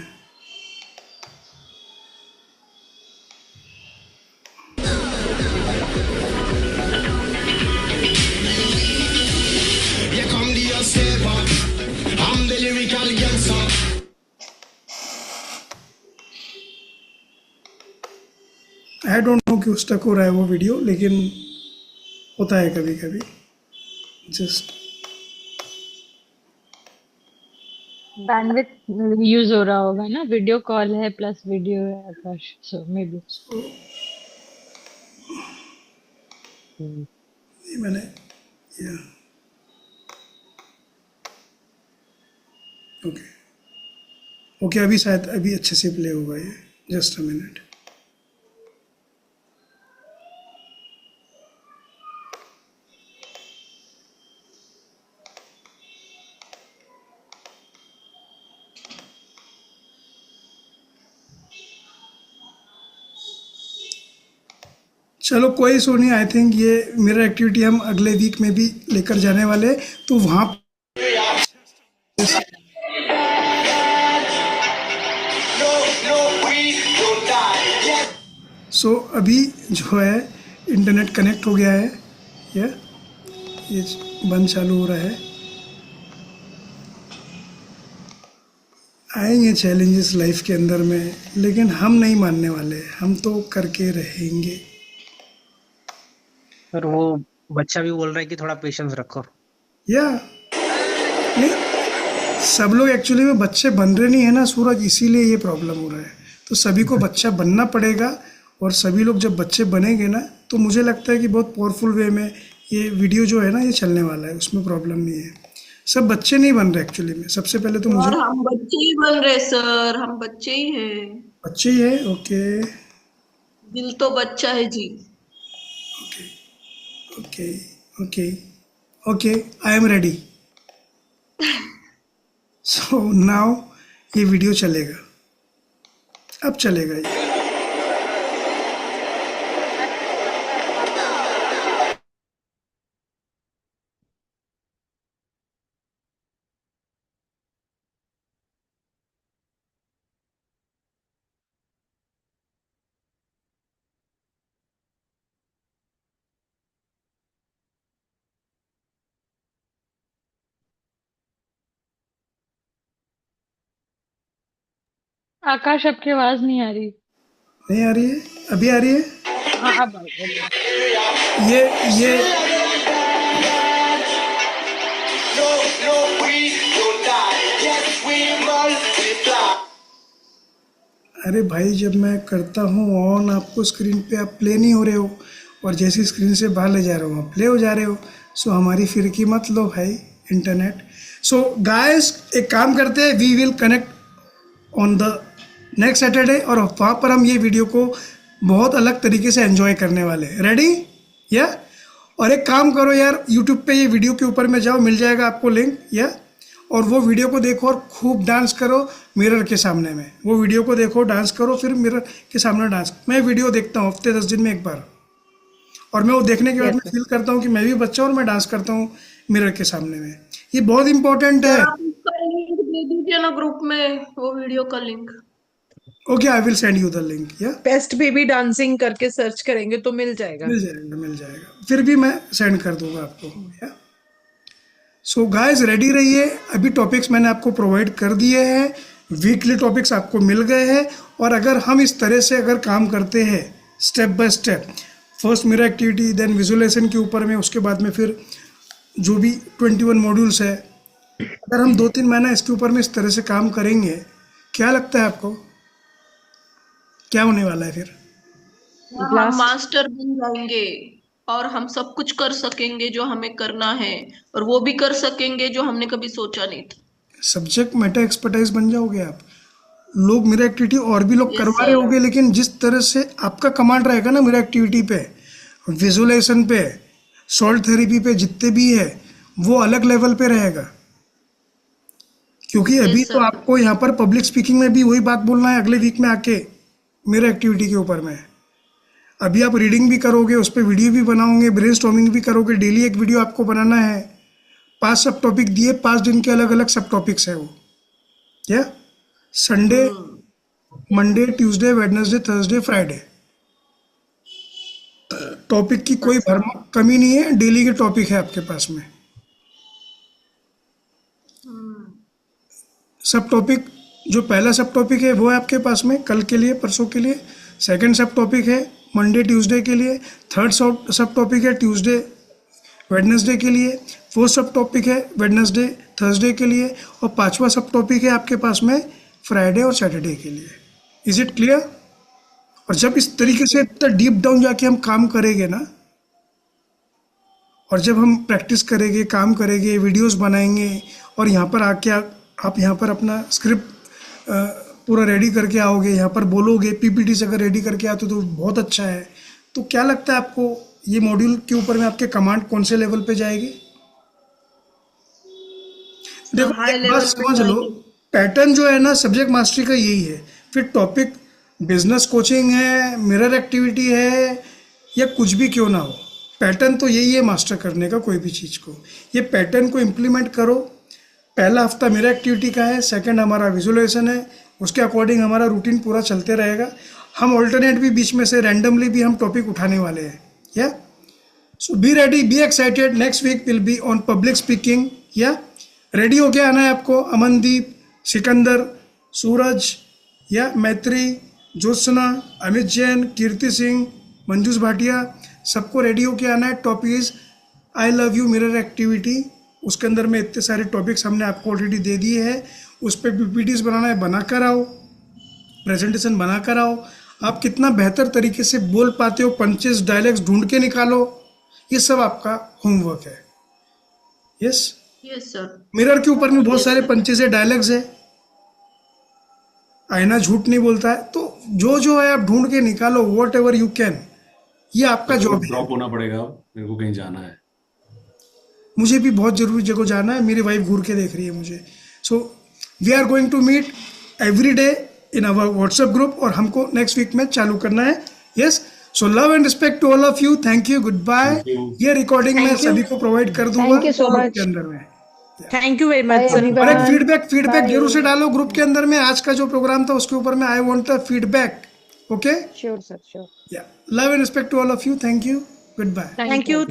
Here come the saver. I'm the lyrical gangster. I don't know क्यों stuck हो रहा है वो वीडियो, लेकिन होता है कभी कभी. जस्ट बैंडविड्थ यूज हो रहा होगा ना. वीडियो कॉल है प्लस वीडियो है आकाश, सो मे बी. मैंने या ओके ओके अभी शायद अभी अच्छे से प्ले होगा ये. Just a minute. चलो कोई इशू नहीं. आई थिंक ये मेरा एक्टिविटी हम अगले वीक में भी लेकर जाने वाले हैं, तो वहाँ सो अभी जो है इंटरनेट कनेक्ट हो गया है. ये बंद चालू हो रहा है. आएंगे चैलेंजेस लाइफ के अंदर में, लेकिन हम नहीं मानने वाले, हम तो करके रहेंगे। पर वो बच्चा भी बोल रहा है कि थोड़ा पेशेंस रखो। या नहीं, सब लोग एक्चुअली में बच्चे बन रहे नहीं है ना सूरज, इसीलिए ये प्रॉब्लम हो रहा है। तो सभी को बच्चा बनना पड़ेगा, और सभी लोग जब बच्चे बनेंगे ना, तो मुझे लगता है कि बहुत पावरफुल वे में ये वीडियो जो है ना ये चलने वाला है, उसमें प्रॉब्लम नहीं है। सब बच्चे नहीं बन रहे एक्चुअली में, सबसे पहले तो मुझे और हम बच्चे ही बन रहे सर, हम बच्चे ही हैं। बच्चे ही है। ओके दिल तो बच्चा है जी। Okay okay okay, I am ready. So now ये वीडियो चलेगा, अब चलेगा ये। आकाश, आपकी आवाज नहीं आ रही। नहीं आ रही है? अभी आ रही है? हाँ, अब आई, अब आई। ये No, no, we don't die. Yes, we multiply. अरे भाई, जब मैं करता हूँ ऑन, आपको स्क्रीन पे आप प्ले नहीं हो रहे हो, और जैसी स्क्रीन से बाहर ले जा रहा हूँ आप प्ले हो जा रहे हो। सो हमारी फिरकी मत लो भाई, इंटरनेट। सो गाइस, एक काम करते हैं, we will connect on the next Saturday, और वहाँ पर हम ये वीडियो को बहुत अलग तरीके से एंजॉय करने वाले हैं। रेडी? या और एक काम करो यार, यूट्यूब पे ये वीडियो के ऊपर में जाओ, मिल जाएगा आपको लिंक, या और वो वीडियो को देखो और खूब डांस करो मिरर के सामने में। वो वीडियो को देखो, डांस करो, फिर मिरर के सामने डांस। मैं वीडियो देखता हूँ हफ्ते 10 दिन में एक बार, और मैं वो देखने के बाद मैं फील करता हूँ कि मैं भी बच्चा और मैं डांस करता हूँ मिरर के सामने में। ये बहुत इंपॉर्टेंट है। आप उसका लिंक दे दीजिए ना ग्रुप में, वो वीडियो का link. Okay, I will send you the link. या बेस्ट बेबी डांसिंग करके सर्च करेंगे तो मिल जाएगा। मिल जाएगा, फिर भी मैं सेंड कर दूंगा आपको। या सो गाइस, रेडी रहिए। अभी टॉपिक्स मैंने आपको प्रोवाइड कर दिए हैं, वीकली टॉपिक्स आपको मिल गए हैं, और अगर हम इस तरह से अगर काम करते हैं step by step, first mirror activity, then visualization के ऊपर में, उसके बाद में फिर जो भी 21 मॉड्यूल्स है, अगर हम 2-3 महीना इसके ऊपर में इस तरह से काम करेंगे, क्या लगता है आपको क्या होने वाला है फिर? हम मास्टर बन जाएंगे, और हम सब कुछ कर सकेंगे जो हमें करना है, और वो भी कर सकेंगे जो हमने कभी सोचा नहीं था। सब्जेक्ट मैटर एक्सपर्टाइज बन जाओगे आप। लोग मेरा एक्टिविटी और भी लोग करवा रहे होंगे, लेकिन जिस तरह से आपका कमांड रहेगा ना मेरा एक्टिविटी पे, विजुअलाइजेशन पे, सॉल्ट थेरेपी पे, जितने भी है वो अलग लेवल पे रहेगा। क्योंकि अभी तो आपको यहाँ पर पब्लिक स्पीकिंग में भी वही बात बोलना है अगले वीक में आके मेरा एक्टिविटी के ऊपर में। अभी आप रीडिंग भी करोगे, उस पर वीडियो भी बनाओगे, ब्रेनस्टॉर्मिंग भी करोगे, डेली एक वीडियो आपको बनाना है। 5 सब टॉपिक दिए, 5 दिन के अलग अलग सब टॉपिक्स है वो। क्या? Sunday, Monday, Tuesday, Wednesday, Thursday, Friday. Topic की कोई कमी नहीं है, डेली के टॉपिक है आपके पास में। सब टॉपिक, जो पहला सब टॉपिक है वो है आपके पास में कल के लिए, परसों के लिए। सेकंड सब टॉपिक है मंडे ट्यूसडे के लिए। थर्ड सब टॉपिक है ट्यूसडे वेडनेसडे के लिए। फोर्थ सब टॉपिक है वेडनेसडे थर्सडे के लिए। और 5वां सब टॉपिक है आपके पास में फ्राइडे और सैटरडे के लिए। Is it clear? और जब इस तरीके से इतना डीप डाउन जाके हम काम करेंगे ना, और जब हम प्रैक्टिस करेंगे, काम करेंगे, वीडियोस बनाएंगे, और यहाँ पर आके आप यहाँ पर अपना स्क्रिप्ट पूरा रेडी करके आओगे, यहाँ पर बोलोगे, पीपीटी से अगर रेडी करके आते तो बहुत अच्छा है। तो क्या लगता है आपको ये मॉड्यूल के ऊपर में आपके कमांड कौन से लेवल पे जाएगी? देखो एक बात समझ लो, पैटर्न जो है ना सब्जेक्ट मास्टरी का यही है। फिर टॉपिक बिजनेस कोचिंग है, मिरर एक्टिविटी है, या कुछ भी क्यों ना हो, पैटर्न तो यही है मास्टर करने का कोई भी चीज़ को। ये पैटर्न को इम्प्लीमेंट करो। पहला हफ्ता मिरर एक्टिविटी का है, सेकंड हमारा विजुअलाइजेशन है, उसके अकॉर्डिंग हमारा रूटीन पूरा चलते रहेगा। हम ऑल्टरनेट भी बीच में से रैंडमली भी हम टॉपिक उठाने वाले हैं। Yeah so be ready, be excited. Next week will be on public speaking. Yeah ready होके आना है आपको, अमनदीप, सिकंदर, सूरज या मैत्री, ज्योत्सना, अमित जैन, कीर्ति सिंह, मंजूष भाटिया, सबको रेडी होके आना है। Topic is I love you mirror activity. उसके अंदर में इतने सारे टॉपिक्स हमने आपको ऑलरेडी दे दिए हैं। उस पर पीपीटीज बनाना है, बना कर आओ, प्रेजेंटेशन बना कर आओ। आप कितना बेहतर तरीके से बोल पाते हो, पंचेस डायलॉग्स ढूंढ के निकालो, ये सब आपका होमवर्क है। Yes yes sir. मिरर के ऊपर में बहुत सारे पंचेस है, डायलॉग्स है, आईना झूठ नहीं बोलता है, तो जो जो है आप ढूंढ के निकालो, वॉट एवर यू कैन, ये आपका जॉब है। ड्रॉप होना पड़ेगा, मेरे को कहीं जाना है। मुझे भी बहुत जरूरी जगह जाना है, मेरी वाइफ घूर के देख रही है मुझे। So we are going to meet every day in our WhatsApp group, और हमको नेक्स्ट वीक में चालू करना है। Yes, so love and respect to all of you. Thank you, good bye. ये रिकॉर्डिंग मैं सभी को प्रोवाइड कर दूंगा Thank you so group much. के अंदर में। Thank you very much sir. और एक फीडबैक जरूर से डालो ग्रुप के अंदर में। आज का जो प्रोग्राम था उसके ऊपर में I want a feedback. Okay, sure sir, sure. Yeah love and respect to all of you. Thank you, good bye. Thank you.